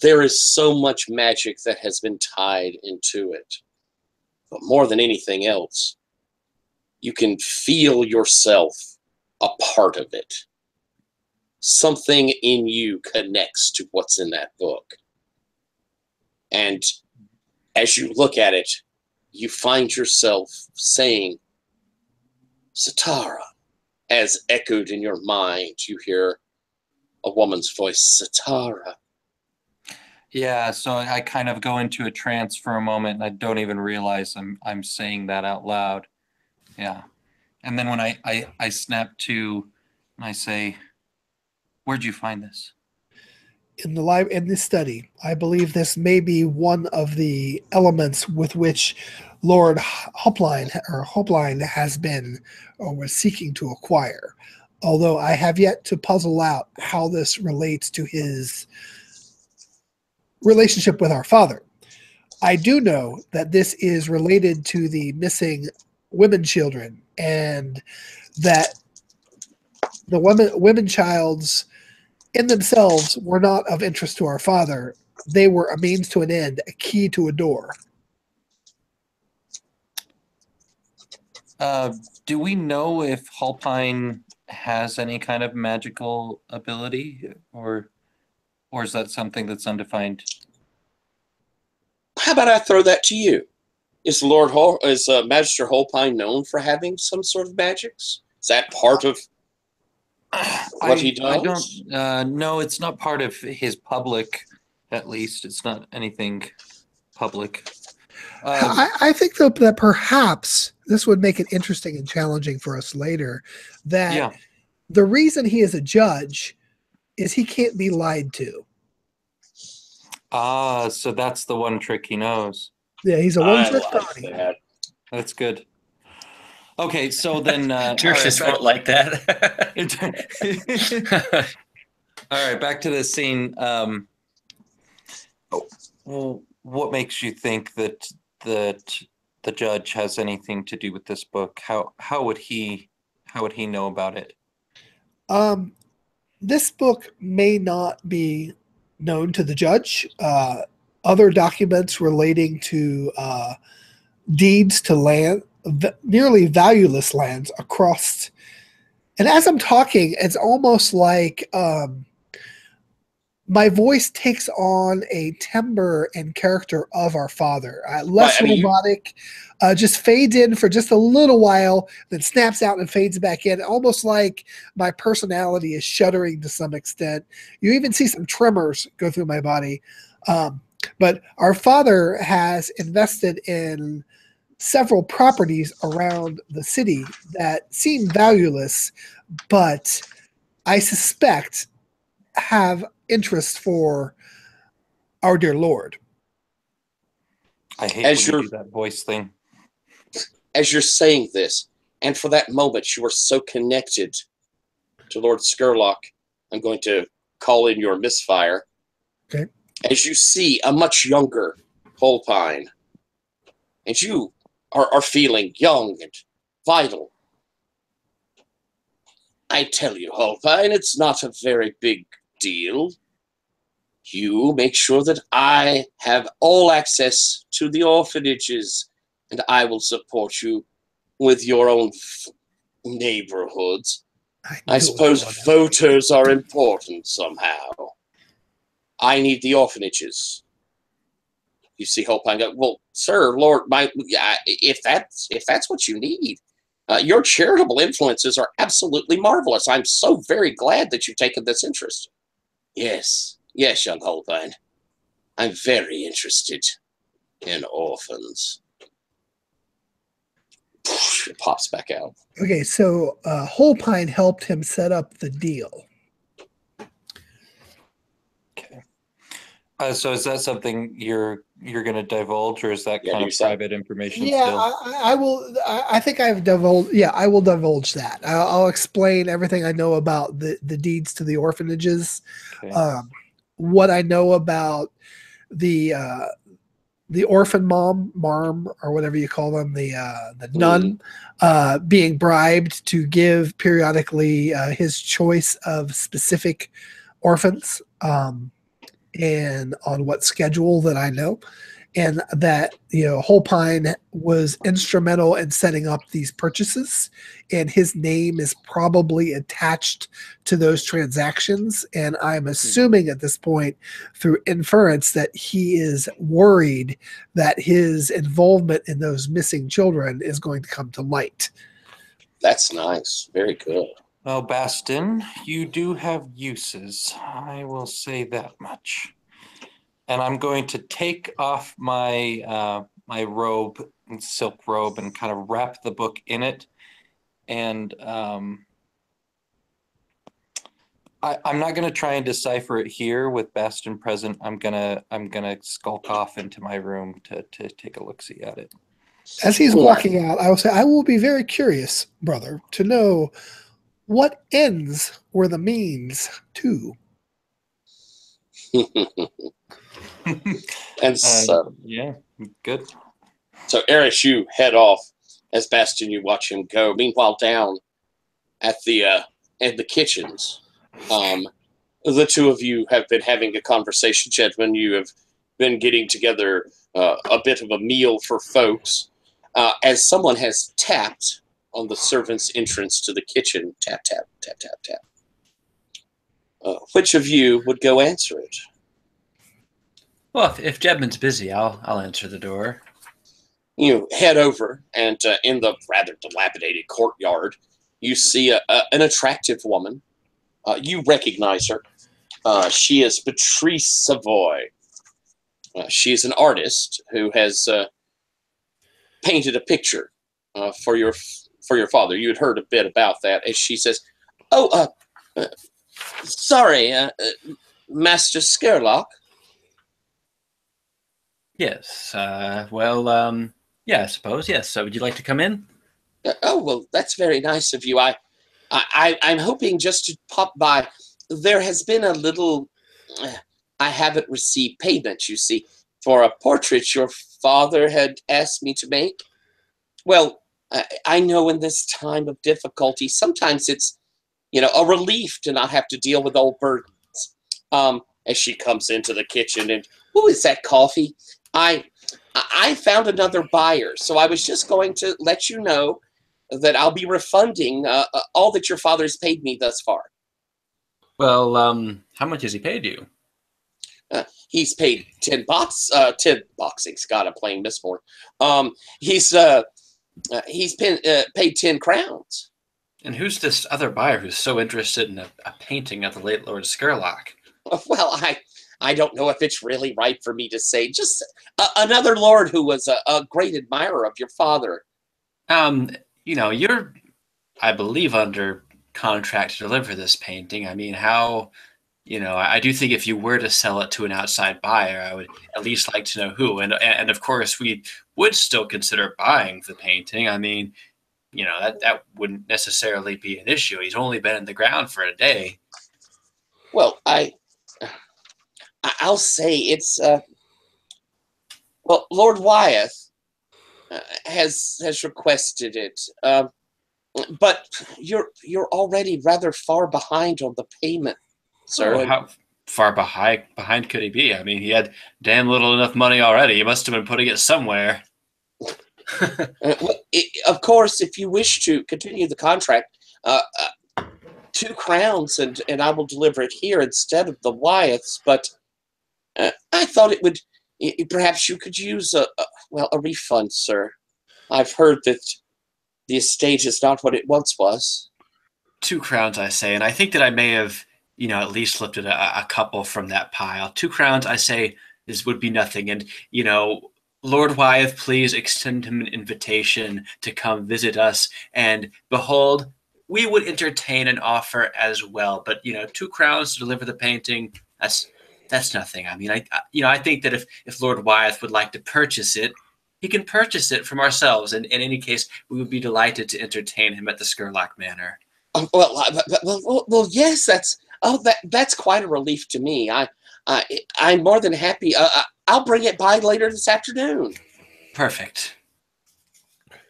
There is so much magic that has been tied into it. But more than anything else, you can feel yourself a part of it. Something in you connects to what's in that book. And as you look at it, you find yourself saying, "Satara." As echoed in your mind, you hear a woman's voice, "Satara." Yeah, so I kind of go into a trance for a moment and I don't even realize I'm saying that out loud. Yeah. And then when I snap to and I say, "Where'd you find this?" In the study, I believe this may be one of the elements with which Lord Hopline has been or was seeking to acquire. Although I have yet to puzzle out how this relates to his relationship with our father. I do know that this is related to the missing women children, and that the women childs in themselves were not of interest to our father. They were a means to an end, a key to a door. Do we know if Hulpine has any kind of magical ability, or is that something that's undefined? How about I throw that to you? Is Magister Holpine known for having some sort of magics? Is that part of what he does? I don't. No, it's not part of his public. At least it's not anything public. I think, though, that perhaps this would make it interesting and challenging for us later. That the reason he is a judge is he can't be lied to. So that's the one trick he knows. Yeah, he's a one-trick pony. That's good. Okay, so then Tertius won't like that. All right, back to the scene. What makes you think that the judge has anything to do with this book? How would he know about it? This book may not be known to the judge. Other documents relating to deeds to land, nearly valueless lands across. And as I'm talking, it's almost like my voice takes on a timbre and character of our father. Less Right, I mean, robotic, just fades in for just a little while, then snaps out and fades back in, almost like my personality is shuddering to some extent. You even see some tremors go through my body. But our father has invested in several properties around the city that seem valueless, but I suspect have interest for our dear Lord. I hate As when you you're- do that voice thing. As you're saying this, and for that moment you are so connected to Lord Scurlock, I'm going to call in your misfire. Okay. As you see a much younger Holpine, and you are feeling young and vital. I tell you, Holpine, it's not a very big deal. You make sure that I have all access to the orphanages, and I will support you with your own neighborhoods. I suppose voters are important somehow. I need the orphanages. You see Holpine go, well, sir, Lord, if that's what you need, your charitable influences are absolutely marvelous. I'm so very glad that you've taken this interest. Yes, young Holpine. I'm very interested in orphans. It pops back out. Okay, so Holpine helped him set up the deal. Okay. So is that something you're going to divulge, or is that Yeah, kind of do so. private information Yeah, still? I will. I think I've divulged. Yeah, I will divulge that. I'll explain everything I know about the deeds to the orphanages. Okay. What I know about the orphan marm, or whatever you call them, the nun, being bribed to give periodically his choice of specific orphans, and on what schedule that I know, and that Holpine was instrumental in setting up these purchases, and his name is probably attached to those transactions. And I'm assuming at this point, through inference, that he is worried that his involvement in those missing children is going to come to light. That's nice. Very good. Well, Bastin, you do have uses. I will say that much. And I'm going to take off my my robe, silk robe, and kind of wrap the book in it. And I'm not going to try and decipher it here with Bastin present. I'm gonna skulk off into my room to take a look-see at it. As he's walking out, I will say, I will be very curious, brother, to know what ends were the means to. And so, yeah, good. So Eris, you head off as Bastion. You watch him go. Meanwhile, down at the kitchens, the two of you have been having a conversation, gentlemen. You have been getting together a bit of a meal for folks. As someone has tapped on the servant's entrance to the kitchen, tap, tap, tap, tap, tap. Which of you would go answer it? Well, if Jedman's busy, I'll answer the door. You head over, and in the rather dilapidated courtyard, you see an attractive woman. You recognize her. She is Patrice Savoy. She is an artist who has painted a picture for your father. You had heard a bit about that. As she says, "Oh, sorry, Master Scurlock." Yes. Well, yeah, I suppose. Yes. So would you like to come in? Oh, well, that's very nice of you. I'm hoping just to pop by. There has been a little... I haven't received payment, you see, for a portrait your father had asked me to make. Well, I know in this time of difficulty, sometimes it's, a relief to not have to deal with old burdens. As she comes into the kitchen and, who is that coffee? I found another buyer, so I was just going to let you know that I'll be refunding all that your father's paid me thus far. Well, how much has he paid you? he's paid 10 boxings. God, I'm playing Mistborn. He's paid 10 crowns. And who's this other buyer who's so interested in a painting of the late Lord Scurlock? Well, I don't know if it's really right for me to say. Just another lord who was a great admirer of your father. You're, I believe, under contract to deliver this painting. I mean, how, I do think if you were to sell it to an outside buyer, I would at least like to know who. And of course, we would still consider buying the painting. I mean, that wouldn't necessarily be an issue. He's only been in the ground for a day. Well, I'll say it's Lord Wyeth has requested it, but you're already rather far behind on the payment, sir. Oh, how far behind could he be? I mean, he had damn little enough money already. He must have been putting it somewhere. Of course, if you wish to continue the contract, 2 crowns, and I will deliver it here instead of the Wyeths. But I thought it would. Perhaps you could use a refund, sir. I've heard that the estate is not what it once was. 2 crowns, I say, and I think that I may have, at least lifted a couple from that pile. 2 crowns, I say, this would be nothing, and Lord Wyeth, please extend him an invitation to come visit us, and behold, we would entertain an offer as well. But 2 crowns to deliver the painting, that's nothing. I mean, I think that if Lord Wyeth would like to purchase it, he can purchase it from ourselves. And in any case, we would be delighted to entertain him at the Scurlock Manor. Well, yes, that's quite a relief to me. I'm more than happy. I'll bring it by later this afternoon. Perfect.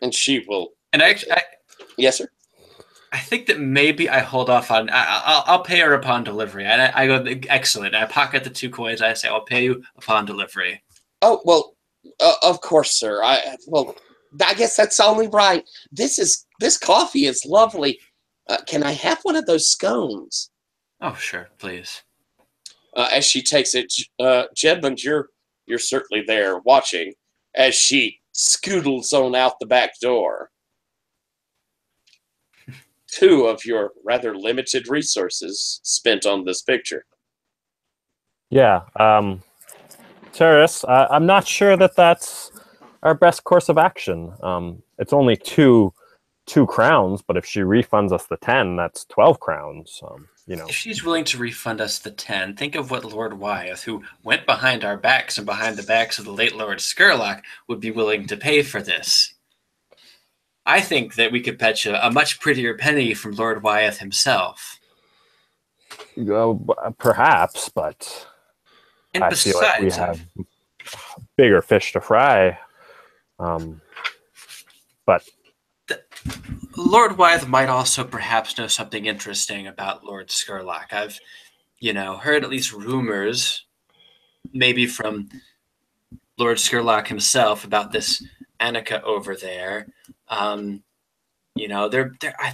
And she will. And yes, sir. I think that maybe I hold off on. I'll pay her upon delivery. And I go, excellent. I pocket the 2 coins. I say, I'll pay you upon delivery. Oh well, of course, sir. I guess that's only right. This coffee is lovely. Can I have one of those scones? Oh, sure, please. As she takes it, Jedmund, you're certainly there watching as she scoodles on out the back door. 2 of your rather limited resources spent on this picture. Yeah, Terrace, I'm not sure that that's our best course of action. It's only two crowns, but if she refunds us the 10, that's 12 crowns. If she's willing to refund us the 10, think of what Lord Wyeth, who went behind our backs and behind the backs of the late Lord Scurlock, would be willing to pay for this. I think that we could fetch a much prettier penny from Lord Wyeth himself. Perhaps, but and I feel like we have bigger fish to fry. But Lord Wyeth might also perhaps know something interesting about Lord Scurlock. I've, heard at least rumors, maybe from Lord Scurlock himself, about this Annika over there. I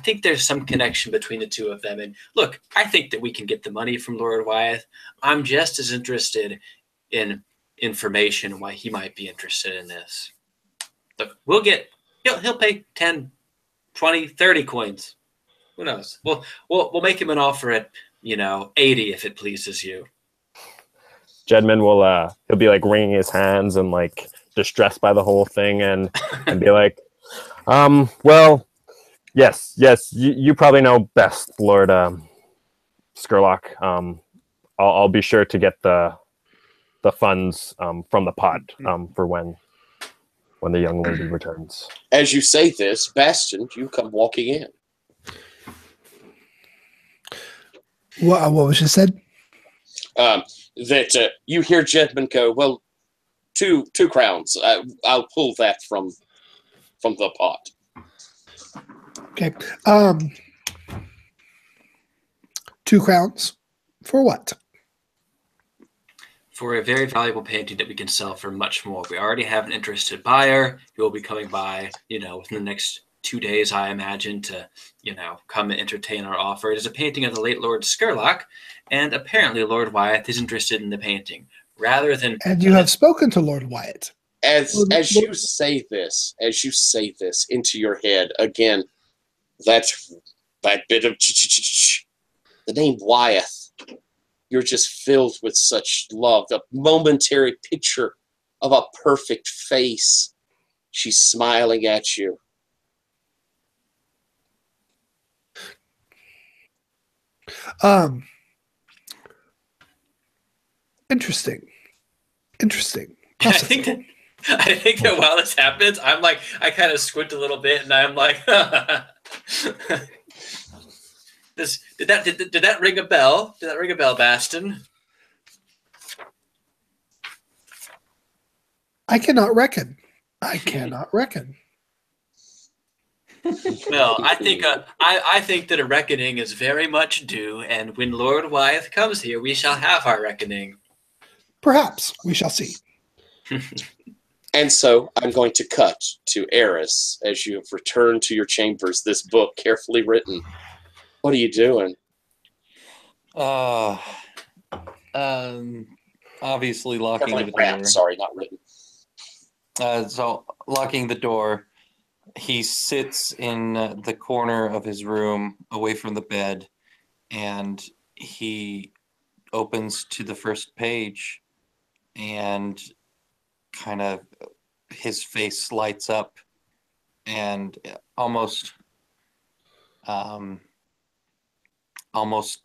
think there's some connection between the 2 of them. And look, I think that we can get the money from Lord Wyeth. I'm just as interested in information why he might be interested in this. Look, he'll pay 10, 20, 30 coins. Who knows? We'll make him an offer at, 80 if it pleases you. Jedmund will he'll be like wringing his hands and like distressed by the whole thing and be like, well, yes, you probably know best, Lord Scurlock. I'll be sure to get the funds from the pot for when the young lady returns. As you say this, Bastion, you come walking in. What was just said? That you hear Jedmund go, well, two crowns. I'll pull that from the pot. Okay. 2 crowns. For what? For a very valuable painting that we can sell for much more. We already have an interested buyer who will be coming by, within the next 2 days, I imagine, to, come and entertain our offer. It is a painting of the late Lord Scurlock, and apparently Lord Wyeth is interested in the painting. rather than. And you have spoken to Lord Wyatt. As you say this into your head again, that bit of the name Wyeth, you're just filled with such love. The momentary picture of a perfect face. She's smiling at you. Interesting. I think that while this happens, I kind of squint a little bit, and I'm like, did that ring a bell? Did that ring a bell, Bastion? I cannot reckon. Well, I think that a reckoning is very much due, and when Lord Wyeth comes here, we shall have our reckoning. Perhaps we shall see. And so I'm going to cut to Eris as you have returned to your chambers. This book carefully written. What are you doing? Obviously locking the door. Wrapped, sorry, not written. So locking the door, he sits in the corner of his room away from the bed, and he opens to the first page, and kind of his face lights up, and almost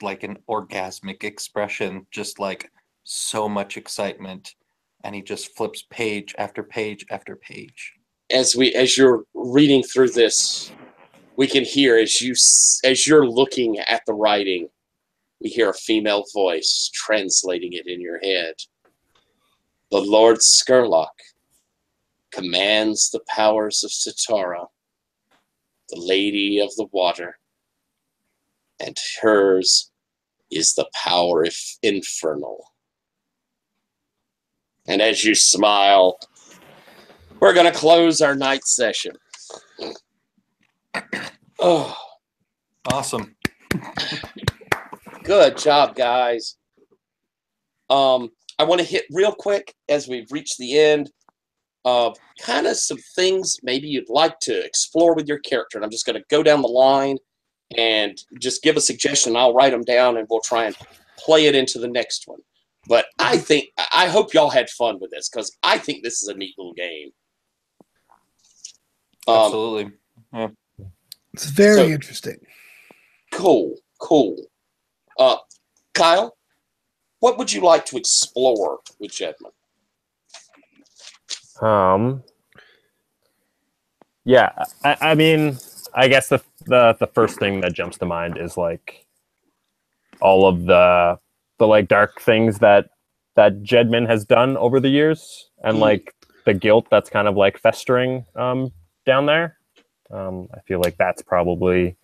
like an orgasmic expression, just like so much excitement, and he just flips page after page after page. As you're reading through this, we can hear as you're looking at the writing, we hear a female voice translating it in your head. The Lord Scurlock commands the powers of Sitara, the Lady of the Water, and hers is the power infernal. And as you smile, we're going to close our night session. Oh, awesome. Good job, guys. I want to hit real quick as we've reached the end of kind of some things maybe you'd like to explore with your character. And I'm just going to go down the line and just give a suggestion. I'll write them down and we'll try and play it into the next one. But I hope y'all had fun with this, because I think this is a neat little game. Absolutely. Yeah. It's very interesting. Cool. Kyle, what would you like to explore with Jedman? Yeah, I mean, I guess the first thing that jumps to mind is like all of the like dark things that Jedman has done over the years, and like the guilt that's kind of like festering down there. I feel like that's probably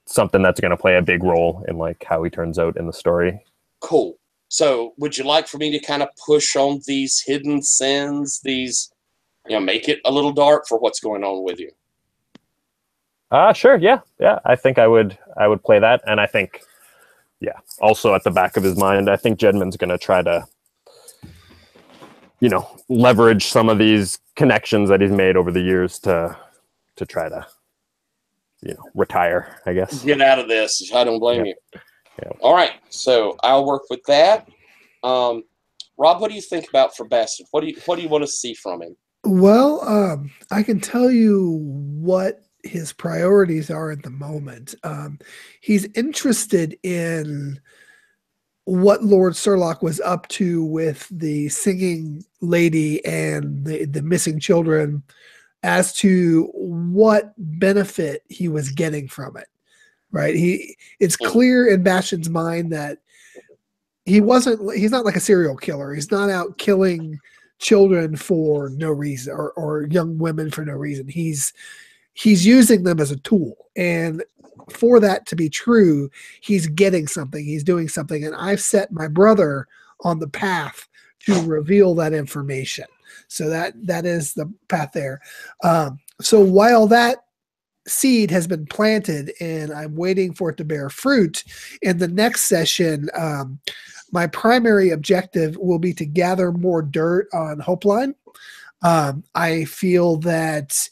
something that's going to play a big role in like how he turns out in the story. Cool. So would you like for me to kind of push on these hidden sins, these, make it a little dark for what's going on with you? Sure. Yeah. I think I would play that. And I think, also at the back of his mind, I think Jedman's going to try to, leverage some of these connections that he's made over the years to try to, retire, I guess. Get out of this. I don't blame you. Yeah. All right. So I'll work with that. Rob, what do you think about for Bastard? What do you want to see from him? Well, I can tell you what his priorities are at the moment. He's interested in what Lord Scurlock was up to with the singing lady and the missing children, as to what benefit he was getting from it. Right? It's clear in Bastion's mind that he's not like a serial killer. He's not out killing children for no reason, or young women for no reason. He's using them as a tool. And for that to be true, he's getting something, he's doing something. And I've set my brother on the path to reveal that information. So that is the path there. So while that seed has been planted and I'm waiting for it to bear fruit, in the next session, my primary objective will be to gather more dirt on Hopeline. I feel that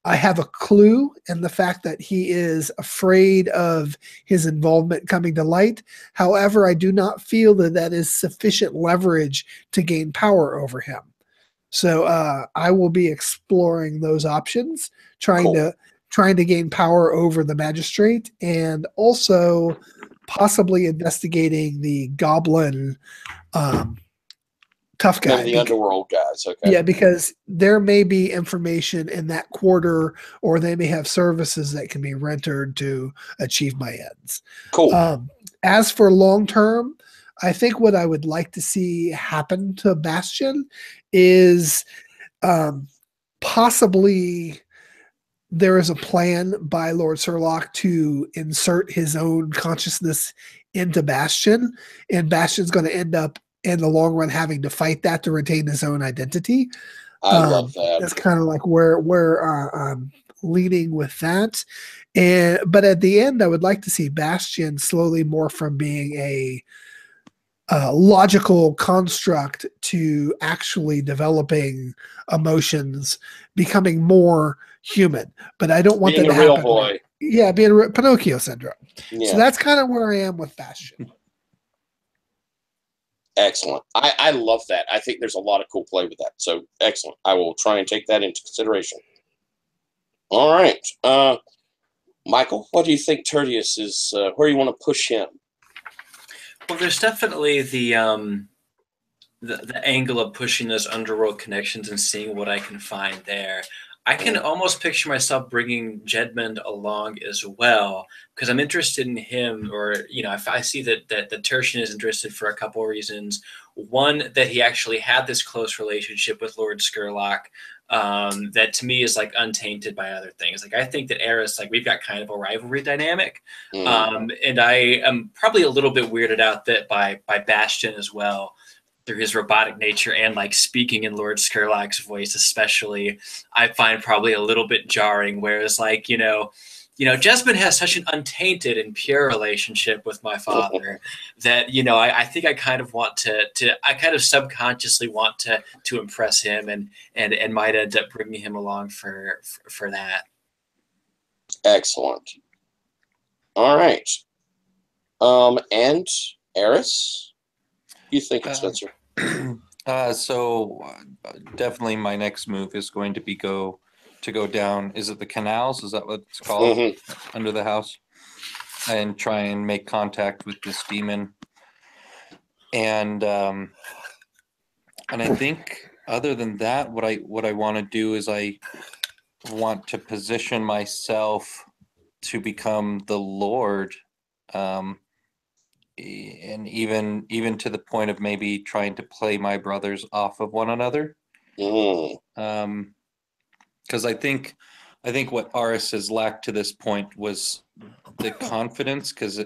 I have a clue in the fact that he is afraid of his involvement coming to light. However, I do not feel that that is sufficient leverage to gain power over him. So I will be exploring those options, trying to gain power over the magistrate, and also possibly investigating the goblin tough guy. The underworld guys, okay. Yeah, because there may be information in that quarter, or they may have services that can be rendered to achieve my ends. Cool. As for long term, I think what I would like to see happen to Bastion is possibly there is a plan by Lord Scurlock to insert his own consciousness into Bastion, and Bastion's going to end up in the long run having to fight that to retain his own identity. I love that. That's kind of like where I'm leaning with that. But at the end, I would like to see Bastion slowly morph from being a logical construct to actually developing emotions, becoming more human. But I don't want being that to a real happen. Boy. Yeah, being a Pinocchio syndrome. Yeah. So that's kind of where I am with Bastion. Excellent. I love that. I think there's a lot of cool play with that. So excellent. I will try and take that into consideration. All right. Michael, what do you think Tertius is, where do you want to push him? Well, there's definitely the angle of pushing those underworld connections and seeing what I can find there. I can almost picture myself bringing Jedmund along as well, because I'm interested in him, or, you know, if I see that Tertian is interested for a couple of reasons. One, that he actually had this close relationship with Lord Scurlock, that to me is like untainted by other things. Like, I think that Eris, like, we've got kind of a rivalry dynamic. And I am probably a little bit weirded out that by Bastion as well, through his robotic nature and like speaking in Lord Scurlock's voice, especially, I find probably a little bit jarring. Whereas, like, you know, Jesmond has such an untainted and pure relationship with my father that, you know, I think I kind of want I kind of subconsciously want to impress him and might end up bringing him along for that. Excellent. All right. And Eris? You think, Spencer? So definitely my next move is going to be go down. Is it the canals? Is that what it's called? Under the house, and try and make contact with this demon. And I think other than that, what I want to do is I want to position myself to become the Lord. And even to the point of maybe trying to play my brothers off of one another. Because I think what Aris has lacked to this point was the confidence, because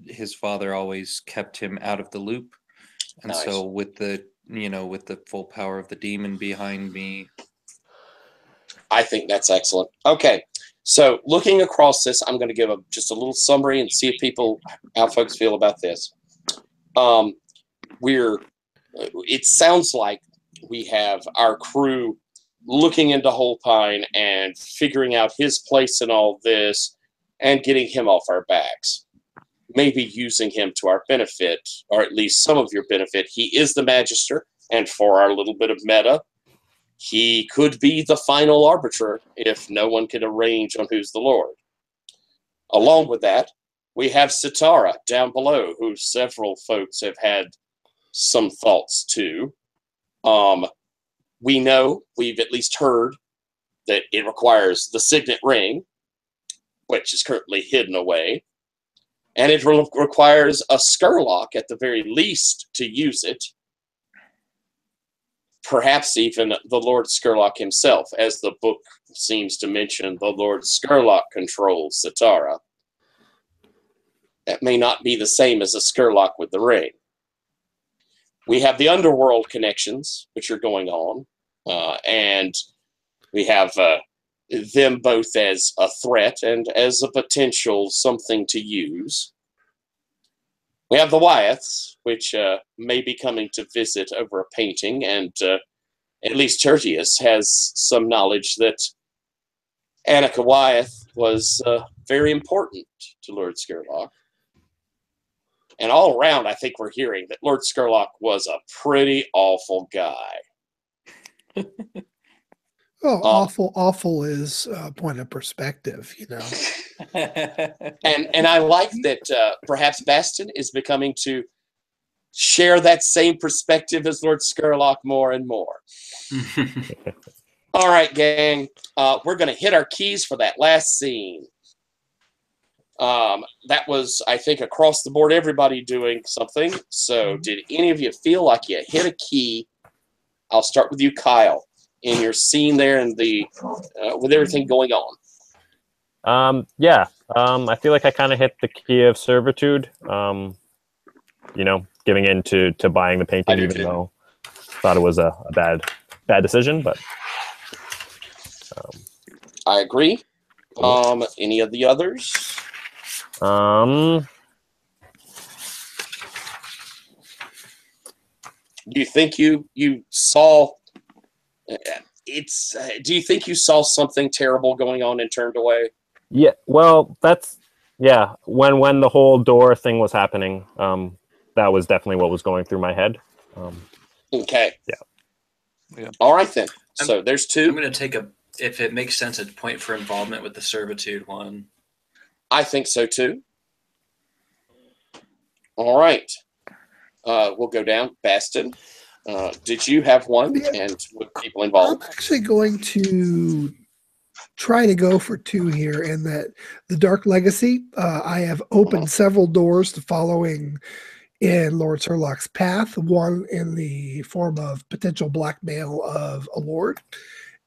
his father always kept him out of the loop. And nice. So with the full power of the demon behind me, I think that's excellent. Okay. So looking across this, I'm going to give just a little summary and see if how folks feel about this. It sounds like we have our crew looking into Holpine and figuring out his place in all this and getting him off our backs. Maybe using him to our benefit, or at least some of your benefit. He is the Magister, and for our little bit of meta, he could be the final arbiter if no one can arrange on who's the Lord. Along with that, we have Sitara down below, who several folks have had some thoughts to. We know, we've at least heard, that it requires the signet ring, which is currently hidden away, and it requires a Scurlock at the very least to use it. Perhaps even the Lord Scurlock himself, as the book seems to mention, the Lord Scurlock controls Sitara. That may not be the same as a Scurlock with the ring. We have the underworld connections, which are going on, and we have them both as a threat and as a potential something to use. We have the Wyeths, which may be coming to visit over a painting, and at least Tertius has some knowledge that Annika Wyeth was very important to Lord Scurlock. And all around, I think we're hearing that Lord Scurlock was a pretty awful guy. Oh, awful is a point of perspective, And I like that perhaps Bastion is becoming to share that same perspective as Lord Scurlock more and more. All right, gang. We're going to hit our keys for that last scene. That was, I think, across the board, everybody doing something. So did any of you feel like you hit a key? I'll start with you, Kyle, in your scene there and with everything going on. Yeah. I feel like I kind of hit the Key of Servitude. Giving in to buying the painting, even though I thought it was a bad decision. But I agree. Any of the others? Do you think you saw? Do you think you saw something terrible going on and turned away? Yeah. Well, when the whole door thing was happening, that was definitely what was going through my head. Okay. Yeah. All right then. So there's two. I'm going to take if it makes sense, a point for involvement with the servitude one. I think so too. All right. We'll go down. Bastion, did you have one? Yeah. And with people involved? I'm actually going to try to go for two here, in that the Dark Legacy, I have opened several doors to following in Lord Scurlock's path, one in the form of potential blackmail of a lord,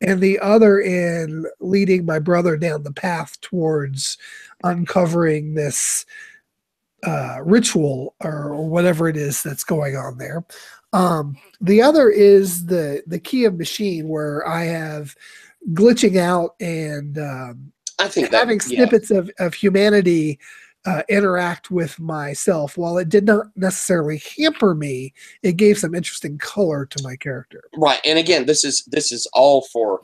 and the other in leading my brother down the path towards uncovering this ritual or whatever it is that's going on there. The other is the Key of Machine, where I have glitching out and I think having snippets of humanity interact with myself. While it did not necessarily hamper me, it gave some interesting color to my character. Right, and again, this is all for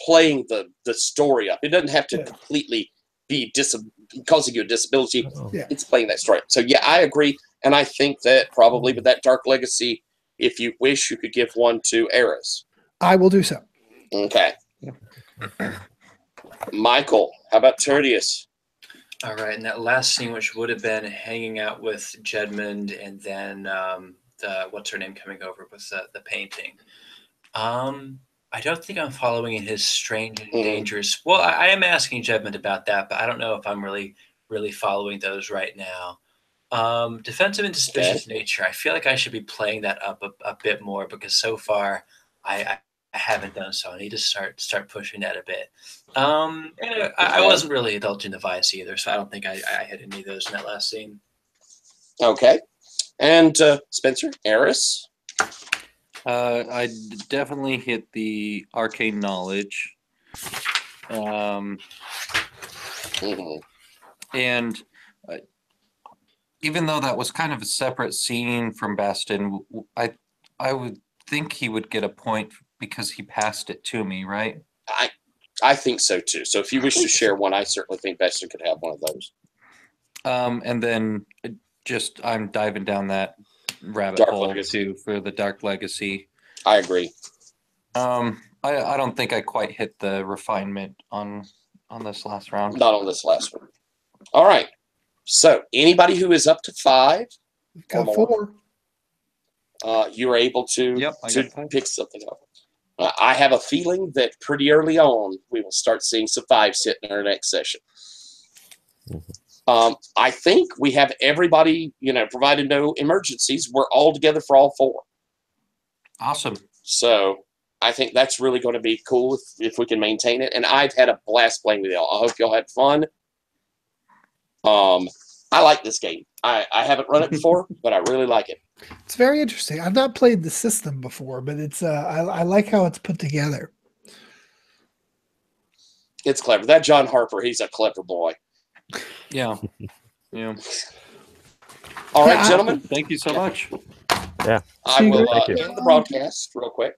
playing the story up. It doesn't have to completely be causing you a disability. Yeah. It's playing that story. So yeah, I agree, and I think that probably with that Dark Legacy, if you wish, you could give one to Eris. I will do so. Okay. Michael, how about Tertius? All right, and that last scene, which would have been hanging out with Jedmund, and then what's her name coming over with the painting. I don't think I'm following in his strange and dangerous. Well, I am asking Jedmund about that, but I don't know if I'm really following those right now. Defensive and suspicious nature. I feel like I should be playing that up a bit more, because so far I haven't done so. I need to start pushing that a bit. And I wasn't really indulging the vice either, so I don't think I had any of those in that last scene. Okay. And Spencer, Eris? I definitely hit the arcane knowledge. And even though that was kind of a separate scene from Bastion, I would think he would get a point because he passed it to me, right? I think so too. So if you wish to share one, I certainly think Bastion could have one of those. And then I'm diving down that rabbit hole too for the Dark Legacy. I agree. I don't think I quite hit the refinement on this last round. Not on this last one. All right. So anybody who is up to 5, got 4. You're able to to pick something up. I have a feeling that pretty early on we will start seeing some 5s hit in our next session. I think we have everybody, provided no emergencies, we're all together for all 4. Awesome. So I think that's really going to be cool if we can maintain it. And I've had a blast playing with y'all. I hope y'all had fun. I like this game. I haven't run it before, but I really like it. It's very interesting. I've not played the system before, but it's I like how it's put together. It's clever. That John Harper, he's a clever boy. Yeah. Yeah. All right, Yeah, gentlemen. Thank you so much. Yeah. I See you will guys. Thank you. end the broadcast real quick.